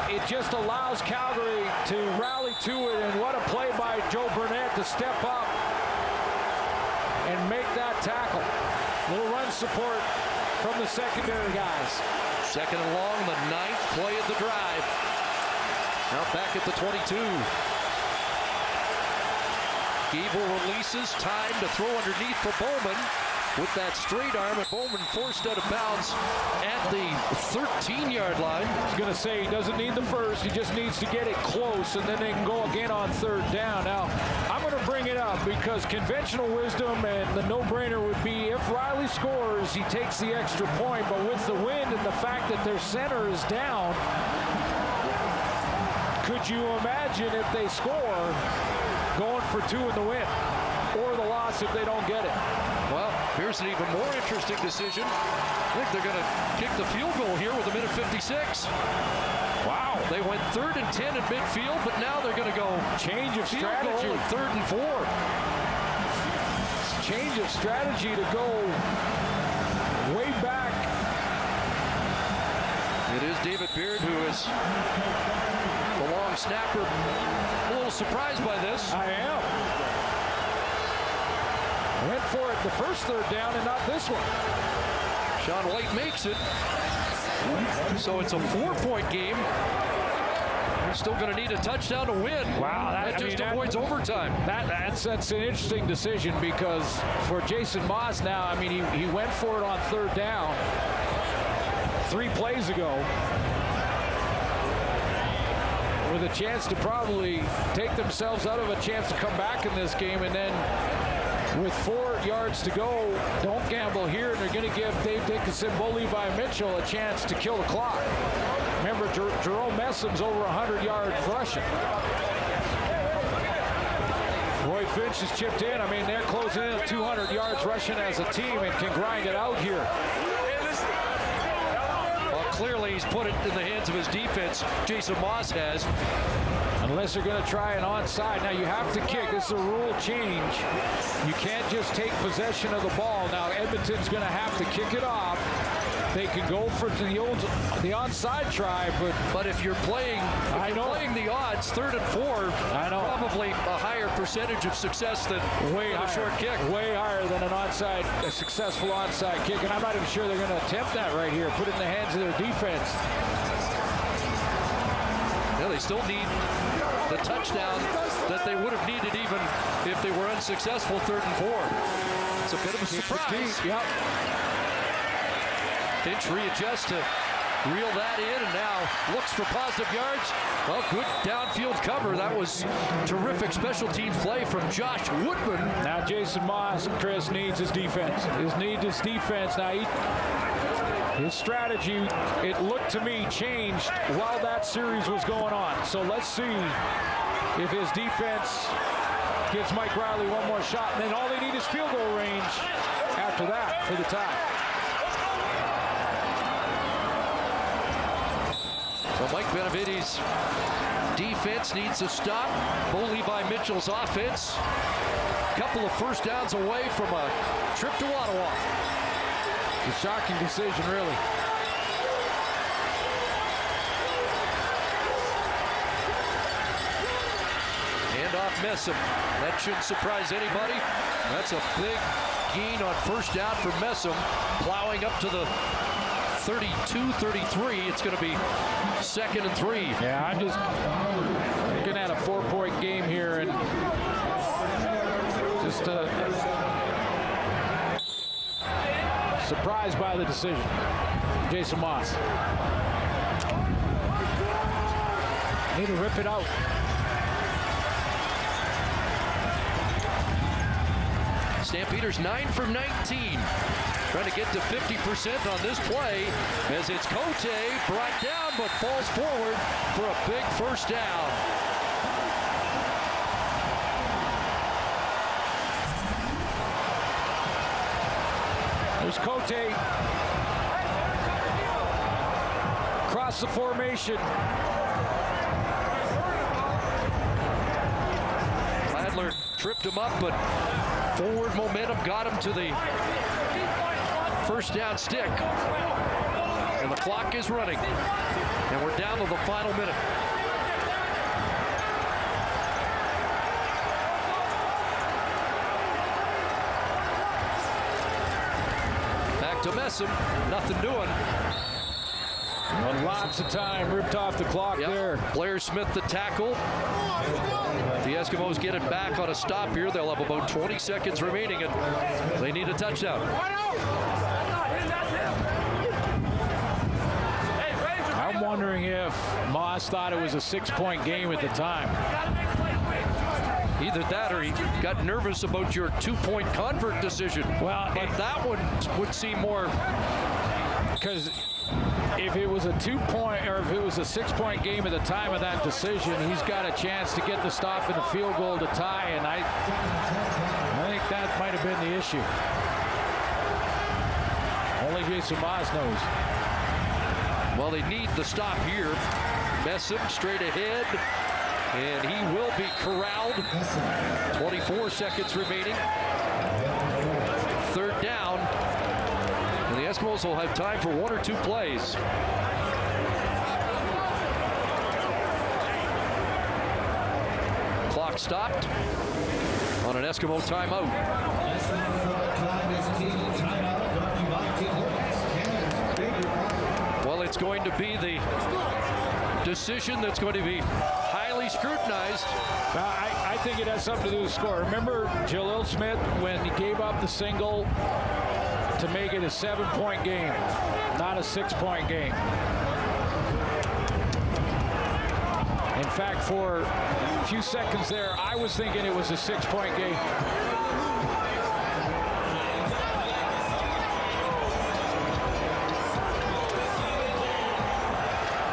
It just allows Calgary to rally to it, and what a play by Joe Burnett to step up and make that tackle. Little run support from the secondary guys.
2nd and long, the 9th play of the drive. Now back at the 22. Gable releases, time to throw underneath for Bowman with that straight arm, and Bowman forced out of bounds at the 13-yard line.
I was going to say he doesn't need the first, he just needs to get it close, and then they can go again on 3rd down. Now, I'm going to bring it up because conventional wisdom and the no-brainer would be if Riley scores, he takes the extra point, but with the wind and the fact that their center is down, could you imagine if they score going for 2 in the win or the loss if they don't get it.
Well, here's an even more interesting decision. I think they're going to kick the field goal here with 1:56. Wow. They went 3rd and 10 in midfield, but now they're going to go
change of
field
strategy.
Goal 3rd and 4.
Change of strategy to go way back.
It is David Beard who is the long snapper. A little surprised by this.
I am. Went for it the first 3rd down and not this one.
Sean White makes it. So it's a 4-point game. They're still going to need a touchdown to win.
Wow,
that just avoids overtime.
That's an interesting decision because for Jason Moss now, I mean, he went for it on 3rd down 3 plays ago with a chance to probably take themselves out of a chance to come back in this game, and then with 4 yards to go, don't gamble here, and they're going to give Dave Dickinson, Bo Levi Mitchell a chance to kill the clock. Remember, Jerome Messum's over 100 yards rushing. Roy Finch has chipped in. I mean, they're closing in at 200 yards rushing as a team and can grind it out here.
Well, clearly he's put it in the hands of his defense. Jason Moss has.
Unless they're going to try an onside. Now you have to kick. This is a rule change. You can't just take possession of the ball. Now Edmonton's going to have to kick it off. They can go for the onside try,
but if you're playing, playing the odds, 3rd and 4,
I know,
probably a higher percentage of success than a short kick.
Way higher than a successful onside kick, and I'm not even sure they're going to attempt that right here. Put it in the hands of their defense.
Yeah, they still need the touchdown that they would have needed even if they were unsuccessful 3rd and 4. It's a bit of a surprise.
Yep.
Finch readjusts to reel that in, and now looks for positive yards. Well, good downfield cover. That was terrific special teams play from Josh Woodman.
Now Jason Moss, Chris, needs his defense. His defense. Now his strategy, it looked to me, changed while that series was going on. So let's see if his defense gives Mike Riley one more shot, and then all they need is field goal range after that for the tie.
So Mike Benavides' defense needs to stop Bo Levi Mitchell's offense. A couple of first downs away from a trip to Ottawa.
A shocking decision, really.
Hand off Messam. That shouldn't surprise anybody. That's a big gain on first down for Messam. Plowing up to the 32-33. It's going to be 2nd and 3.
Yeah, I'm just looking at a 4-point game here, and just surprised by the decision. Jason Moss. Need to rip it out.
Stampeders 9 from 19. Trying to get to 50% on this play as it's Cote brought down but falls forward for a big first down.
There's Cote. Across the formation.
Adler tripped him up, but forward momentum got him to the first down stick. And the clock is running. And we're down to the final minute. Back to Messam. Nothing doing.
Well, lots of time ripped off the clock there.
Blair Smith the tackle. If the Eskimos get it back on a stop here, they'll have about 20 seconds remaining, and they need a touchdown.
I'm wondering if Moss thought it was a 6-point game at the time.
Either that or he got nervous about your 2-point convert decision.
Well,
but that one would seem more...
Because if it was a 2-point or if it was a 6-point game at the time of that decision, he's got a chance to get the stop and the field goal to tie, and I think that might have been the issue. Only Jason Moss knows.
Well, they need the stop here. Messam straight ahead, and he will be corralled. 24 seconds remaining. Third down, and the Eskimos will have time for 1 or 2 plays. Clock stopped on an Eskimo timeout. Well, it's going to be the decision that's going to be highly scrutinized.
I think it has something to do with the score. Remember Jalil Smith when he gave up the single to make it a 7-point game, not a 6-point game. In fact, for a few seconds there, I was thinking it was a 6-point game.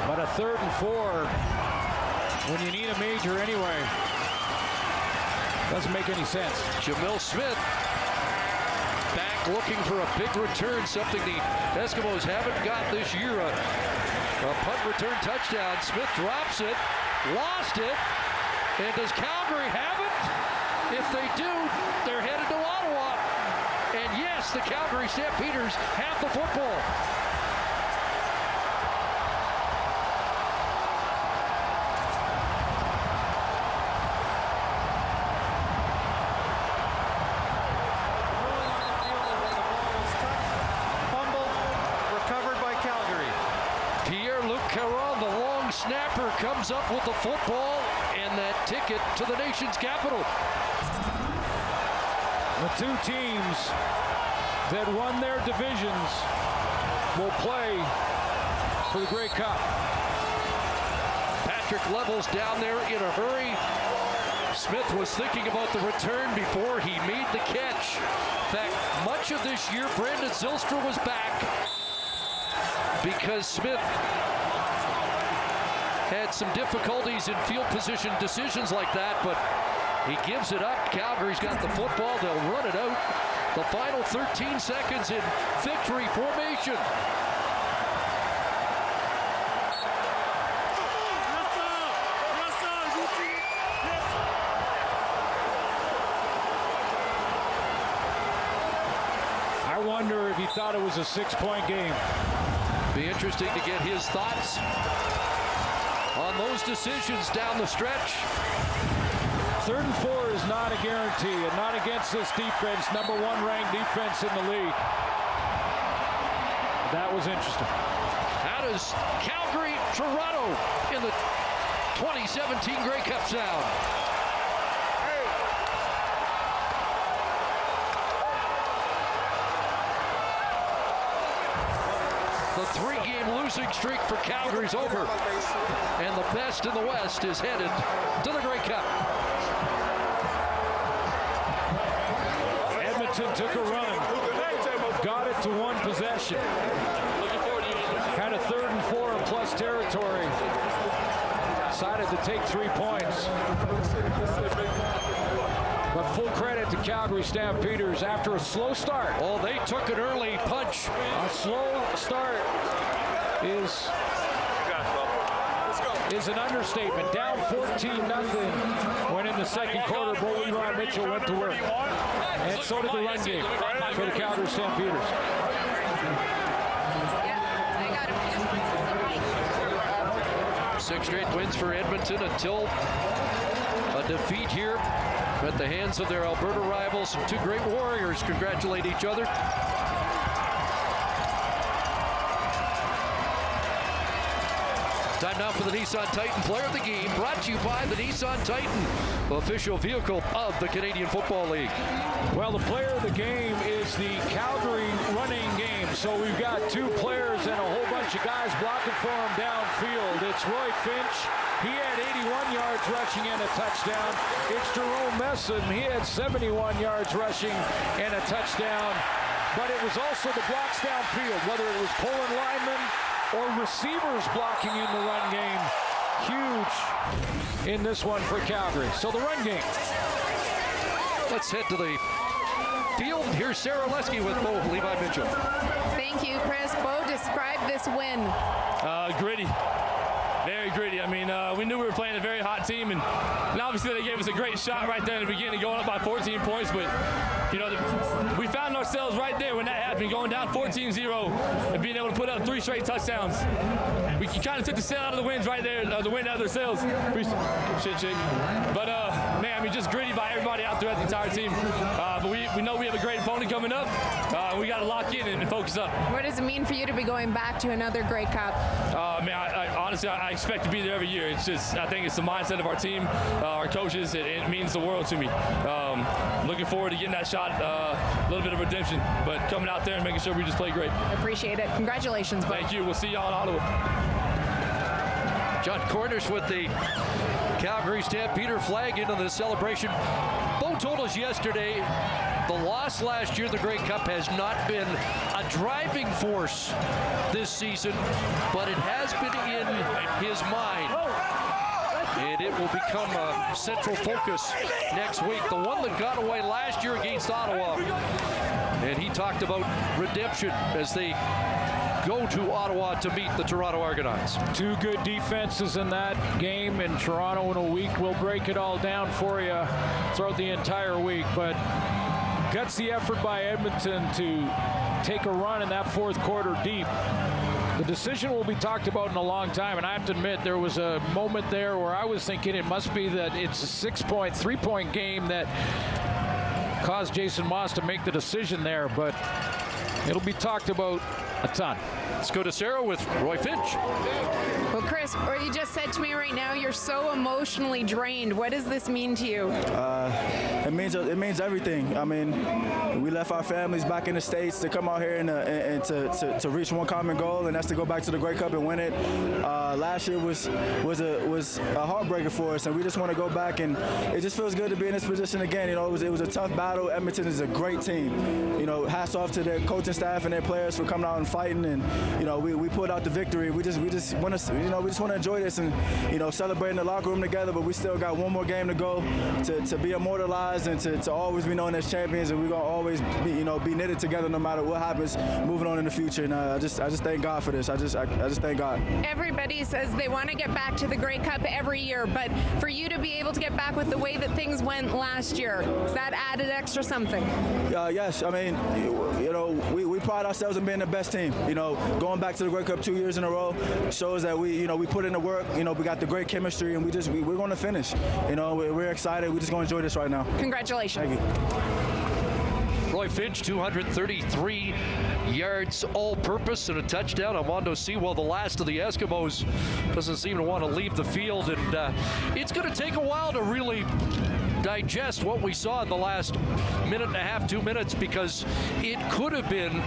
But a 3rd and 4, when you need a major anyway, doesn't make any sense.
Jamil Smith back looking for a big return, something the Eskimos haven't got this year. A punt return touchdown. Smith drops it, lost it, and does Calgary have it? If they do, they're headed to Ottawa. And yes, the Calgary Stampeders have the football. Snapper comes up with the football and that ticket to the nation's capital.
The 2 teams that won their divisions will play for the Grey Cup.
Patrick Levels down there in a hurry. Smith was thinking about the return before he made the catch. In fact, much of this year, Brandon Zylstra was back because Smith had some difficulties in field position decisions like that, but he gives it up. Calgary's got the football. They'll run it out. The final 13 seconds in victory formation.
I wonder if he thought it was a 6-point game.
Be interesting to get his thoughts on those decisions down the stretch.
3rd and 4 is not a guarantee, and not against this defense, #1 ranked defense in the league. That was interesting.
How does Calgary, Toronto in the 2017 Grey Cup sound? The 3-game losing streak for Calgary's over, and the best in the West is headed to the Grey Cup.
Edmonton took a run, got it to 1 possession, had a 3rd and 4 in plus territory, decided to take 3 points. But full credit to Calgary Stampeders after a slow start.
Oh, they took an early punch.
A slow start is an understatement. Down 14-0 when in the second quarter, Bo Leroy Mitchell went to work. And so did the run game for the Calgary Stampeders.
6 straight wins for Edmonton until a defeat here at the hands of their Alberta rivals. 2 great Warriors congratulate each other. Time now for the Nissan Titan Player of the Game, brought to you by the Nissan Titan, official vehicle of the Canadian Football League.
Well, the player of the game is the Calgary running game. So we've got 2 players and a whole bunch of guys blocking for him downfield. It's Roy Finch. He had 81 yards rushing and a touchdown. It's Jerome Messam. He had 71 yards rushing and a touchdown. But it was also the blocks downfield, whether it was Colin Lyman, or receivers blocking in the run game. Huge in this one for Calgary. So the run game.
Let's head to the field. Here's Sarah Lesky with Bo Levi Mitchell.
Thank you, Chris. Bo, describe this win.
Gritty. Very gritty. I mean, we knew we were playing a very hot team, and obviously they gave us a great shot right there in the beginning, going up by 14 points. But, you know, we found ourselves right there when that happened, going down 14-0 and being able to put up 3 straight touchdowns. We kind of took the sail out of the winds right there, the wind out of their sails. Shit, Jake. But, man, I mean, just gritty by everybody out there, the entire team. But we know we have a great opponent coming up. We got to lock in and focus up.
What does it mean for you to be going back to another Grey Cup?
Man, honestly, I expect to be there every year. It's just, I think it's the mindset of our team, our coaches. It means the world to me. Looking forward to getting that shot, a little bit of redemption, but coming out there and making sure we just play great.
Appreciate it. Congratulations, Bo.
Thank you. We'll see y'all in Ottawa.
John Cornish with the Calgary Stampeder flag into the celebration. Bo told us yesterday the loss last year, the Grey Cup, has not been a driving force this season, but it has been in his mind. And it will become a central focus next week. The one that got away last year against Ottawa. And he talked about redemption as they go to Ottawa to meet the Toronto Argonauts.
2 good defenses in that game, and Toronto in a week will break it all down for you throughout the entire week. But gutsy effort by Edmonton to take a run in that fourth quarter deep. The decision will be talked about in a long time, and I have to admit there was a moment there where I was thinking it must be that it's a 3-point game that caused Jason Maas to make the decision there, but it'll be talked about a ton.
Let's go to Sarah with Roy Finch.
Well, Chris, what you just said to me right now, you're so emotionally drained. What does this mean to you?
It means everything. I mean, we left our families back in the States to come out here and to reach one common goal, and that's to go back to the Grey Cup and win it. Last year was a heartbreaker for us, and we just want to go back, and it just feels good to be in this position again. You know, it was a tough battle. Edmonton is a great team. You know, hats off to their coaching staff and their players for coming out and fighting, and you know, we pulled out the victory. We just want to enjoy this and celebrate in the locker room together. But we still got one more game to go to be immortalized and to always be known as champions. And we're gonna always be knitted together no matter what happens moving on in the future. And I just thank God for this. I just thank God.
Everybody says they want to get back to the Grey Cup every year, but for you to be able to get back with the way that things went last year, has that added extra something?
Yes. I mean, we pride ourselves in being the best team. Going back to the Grey Cup 2 years in a row shows that we put in the work. We got the great chemistry, and we're going to finish. We're excited. We're just going to enjoy this right now.
Congratulations.
Thank you.
Roy Finch, 233 yards all-purpose and a touchdown. Armando Sewell, the last of the Eskimos, doesn't seem to want to leave the field, and it's going to take a while to really digest what we saw in the last minute and a half, 2 minutes, because it could have been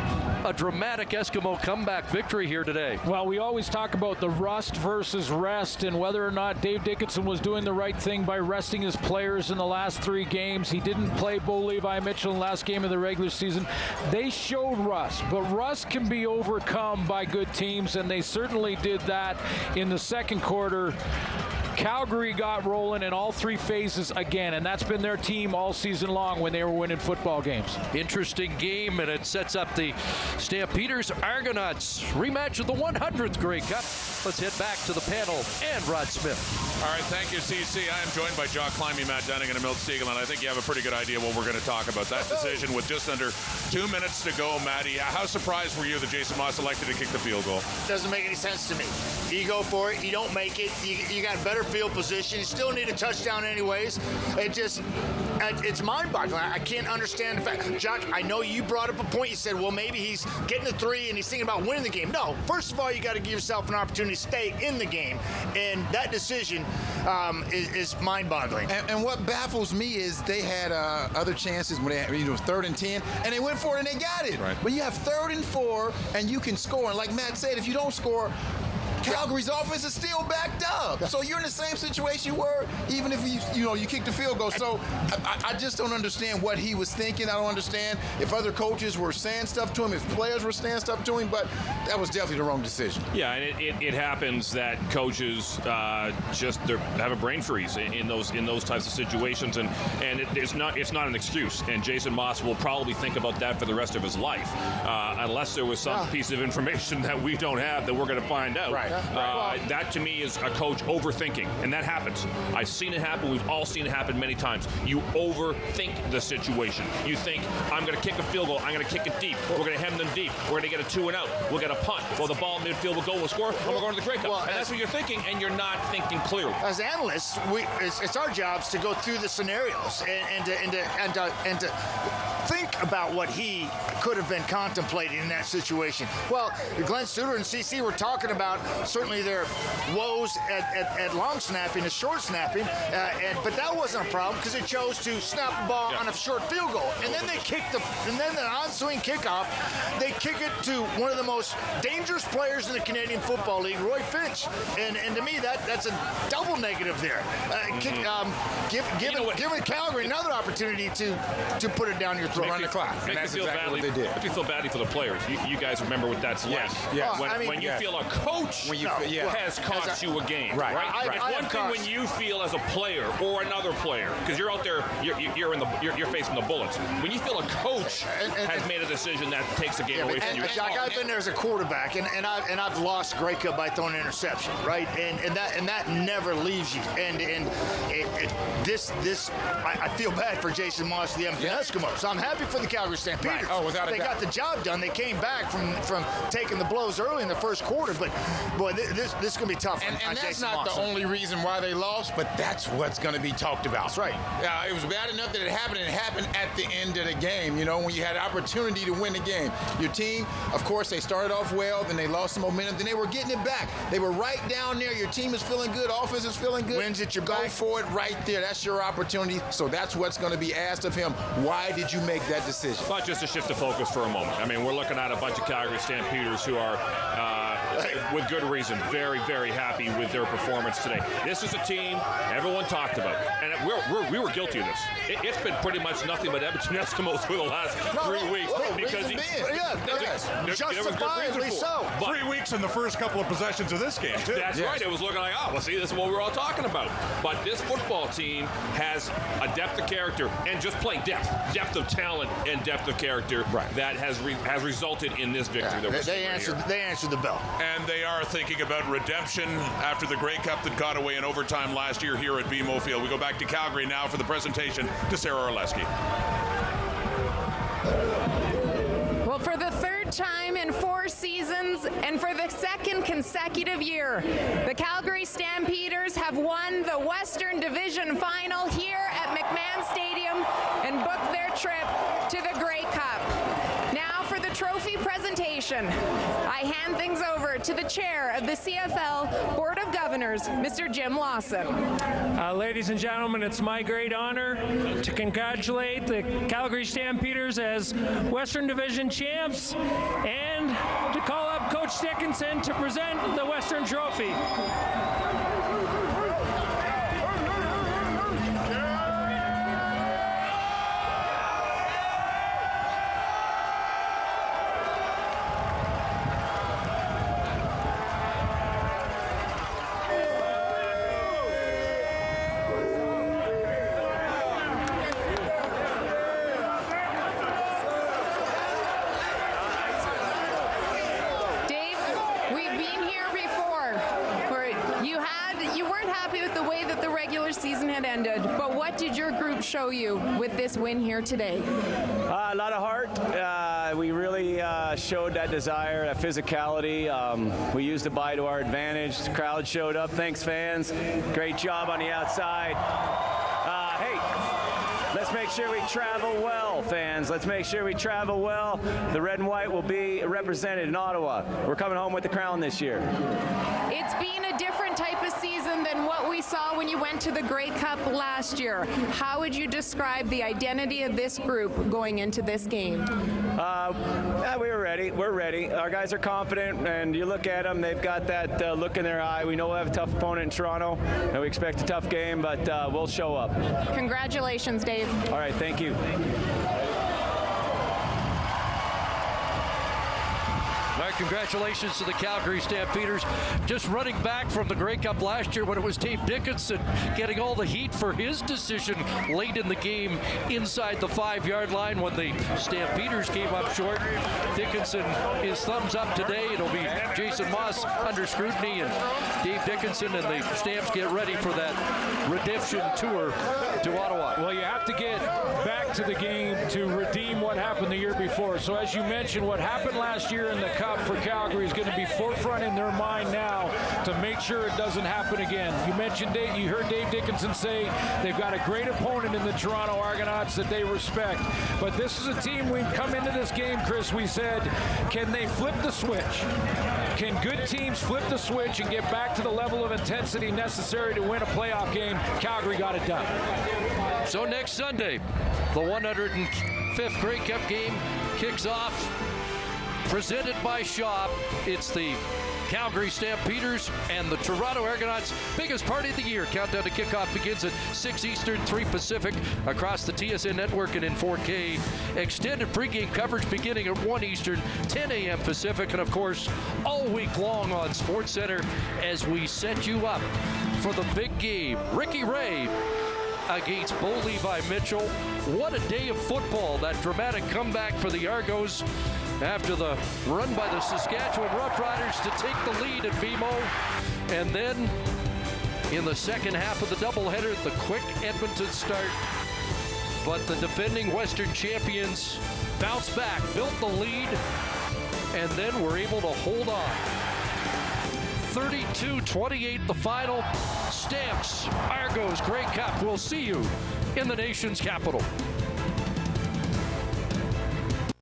a dramatic Eskimo comeback victory here today.
Well, we always talk about the rust versus rest and whether or not Dave Dickinson was doing the right thing by resting his players in the last 3 games. He didn't play Bo Levi Mitchell in the last game of the regular season. They showed rust, but rust can be overcome by good teams, and they certainly did that in the second quarter. Calgary got rolling in all 3 phases again, and that's been their team all season long when they were winning football games.
Interesting game, and it sets up the Stampeders Argonauts rematch of the 100th Grey Cup. Let's head back to the panel and Rod Smith.
All right, thank you, CC. I am joined by Jock Climbing, Matt Dunning, and Emil Siegel, and I think you have a pretty good idea what we're going to talk about. That decision with just under 2 minutes to go, Matty. How surprised were you that Jason Maas elected to kick the field goal?
Doesn't make any sense to me. You go for it, you don't make it, you got better field position. You still need a touchdown anyways. It's mind-boggling. I can't understand the fact. Jock, I know you brought up a point. You said, well, maybe he's getting the 3 and he's thinking about winning the game. No, first of all, you got to give yourself an opportunity to stay in the game. And that decision is mind-boggling.
And what baffles me is they had other chances when they had, 3rd and 10, and they went for it and they got it.
Right.
But you have 3rd and 4, and you can score. And like Matt said, if you don't score, Calgary's offense is still backed up. So you're in the same situation you were, even if you kicked the field goal. So I just don't understand what he was thinking. I don't understand if other coaches were saying stuff to him, if players were saying stuff to him, but that was definitely the wrong decision.
Yeah, and it happens that coaches just have a brain freeze in those types of situations, and it's not an excuse. And Jason Moss will probably think about that for the rest of his life, unless there was some piece of information that we don't have that we're going to find out.
Right.
That to me is a coach overthinking, and that happens. I've seen it happen. We've all seen it happen many times. You overthink the situation. You think, I'm going to kick a field goal. I'm going to kick it deep. We're going to hem them deep. We're going to get a 2 and out. We'll get a punt. Well, the ball midfield will go. We'll score. And we're going to the Grey Cup. And that's what you're thinking, and you're not thinking clearly.
As analysts, it's our jobs to go through the scenarios and to think about what he could have been contemplating in that situation. Well, Glenn Suter and CC were talking about certainly their woes at long snapping and short snapping, but that wasn't a problem because they chose to snap the ball on a short field goal, and then they kick the on-swing kickoff. They kick it to one of the most dangerous players in the Canadian Football League, Roy Finch, and to me that's a double negative there. Giving Calgary another opportunity to put it down your throat.
Run the clock. And that's exactly what they did.
Makes me feel badly for the players. You guys remember what that's like.
Yes.
When you feel a coach has cost you a game. Right. It's one thing when you feel as a player or another player, because you're out there, you're facing the bullets. When you feel a coach has made a decision that takes a game away from you.
Jack, I've been there as a quarterback, and I've lost Grey Cup by throwing an interception, right? And that never leaves you. And I feel bad for Jason Moss, the Edmonton Eskimos. So I'm happy for the Calgary Stampeders.
Right. Oh, without a doubt.
They got the job done. They came back from taking the blows early in the first quarter, but boy, this is going to be tough.
And that's
Jason
not
Moss.
the only reason why they lost, but that's what's going to be talked about.
That's right.
It was bad enough that it happened, and it happened at the end of the game, when you had an opportunity to win the game. Your team, of course, they started off well, then they lost some momentum, then they were getting it back. They were right down there. Your team is feeling good. Offense is feeling good.
Wins at your
Go
back.
for it right there. That's your opportunity. So that's what's going to be asked of him. Why did you make that decision?
But just to shift the focus for a moment. I mean, we're looking at a bunch of Calgary Stampeders who are, with good reason, very, very happy with their performance today. This is a team everyone talked about, and we were guilty of this. It's been pretty much nothing but Edmonton Eskimos for the last 3 weeks because
justifiably so.
3 weeks in the first couple of possessions of this game, too.
That's right. It was looking like, this is what we're all talking about. But this football team has a depth of character and just plain depth of talent and depth of character that has resulted in this victory.
They answered the bell.
And they are thinking about redemption after the Grey Cup that got away in overtime last year here at BMO Field. We go back to Calgary now for the presentation to Sarah Orleski.
Well, for the third time in 4 seasons and for the second consecutive year, the Calgary Stampeders have won the Western Division Final here at McMahon Stadium and booked their trip to the Grey Cup. Now for the trophy presentation, I hand things over to the chair of the CFL Board of Governors, Mr. Jim Lawson.
Ladies and gentlemen, it's my great honor to congratulate the Calgary Stampeders as Western Division champs and to call up Coach Dickinson to present the Western Trophy.
Season had ended, but what did your group show you with this win here today?
A lot of heart. We really showed that desire, that physicality. We used the bye to our advantage. The crowd showed up. Thanks, fans. Great job on the outside. Let's make sure we travel well, fans. Let's make sure we travel well. The red and white will be represented in Ottawa. We're coming home with the crown this year.
It's been a different type of season than what we saw when you went to the Grey Cup last year. How would you describe the identity of this group going into this game?
We were ready. We're ready. Our guys are confident, and you look at them, they've got that look in their eye. We know we'll have a tough opponent in Toronto, and we expect a tough game, but we'll show up.
Congratulations, Dave.
All right, thank you.
All right, congratulations to the Calgary Stampeders. Just running back from the Grey Cup last year when it was Dave Dickinson getting all the heat for his decision late in the game inside the 5-yard line when the Stampeders came up short. Dickinson is thumbs up today. It'll be Jason Moss under scrutiny, and Dave Dickinson and the Stamps get ready for that redemption tour to Ottawa.
Well, you have to get back to the game to redeem what happened the year before. So as you mentioned, what happened last year in the Cup for Calgary is going to be forefront in their mind now to make sure it doesn't happen again. You mentioned Dave, you heard Dave Dickinson say they've got a great opponent in the Toronto Argonauts that they respect. But this is a team, we come into this game, Chris, we said, can they flip the switch? Can good teams flip the switch and get back to the level of intensity necessary to win a playoff game? Calgary got it done.
So next Sunday, the 105th Grey Cup game kicks off. Presented by Shaw, it's the Calgary Stampeders and the Toronto Argonauts' biggest party of the year. Countdown to kickoff begins at 6 Eastern, 3 Pacific, across the TSN network and in 4K. Extended pregame coverage beginning at 1 Eastern, 10 a.m. Pacific, and of course, all week long on SportsCenter as we set you up for the big game. Ricky Ray against Bo Levi Mitchell. What a day of football. That dramatic comeback for the Argos after the run by the Saskatchewan Roughriders to take the lead at BMO. And then in the second half of the doubleheader, the quick Edmonton start. But the defending Western champions bounced back, built the lead, and then were able to hold on. 32-28 the final. Stamps, Argos, Grey Cup. We'll see you in the nation's capital.